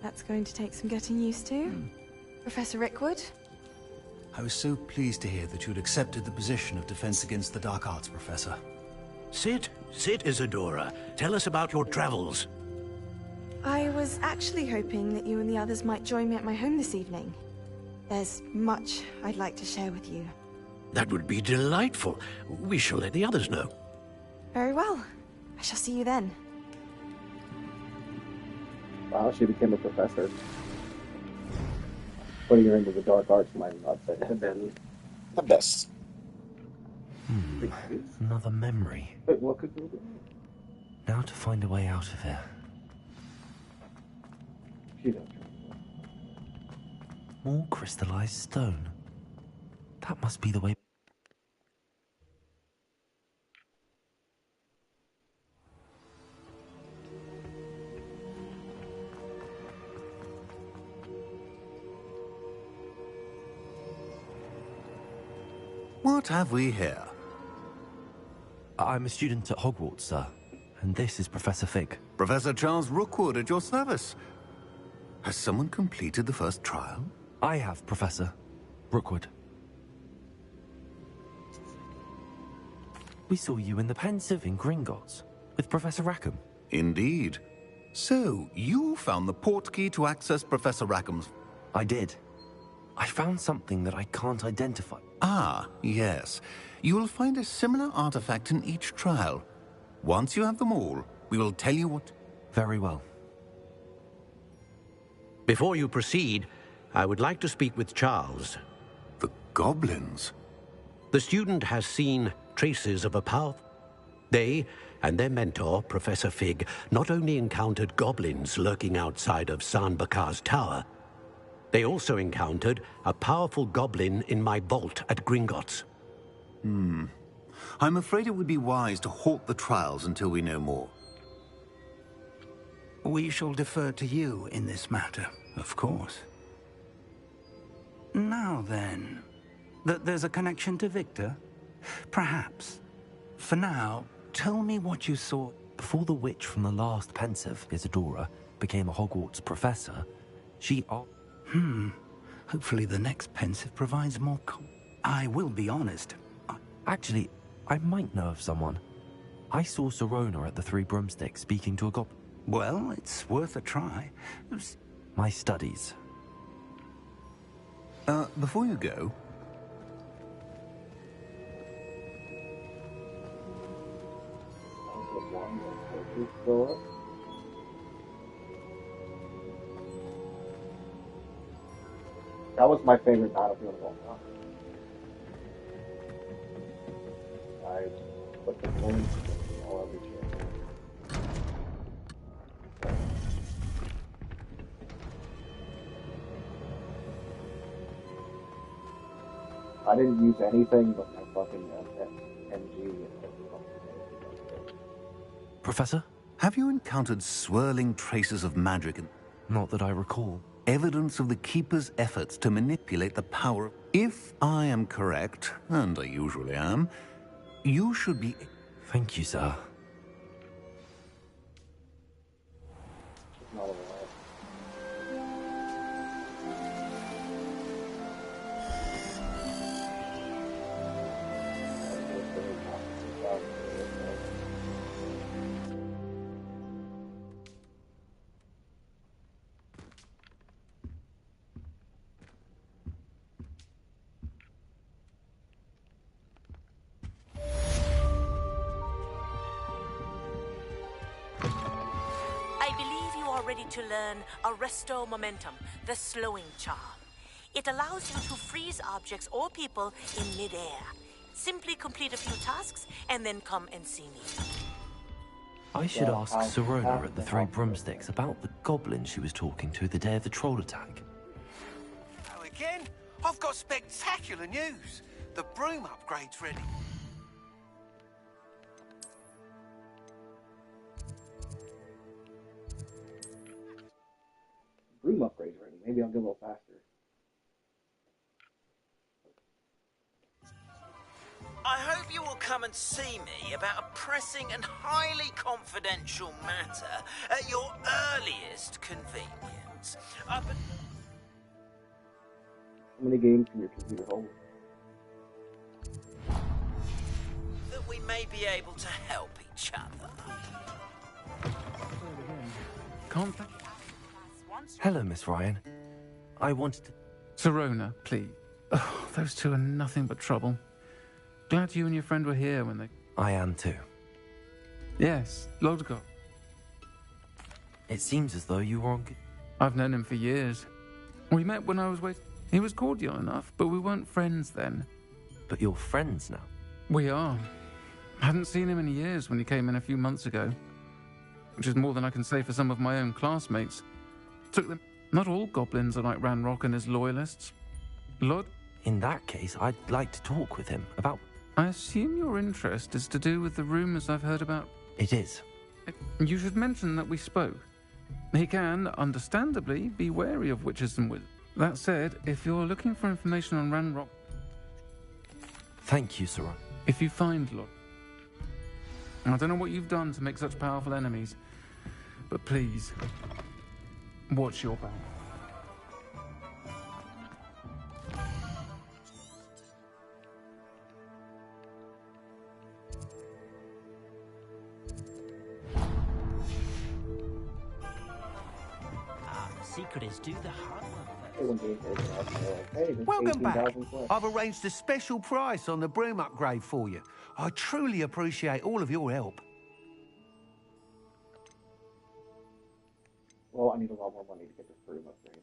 That's going to take some getting used to. Professor Rickwood? I was so pleased to hear that you'd accepted the position of Defense Against the Dark Arts, Professor. Sit, Isadora. Tell us about your travels. I was actually hoping that you and the others might join me at my home this evening. There's much I'd like to share with you. That would be delightful. We shall let the others know. Very well. I shall see you then. Wow, she became a professor. Putting her into the dark arts might not have been the best. Another memory. Wait, what could we do? Now to find a way out of here. More crystallized stone. That must be the way. What have we here? I'm a student at Hogwarts, sir. And this is Professor Fig. Professor Charles Rookwood at your service. Has someone completed the first trial? I have, Professor Rookwood. We saw you in the Pensive in Gringotts with Professor Rackham. Indeed. So, you found the portkey to access Professor Rackham's... I did. I found something that I can't identify. Ah, yes. You will find a similar artifact in each trial. Once you have them all, we will tell you what... Very well. Before you proceed, I would like to speak with Charles. The goblins? The student has seen traces of a power. They and their mentor, Professor Fig, not only encountered goblins lurking outside of San Bakar's tower, they also encountered a powerful goblin in my vault at Gringotts. I'm afraid it would be wise to halt the trials until we know more. We shall defer to you in this matter, of course. Now then, there's a connection to Victor? Perhaps. For now, tell me what you saw. Before the witch from the last Pensive, Isadora, became a Hogwarts professor, she... Hopefully the next Pensive provides more I will be honest. Actually, I might know of someone. I saw Sirona at the Three Broomsticks speaking to a goblin. Well, it's worth a try. My studies. Before you go... That was my favorite Battlefield of all time. I put the points all over here. I didn't use anything but my fucking MG. Professor? Have you encountered swirling traces of magic? Not that I recall. Evidence of the Keeper's efforts to manipulate the power. If I am correct, and I usually am, you should be... Thank you, sir. To learn Arresto Momentum, the slowing charm. It allows you to freeze objects or people in midair. Simply complete a few tasks and then come and see me. I should ask Sirona at the Three Broomsticks about the goblin she was talking to the day of the troll attack. Oh, again? I've got spectacular news. The broom upgrade's ready. Room upgrades ready. Maybe I'll go a little faster. I hope you will come and see me about a pressing and highly confidential matter at your earliest convenience. How many games can your computer hold? That we may be able to help each other. Contact. Hello, Miss Ryan. I wanted to... Sirona, please. Oh, those two are nothing but trouble. Glad you and your friend were here when they... I am too. Yes, Lodgott. It seems as though you were on... I've known him for years. We met when I was waiting. He was cordial enough, but we weren't friends then. But you're friends now? We are. I hadn't seen him in years when he came in a few months ago. Which is more than I can say for some of my own classmates. Took them. Not all goblins are like Ranrock and his loyalists. Lord? In that case, I'd like to talk with him about... I assume your interest is to do with the rumours I've heard about... It is. You should mention that we spoke. He can, understandably, be wary of witches and wizards. That said, if you're looking for information on Ranrock... Thank you, Sir. If you find Lord... I don't know what you've done to make such powerful enemies, but please... watch your back. secret is do the hard work. Welcome back. I've arranged a special price on the broom upgrade for you. I truly appreciate all of your help. Well, I need a lot more money to get this broom upgrade.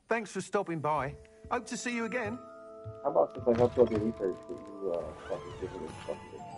Thanks for stopping by. Hope to see you again. How about since I helped you with your research that you fucking give it a fucking good time?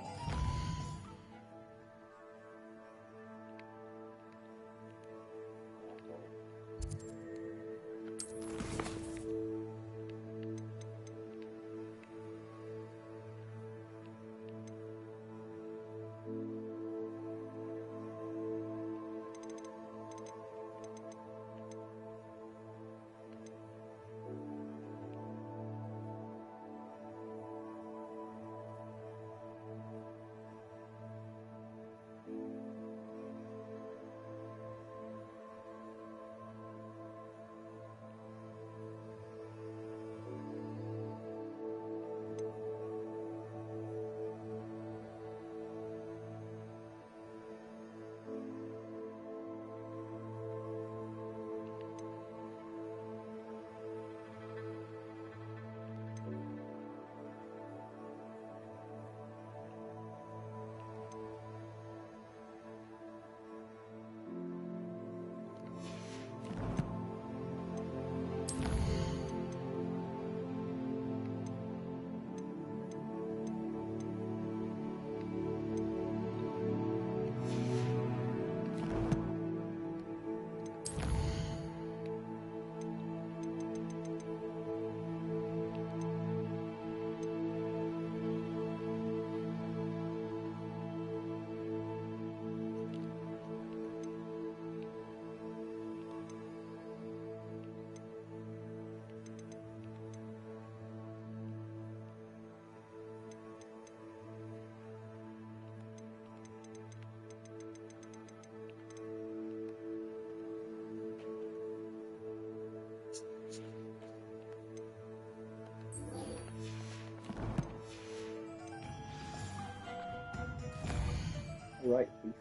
Right, please.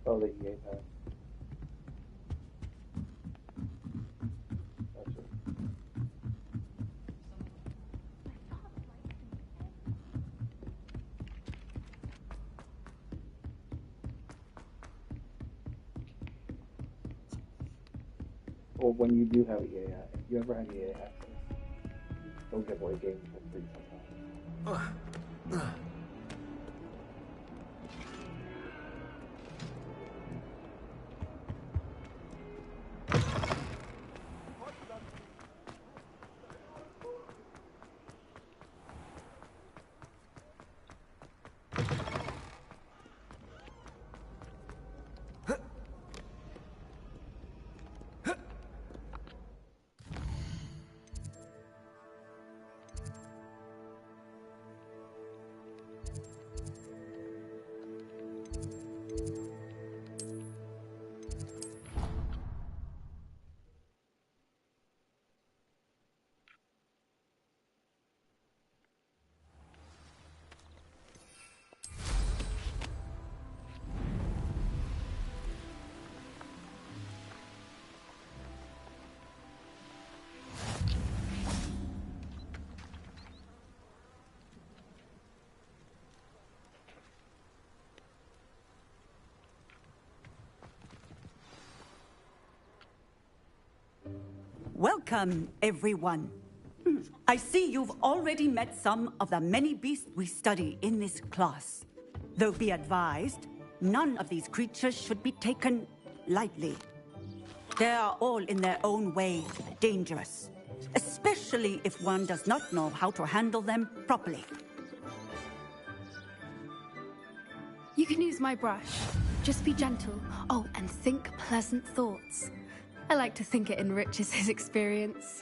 Oh, the EA pass. Gotcha. Well, when you do have EA, if you ever had EA access, they'll give away games for free sometimes. Welcome, everyone. I see you've already met some of the many beasts we study in this class. Though be advised, none of these creatures should be taken lightly. They are all in their own way dangerous, especially if one does not know how to handle them properly. You can use my brush. Just be gentle. Oh, and think pleasant thoughts. I like to think it enriches his experience.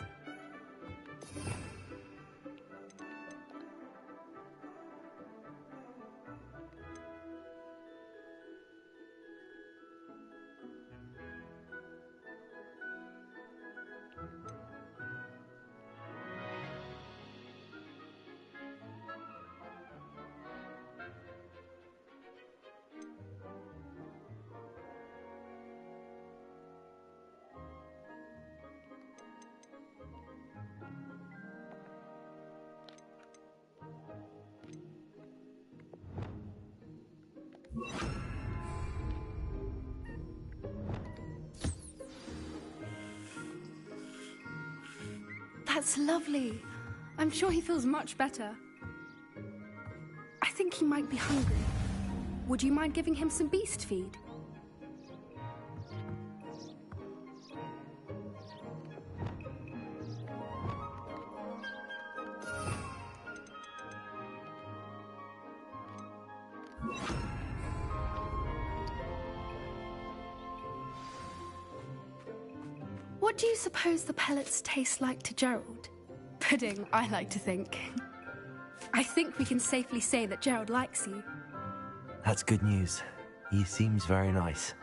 That's lovely. I'm sure he feels much better. I think he might be hungry. Would you mind giving him some beast feed? What do you suppose the pellets taste like to Gerald? Pudding, I like to think. I think we can safely say that Gerald likes you. That's good news. He seems very nice.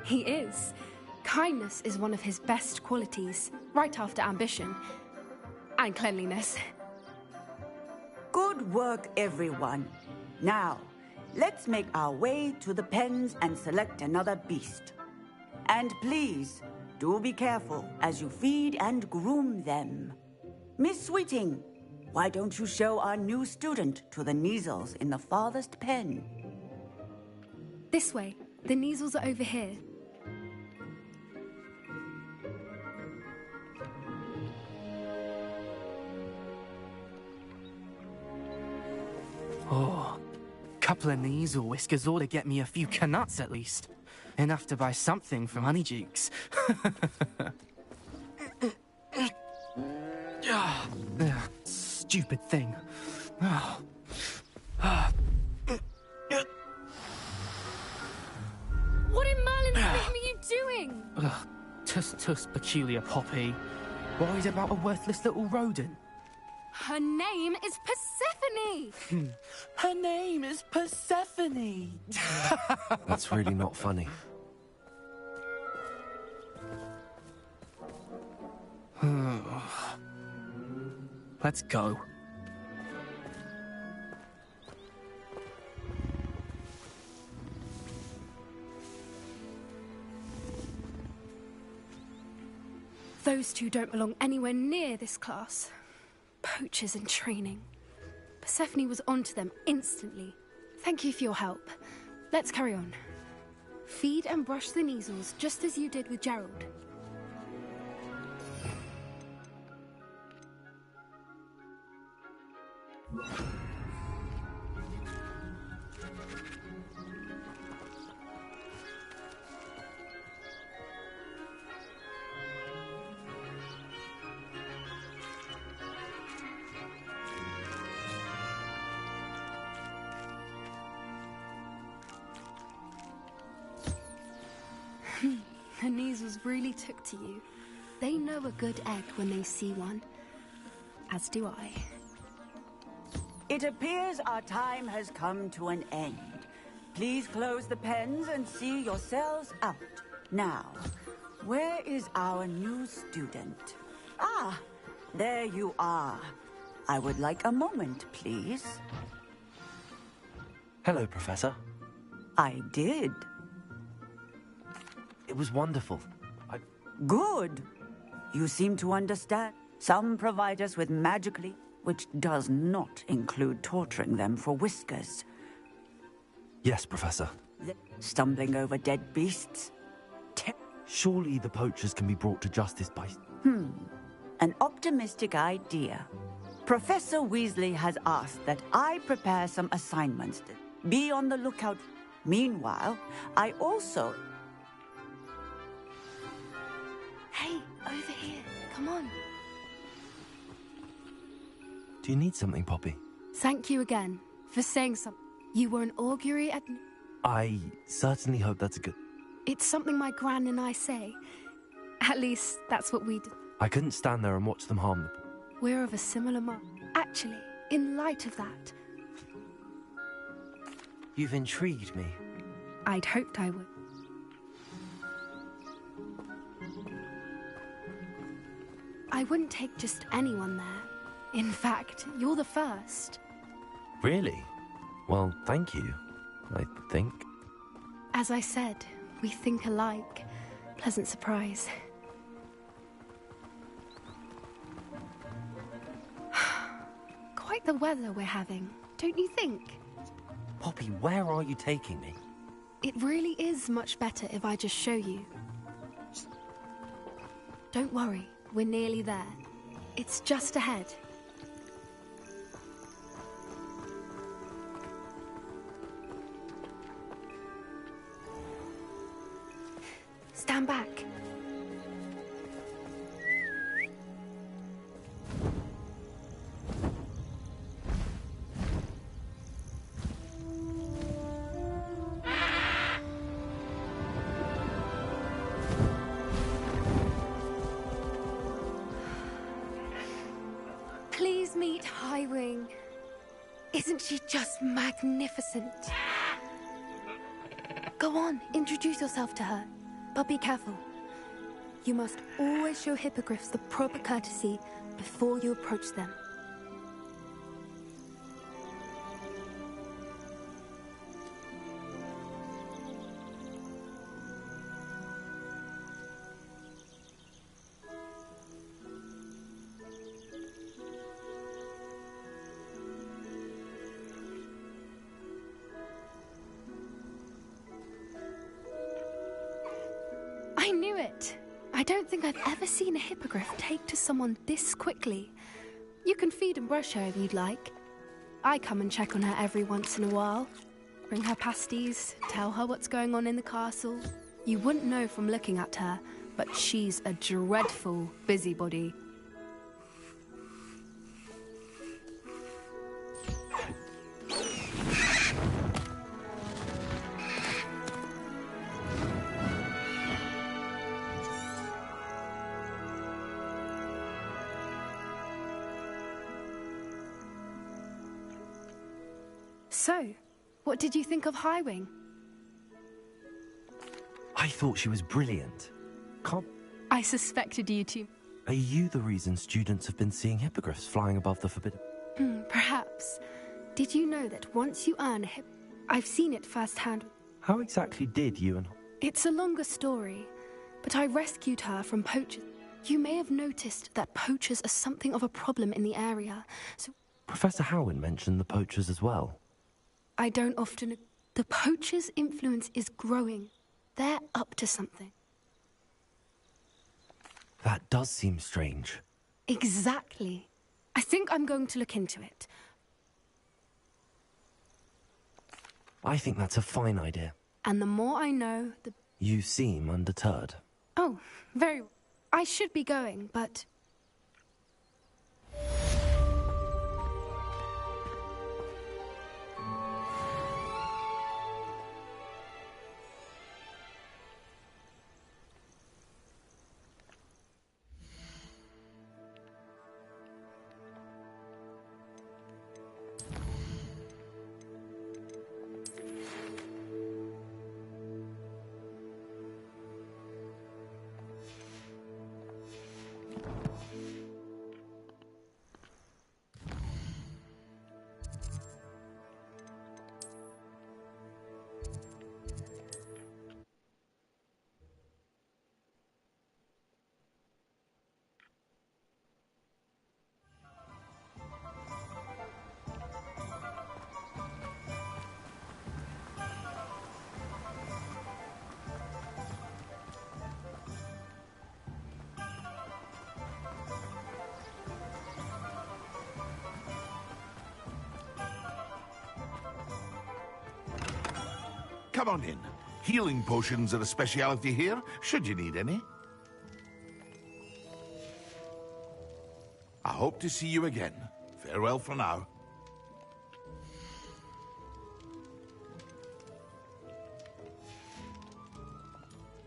He is. Kindness is one of his best qualities, right after ambition. And cleanliness. Good work, everyone. Now, let's make our way to the pens and select another beast. And please, do be careful as you feed and groom them. Miss Sweeting, why don't you show our new student to the Kneazles in the farthest pen? This way. The Kneazles are over here. Oh, couple of Kneazle whiskers ought to get me a few Canuts at least. Enough to buy something from Honeydukes. Stupid thing. What in Merlin's name are you doing? Tuss, peculiar poppy. Worried about a worthless little rodent? Her name is Persephone! Her name is Persephone! That's really not funny. Let's go. Those two don't belong anywhere near this class. Poachers in training. Persephone was onto them instantly. Thank you for your help. Let's carry on. Feed and brush the Kneazles just as you did with Gerald. The Kneazles really took to you. They know a good egg when they see one. As do I. It appears our time has come to an end. Please close the pens and see yourselves out. Now, where is our new student? Ah, there you are. I would like a moment, please. Hello, Professor. I did. It was wonderful. Good. You seem to understand. Some provide us with magically, which does not include torturing them for whiskers. Yes, Professor. Stumbling over dead beasts. Surely the poachers can be brought to justice by An optimistic idea. Professor Weasley has asked that I prepare some assignments. Be on the lookout. Meanwhile, I also... Hey, over here. Come on. Do you need something, Poppy? Thank you again for saying something. You were an augury at... I certainly hope that's a good... It's something my gran and I say. At least, that's what we do. I couldn't stand there and watch them harm the... We're of a similar mind. Actually, in light of that... You've intrigued me. I'd hoped I would. I wouldn't take just anyone there. In fact, you're the first. Really? Well, thank you, I think. As I said, we think alike. Pleasant surprise. Quite the weather we're having, don't you think? Poppy, where are you taking me? It really is much better if I just show you. Don't worry, we're nearly there. It's just ahead. Stand back. Please meet Highwing. Isn't she just magnificent? Go on, introduce yourself to her. But be careful. You must always show hippogriffs the proper courtesy before you approach them. I knew it! I don't think I've ever seen a hippogriff take to someone this quickly. You can feed and brush her if you'd like. I come and check on her every once in a while. Bring her pasties, tell her what's going on in the castle. You wouldn't know from looking at her, but she's a dreadful busybody. So, what did you think of Highwing? I thought she was brilliant. I suspected you two. Are you the reason students have been seeing hippogriffs flying above the forbidden... Perhaps. Did you know that once you earn a I've seen it firsthand. How exactly did you and... It's a longer story, but I rescued her from poachers. You may have noticed that poachers are something of a problem in the area, so... Professor Howin mentioned the poachers as well. I don't often... The poachers' influence is growing. They're up to something. That does seem strange. Exactly. I think I'm going to look into it. I think that's a fine idea. And the more I know, the... You seem undeterred. Oh, very... I should be going, but... Come on in. Healing potions are a speciality here, should you need any. I hope to see you again. Farewell for now.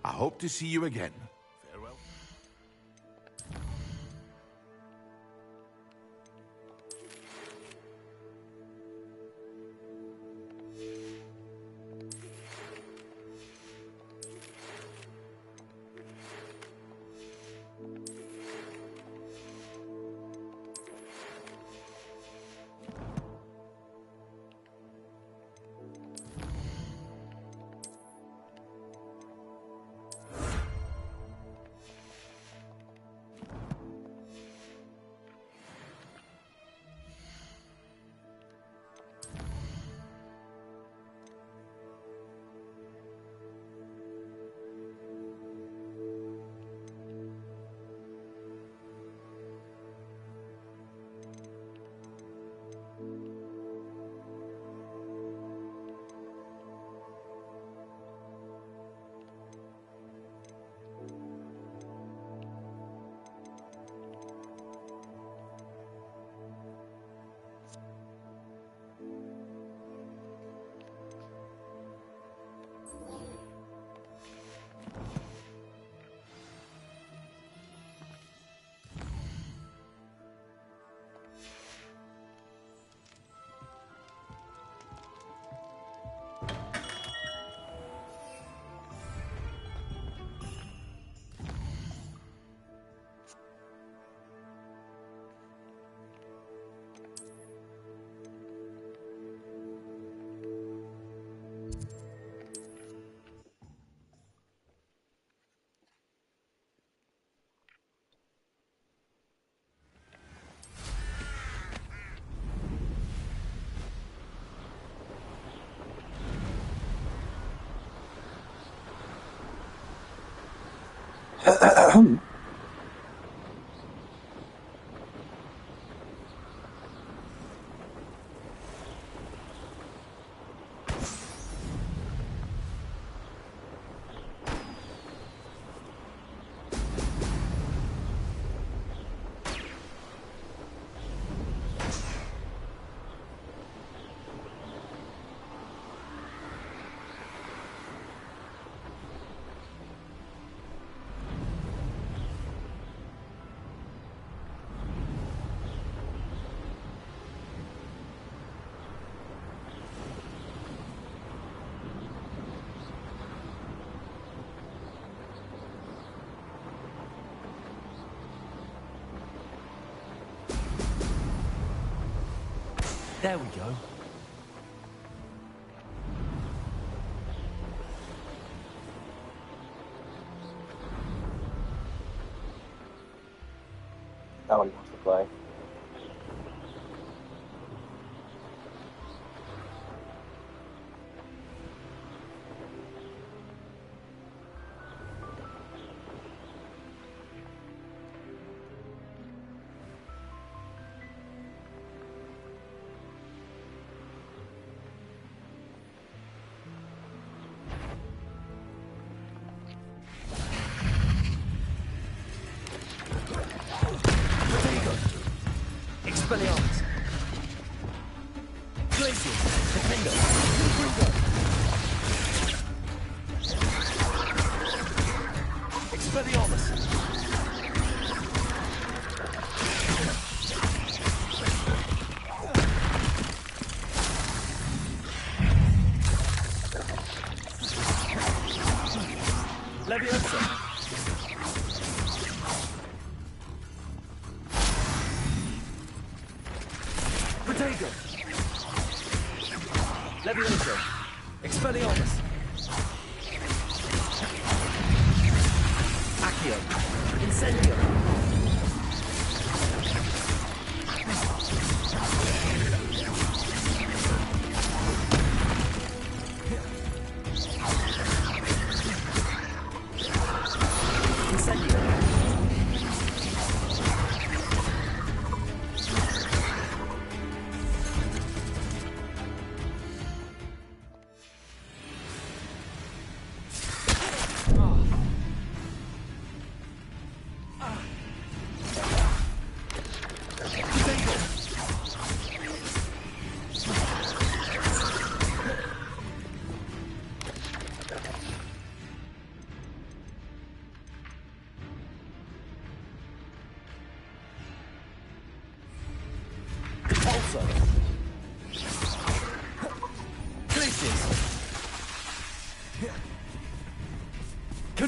I hope to see you again. Farewell. There we go. That one wants to play. Expelliarmus! Glacius! Defender! Expelliarmus! Leviosa! Protego! Leviosa! Expelliarmus! Accio! Incendio!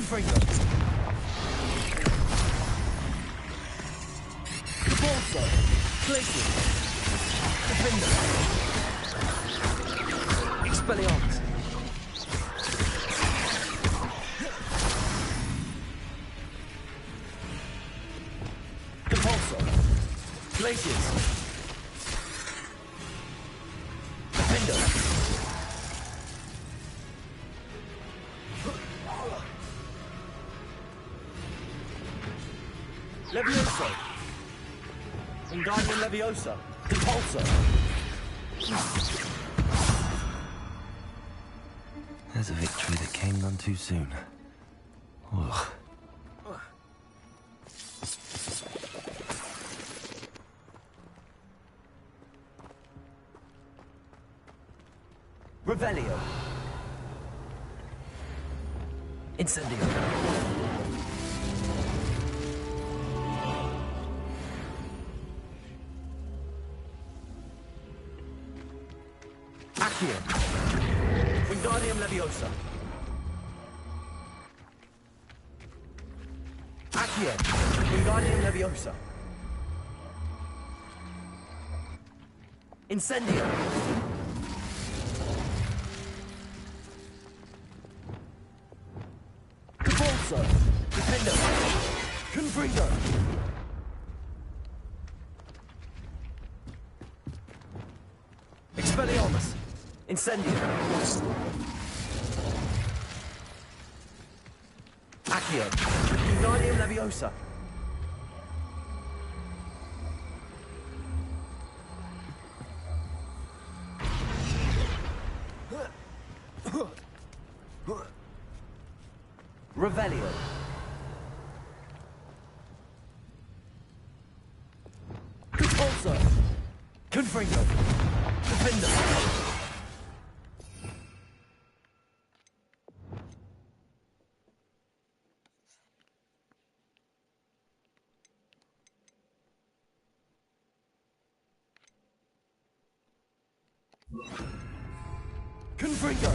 Confringo. Cabalso. Glacius. Defender. Expelliarmus. Compulso. Glacius. Defender. Levioso. Wingardium Leviosa. Compulso. There's a victory that came none too soon. Ugh. Revelio. Incendio. Accio. Wingardium Leviosa. Accio. Wingardium Leviosa. Incendio. Cabalso. Defender. Confringo. Expelliarmus. Incendio. Accio. Wingardium Leviosa. Revelio. Compulso. Confringo. Defender. Confringo.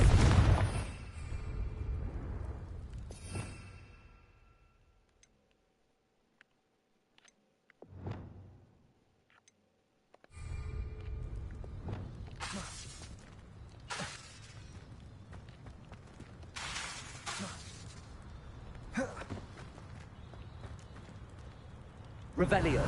Revelio.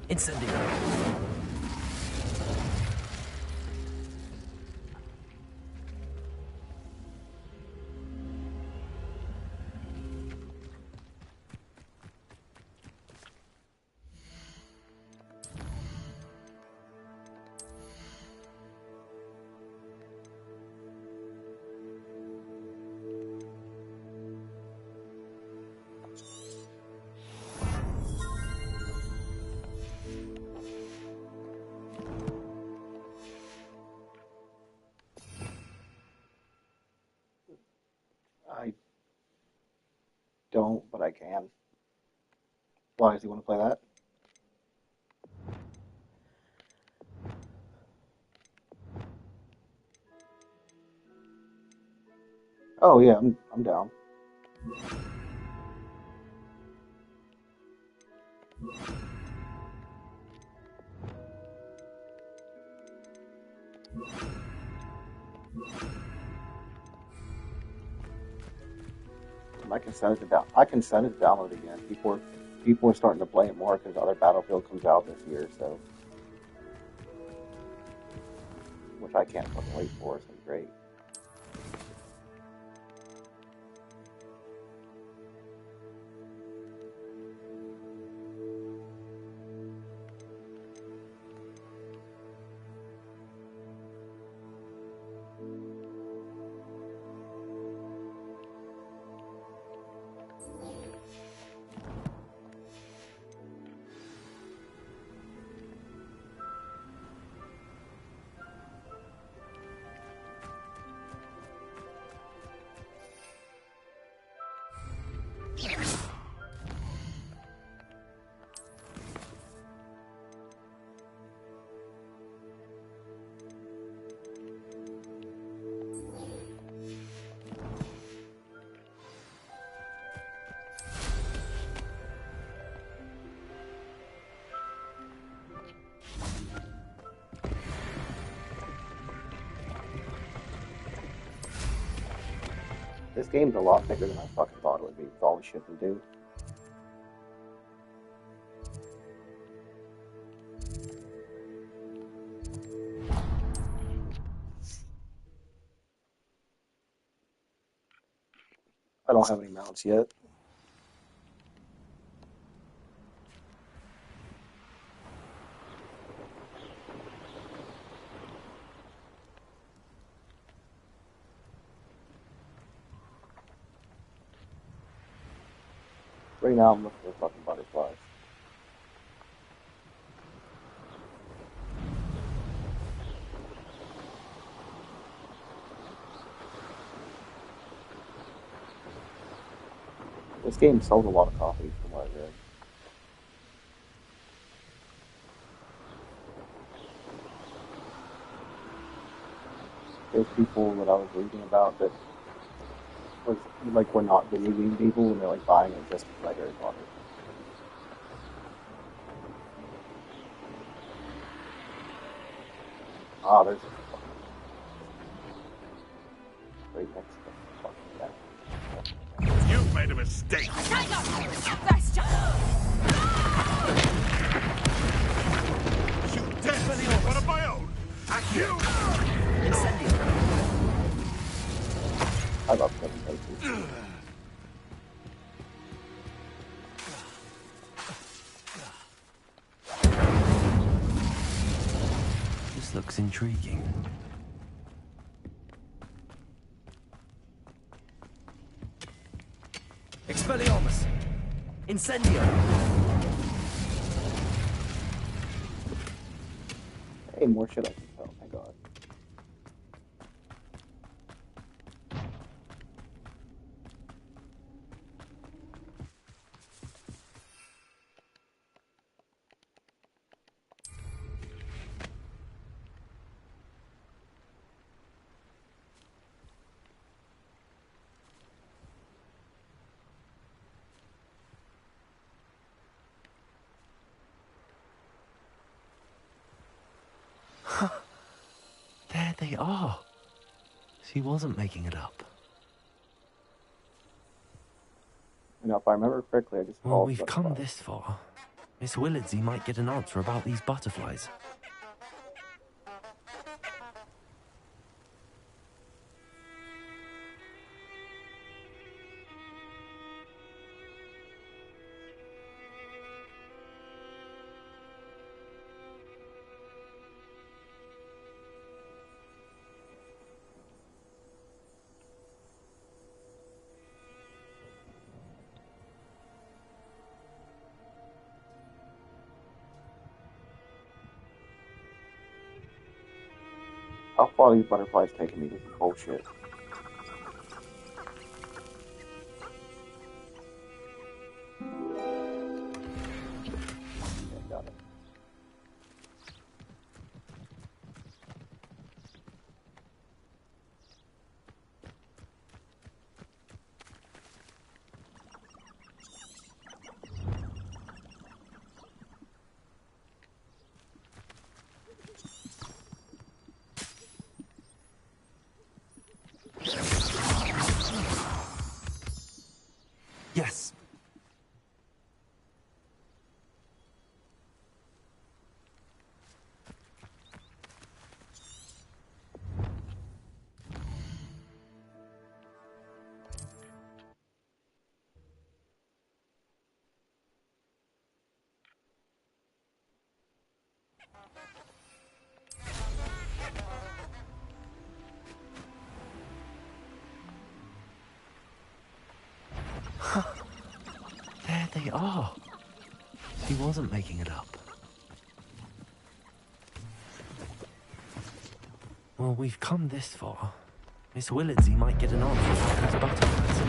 Incendio. I don't, but I can. Why does he want to play that? Oh yeah, I'm down. I can send it to down. I can send it to download again. People are starting to play it more because other Battlefield comes out this year, so which I can't fucking wait for. It's gonna be great. This game's a lot bigger than I fucking thought it would be with all the shit they do. I don't have any mounts yet. Right now I'm looking for fucking butterflies. This game sold a lot of copies from what I read. There's people that I was reading about that was like were not video game people and they're like buying it just to play Harry Potter. Ah, there's a right next to the fucking guy. You've made a mistake. Shoot dead. One of my own. You. I love presentations. This looks intriguing. Expelliarmus! Incendio! Hey, more shit I can tell, thank God. There they are. She wasn't making it up. You know, if I remember correctly, I just Well, called we've come this far. Miss Willardsey might get an answer about these butterflies. How far are these butterflies taking me? This is bullshit. Okay, got it. Yes. There they are. She wasn't making it up. Well, we've come this far. Miss Willardsey might get an answer about these butterflies.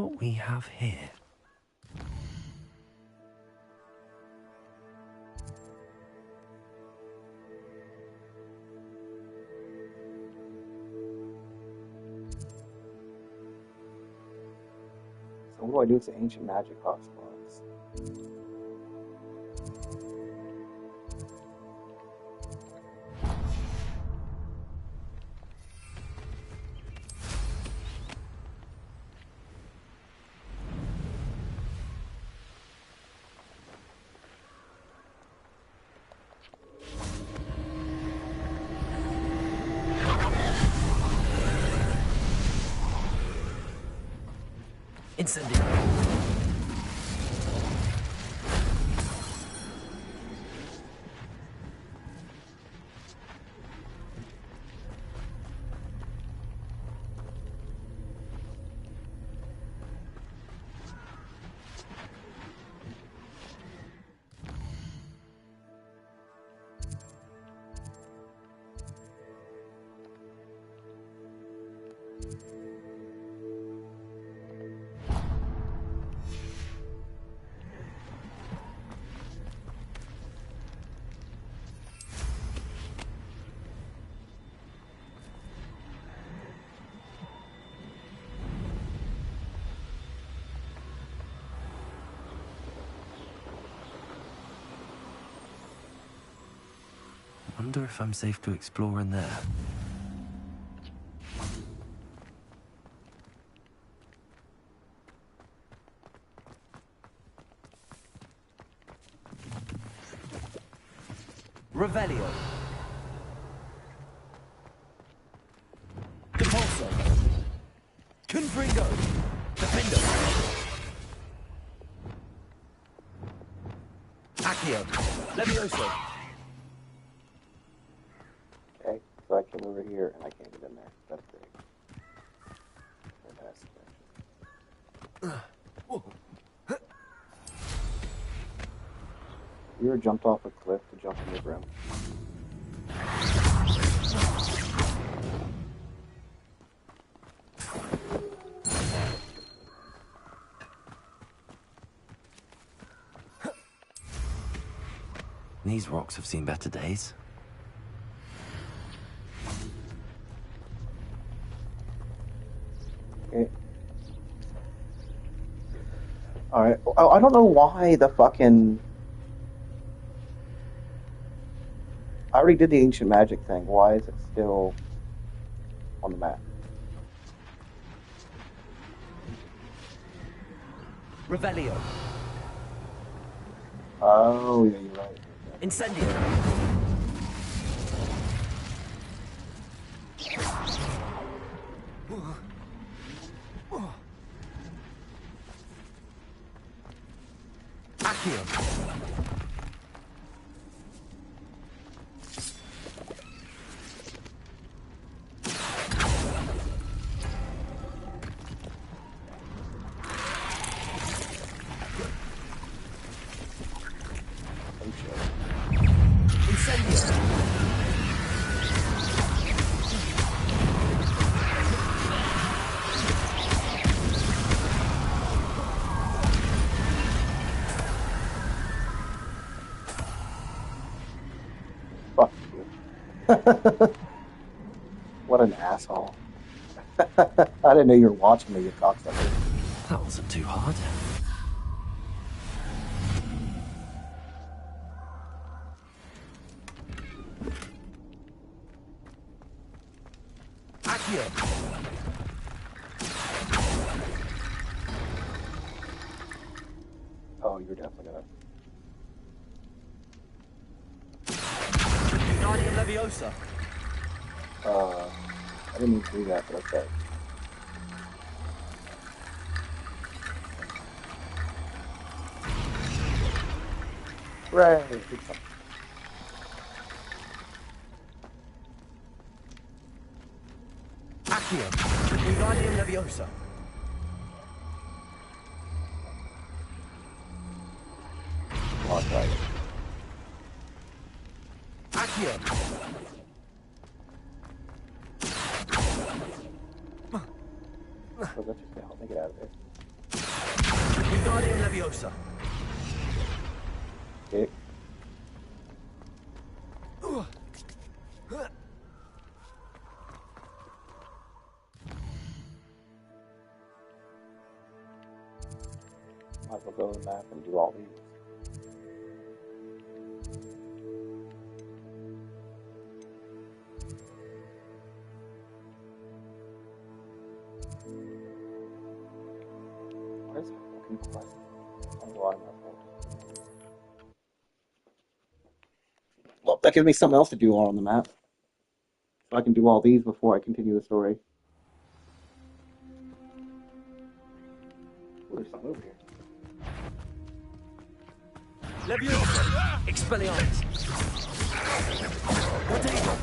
what we have here? So what do I do with the ancient magic hotspots? Incendio. Wonder if I'm safe to explore in there. Revelio. Depulso. Confringo. Defendo. Accio. Levioso. Okay, so I came over here and I can't get in there. That's great. Fantastic. You ever jumped off a cliff to jump in the room? These rocks have seen better days. Okay. Alright, I don't know why the fucking... I already did the ancient magic thing. Why is it still on the map? Revelio. Oh, yeah, you're right. Incendio. Accio. What an asshole. I didn't know you were watching me, you cocksucker. That wasn't too hard. Accio. Oh, you're definitely gonna... Guardian Leviosa. I didn't mean to do that, but okay. Right. Accio. Guardian Leviosa. Oh, right. Accio. So that's just gonna help me get out of there. closer. Okay. Might as well go to the map and do all these. What is that fucking quest? Well, that gives me something else to do on the map. So I can do all these before I continue the story. There's something over here. Leviosa! Expelliarmus! Protego!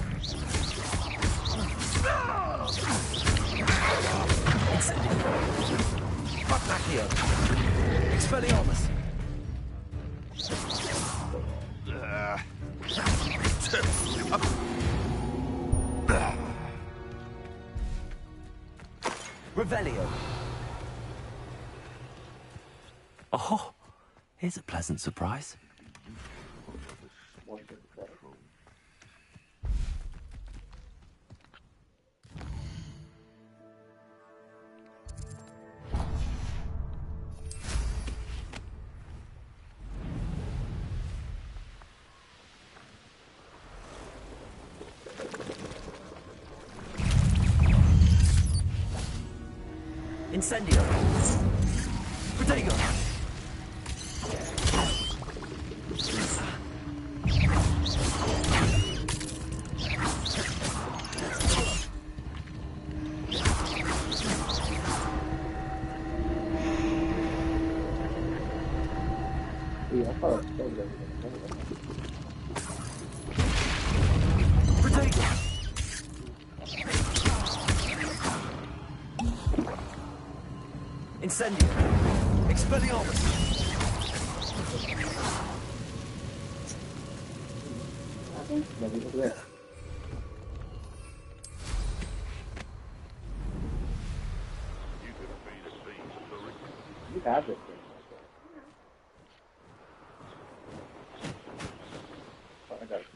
Incendio! Accio! Expelliarmus! Revelio! Oh, here's a pleasant surprise. Incendio! Protego! Incendio! Expelliarmus! You have this thing. I got it.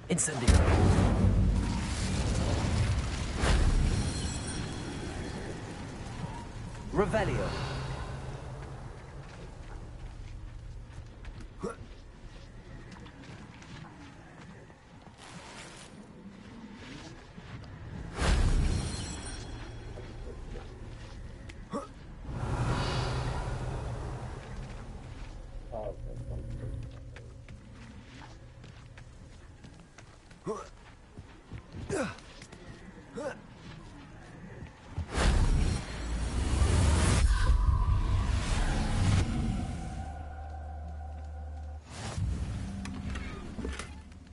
Incendio! Revelio!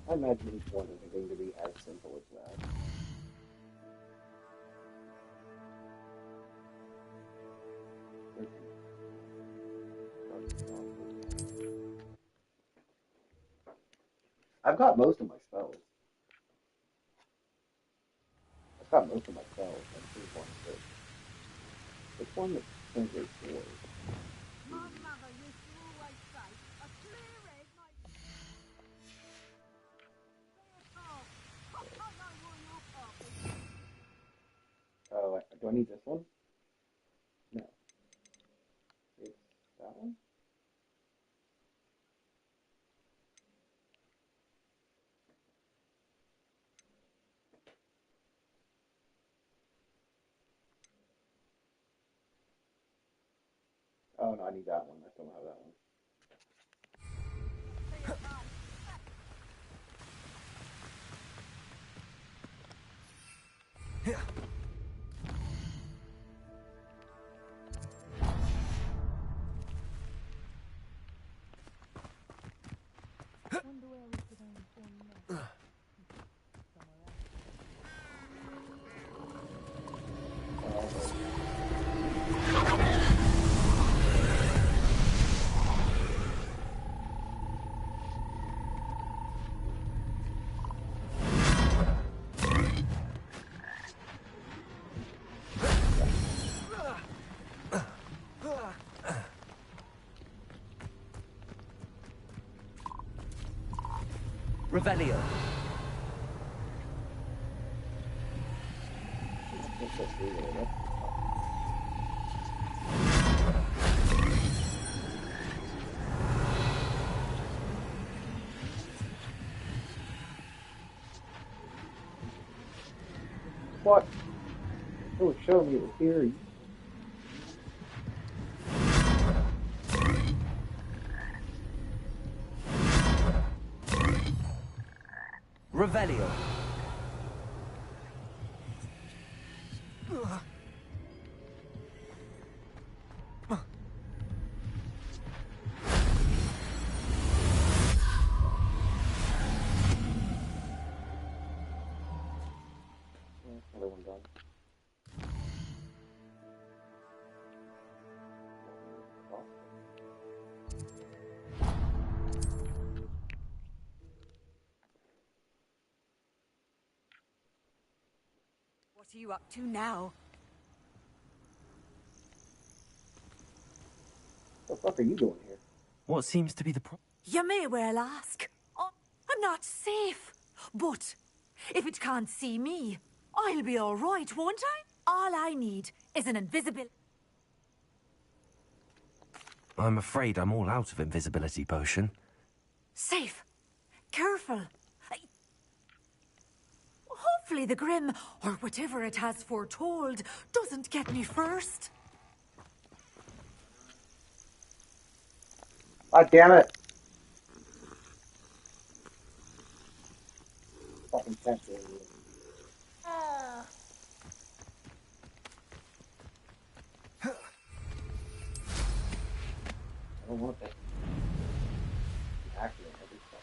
I imagine each one isn't going to be as simple as that. I've got most of my spells. I've got most of my spells. I'm pretty one good. Which one that translates forward? Oh, do I need this one? No. It's that one? Oh, no, I need that one. I still don't have that one. Revelio. What? It was showing me it was here. Revelio. Another one done. What are you up to now? What the fuck are you doing here? What seems to be the problem? You may well ask. I'm not safe. But if it can't see me, I'll be all right, won't I? All I need is an invisible... I'm afraid I'm all out of invisibility potion. Safe. Careful. Hopefully the Grim, or whatever it has foretold, doesn't get me first. God damn it! Fucking sensitive. I don't want that. Accurate every step.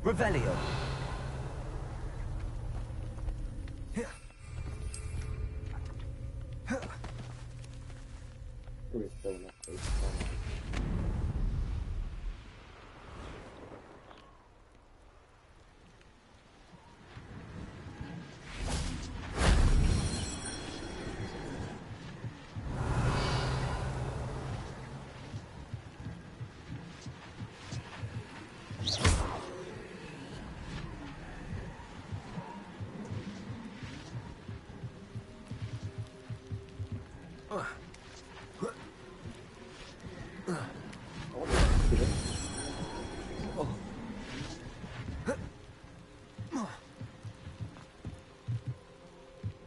Revelio. There is still enough space.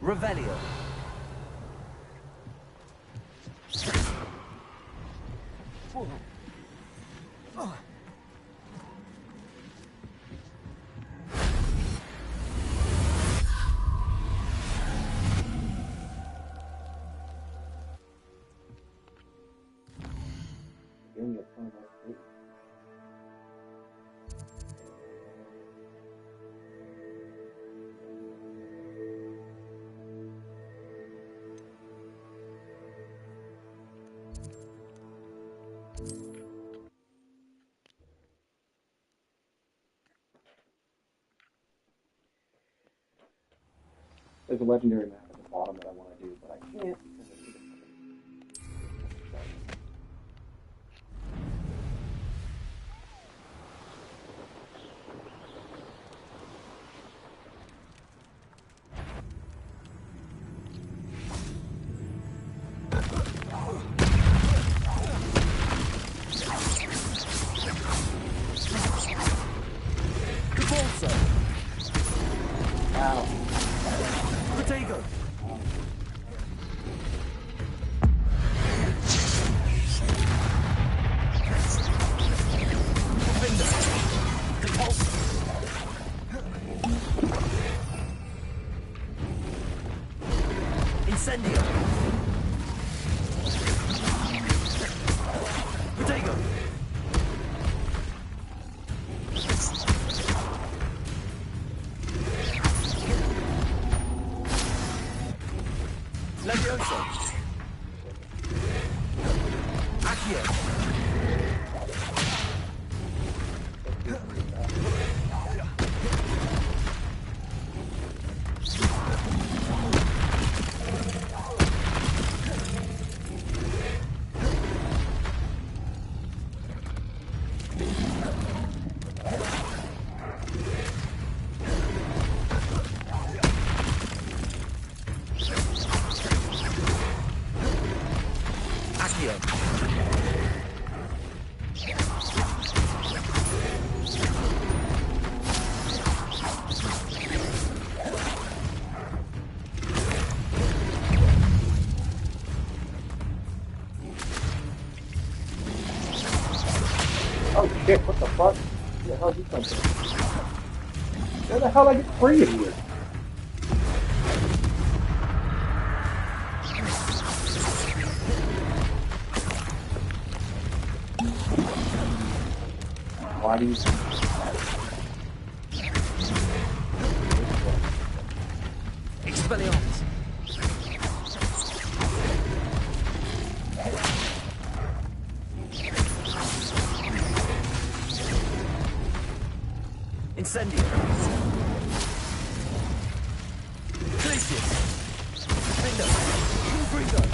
Revelio. There's a legendary map at the bottom that I want to do, but I can't because I need it. Incendio. Protego. Levioso. Accio. shit, what the fuck? Where the hell did you come from? Where the hell did I get free in here? Why do you... Expelliarmus. Incendio. Glacius. Window. Freezer.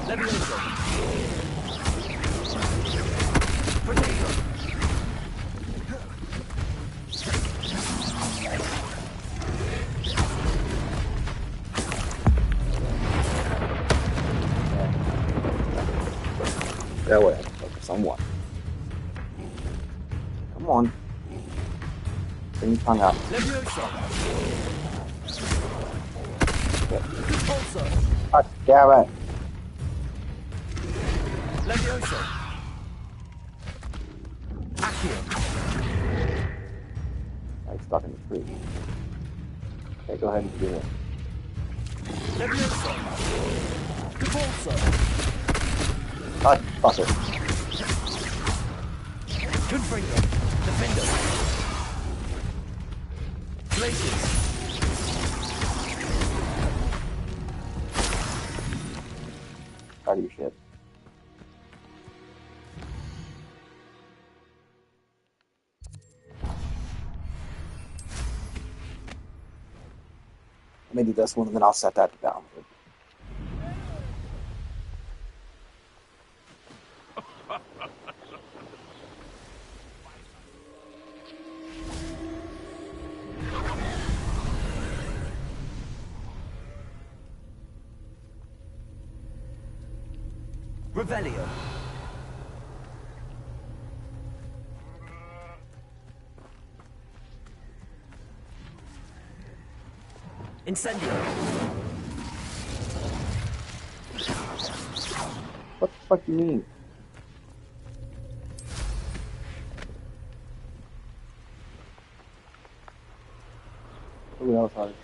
Levioso. Potato. That way, I can focus on one. Come on. Bring your tongue out. God damn it. Levioso. Accio. I'm stuck in the tree. Okay, go ahead and do it. Levioso. Convulso. Ah, fuck it. Confringo. Defendo. Glacius. Out of your shit. Let me do this one and then I'll set that down. Revelio. Incendio. What the fuck do you mean? Who else has it?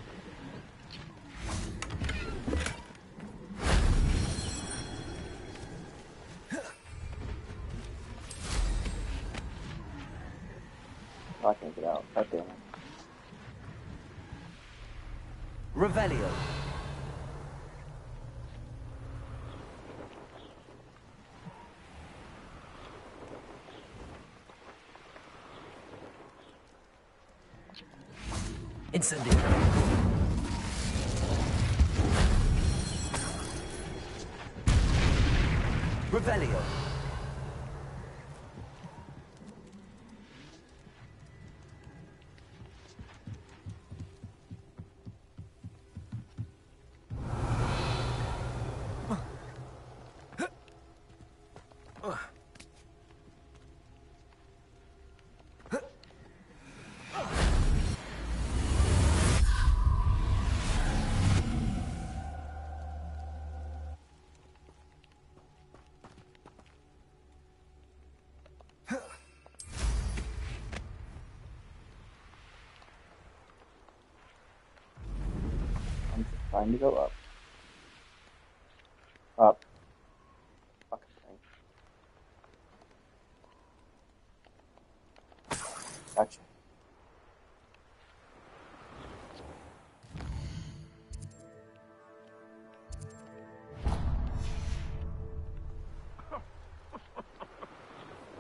I can't get out. God damn it. Revelio. Incendio. Revelio. Time to go up. Up. Fucking thing. Gotcha.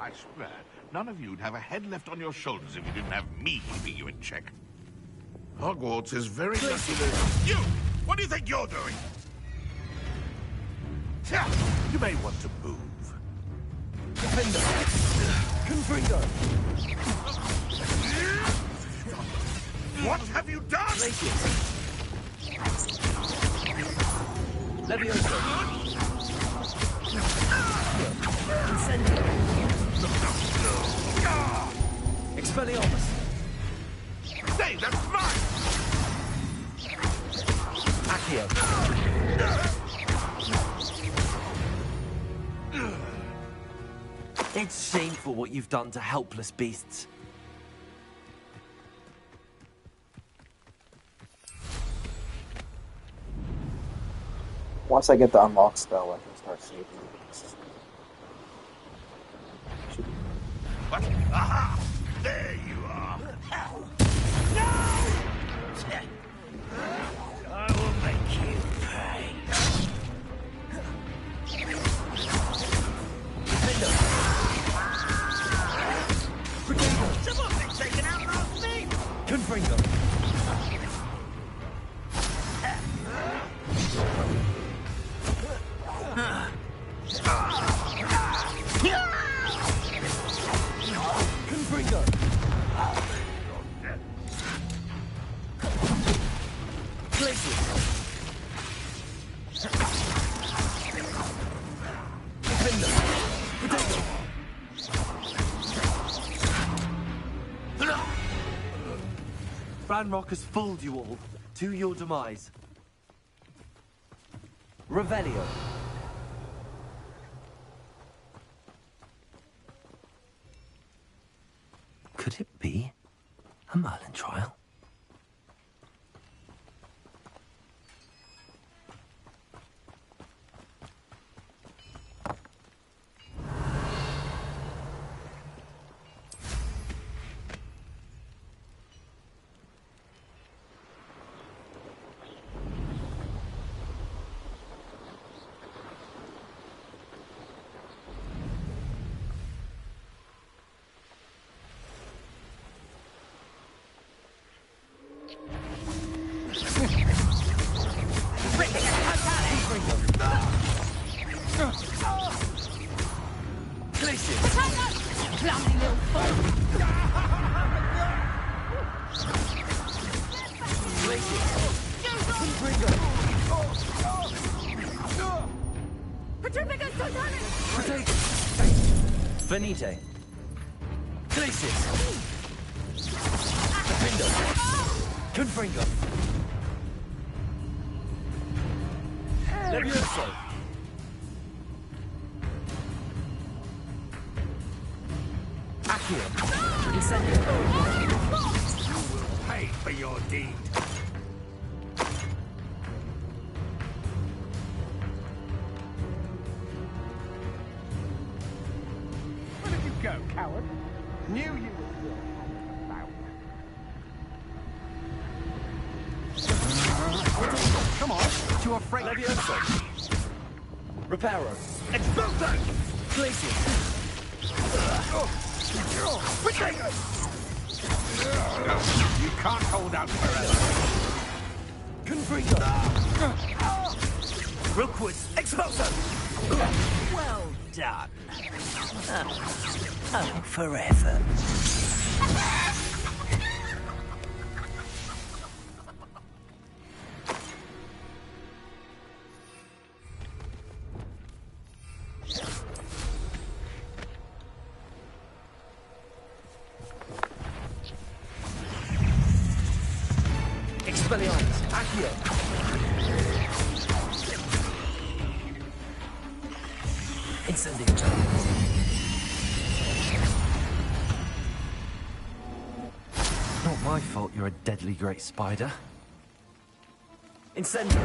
I swear, none of you'd have a head left on your shoulders if you didn't have me keeping you in check. Hogwarts is very lucky that... You! What do you think you're doing? You may want to move. Defender. Confringo. What have you done? Levioso. Incendio. Expelliarmus. Hey, that's mine! Accio. It's shameful what you've done to helpless beasts. Once I get the unlock spell, I can start saving. What? Aha! There you are! I will make you pay. Someone's been taken out last me! Confringo! Confringo! Glacier! Defender! Potato! Ranrock has fooled you all, to your demise. Revelio. Could it be a Merlin trial? Venite. Glacius. Defendo. Confringo. Levioso. Accio. Incendio. You will pay for your deed. Where did you go, coward? Knew you were still about. Come on, you afraid? Levioso. Reparo. Expulso! Glacius. You can't hold out forever. Confringo. Rookwood's Expulso! Well done. Oh, forever. Expelliarmus. Accio. Incendio. Not my fault you're a deadly great spider. Incendio.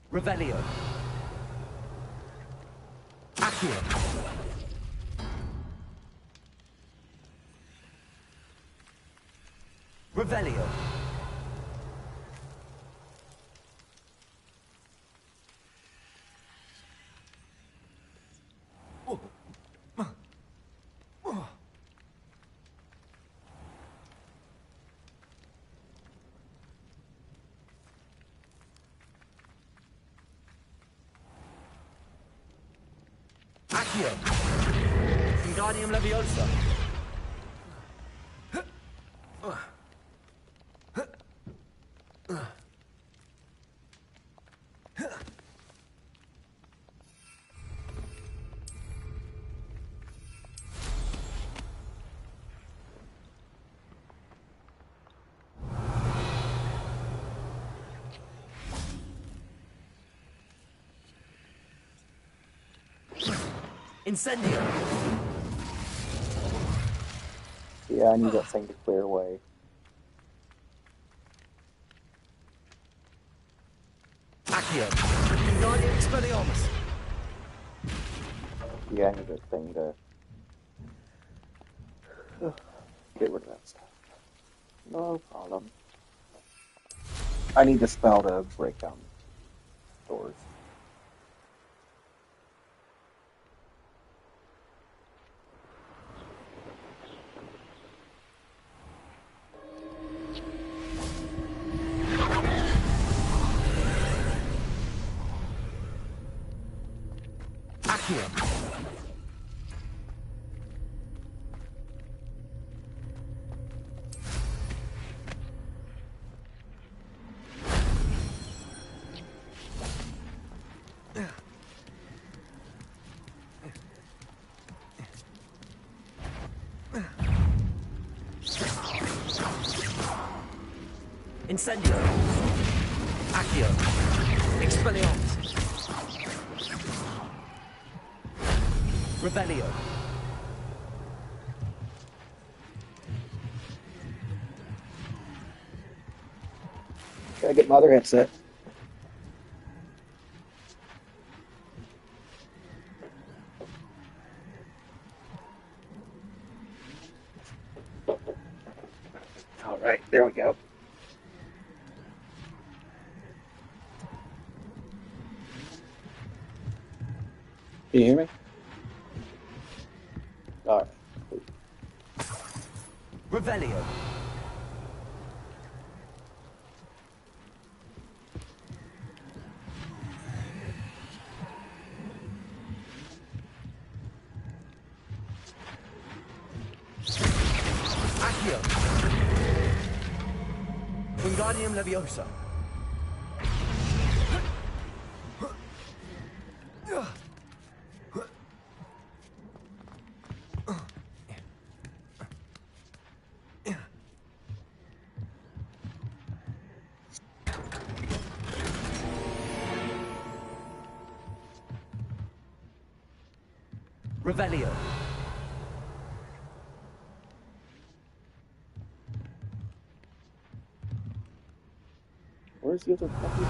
Revelio. Accio. Revelio. Accio. Wingardium Leviosa. Incendio. Yeah, I need that thing to clear away. Accio. Wingardium Expelliarmus. Yeah, I need that thing to get rid of that stuff. No problem. I need the spell to break down doors. Accio. Incendio. Accio. Expelliarmus. Revelio. Gotta get my other headset. All right, there we go. Can you hear me? All right. Revelio. Accio. Wingardium Leviosa. Revelio. Where's the other puppy?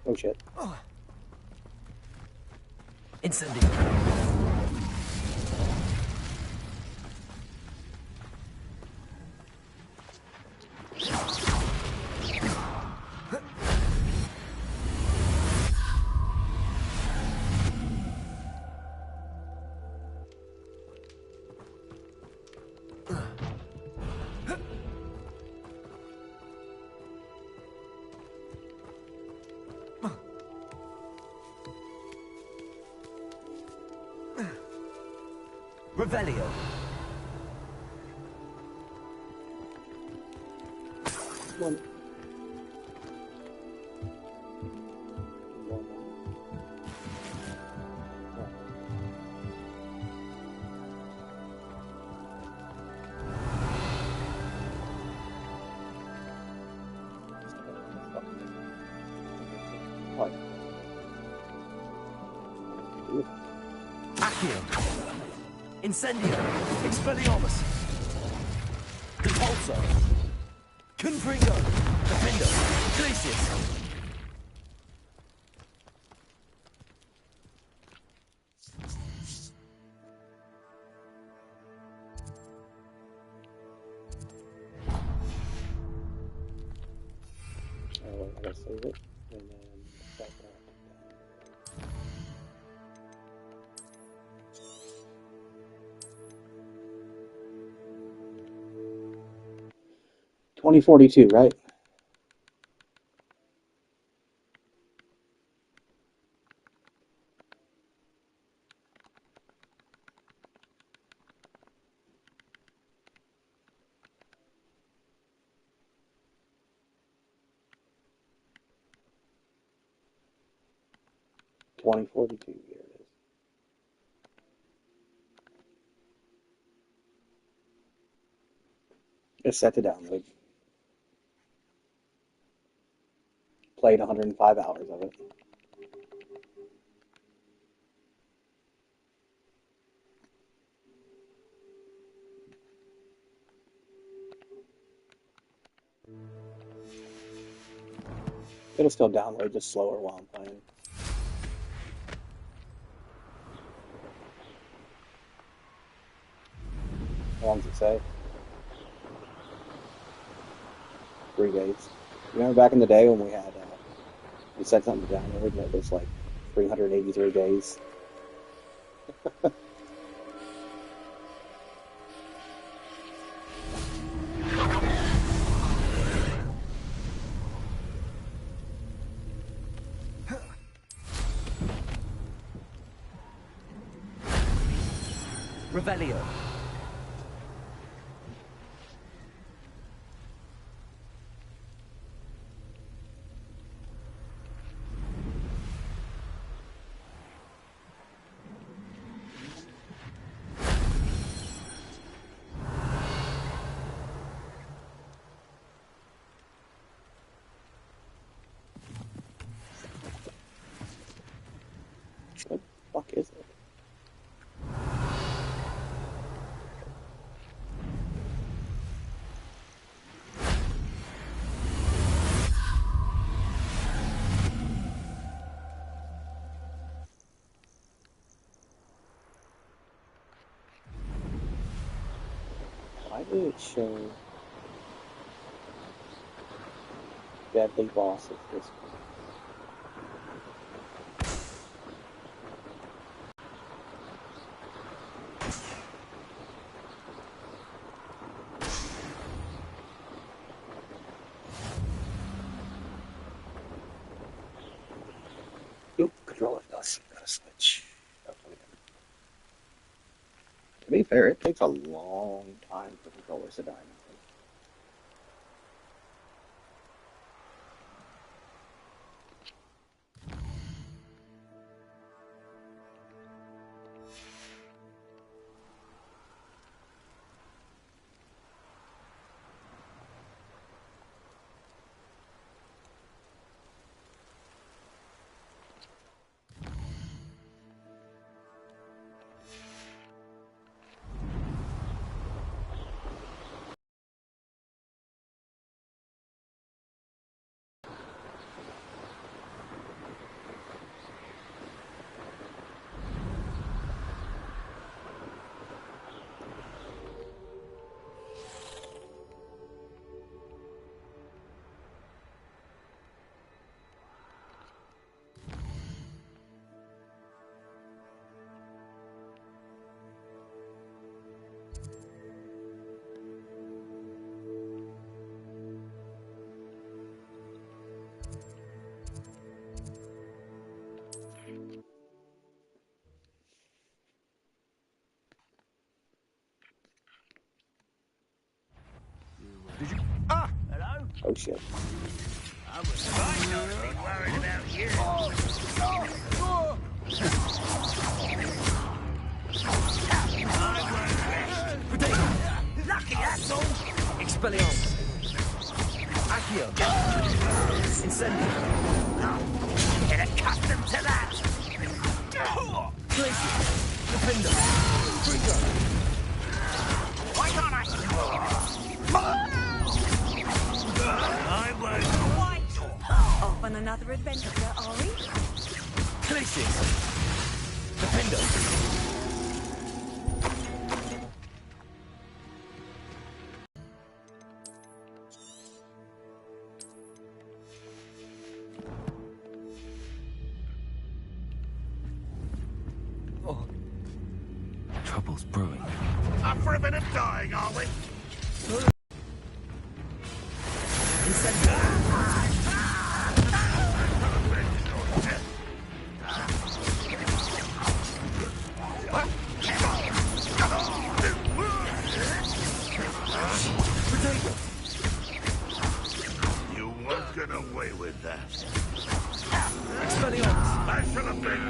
Oh shit. Incendio. Revelio. One. Accio. Incendio. Expelliarmus. Repulsor. Confringo. Defendo. Glacius. I gotta save it and then start that. 2042, right? Here it is. It's set to download. Played 105 hours of it. It'll still download, just slower while I'm playing. How long does it say? 3 days. You remember back in the day when we had, we said something to download and it was like 383 days? Revelio. What the fuck is it? Why did it show deadly boss at this point? Oop, controller does. Gotta switch. To be fair, it takes a long time for controllers to die. Did you? Ah! Hello? Oh shit. I was right not to be worried about you. Lucky asshole! Expelliarmus. Accio. Incendio. Get accustomed to that! Glacier. Defender. Trigger. Why can't I see I won't quite. Off on another adventure, are we? Glacier. Defender. Trouble's brewing. Up for a bit of dying, are we? You won't get away with that. Expelliarmus. I shall have been.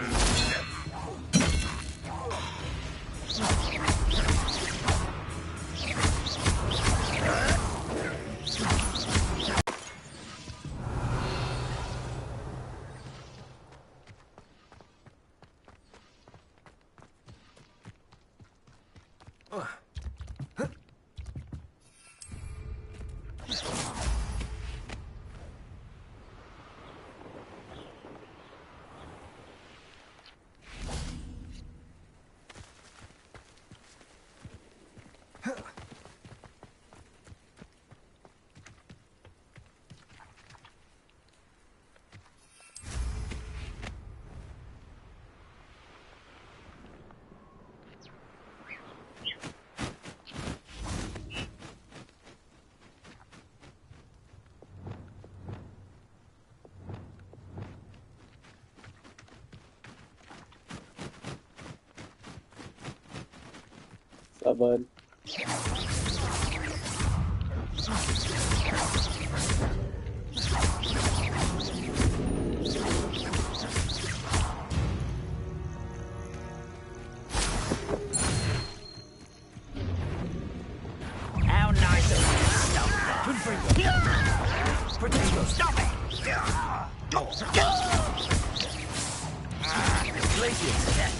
What's up, bud? How nice of you to stop that. Good for you. Potato, stop it! Glacius.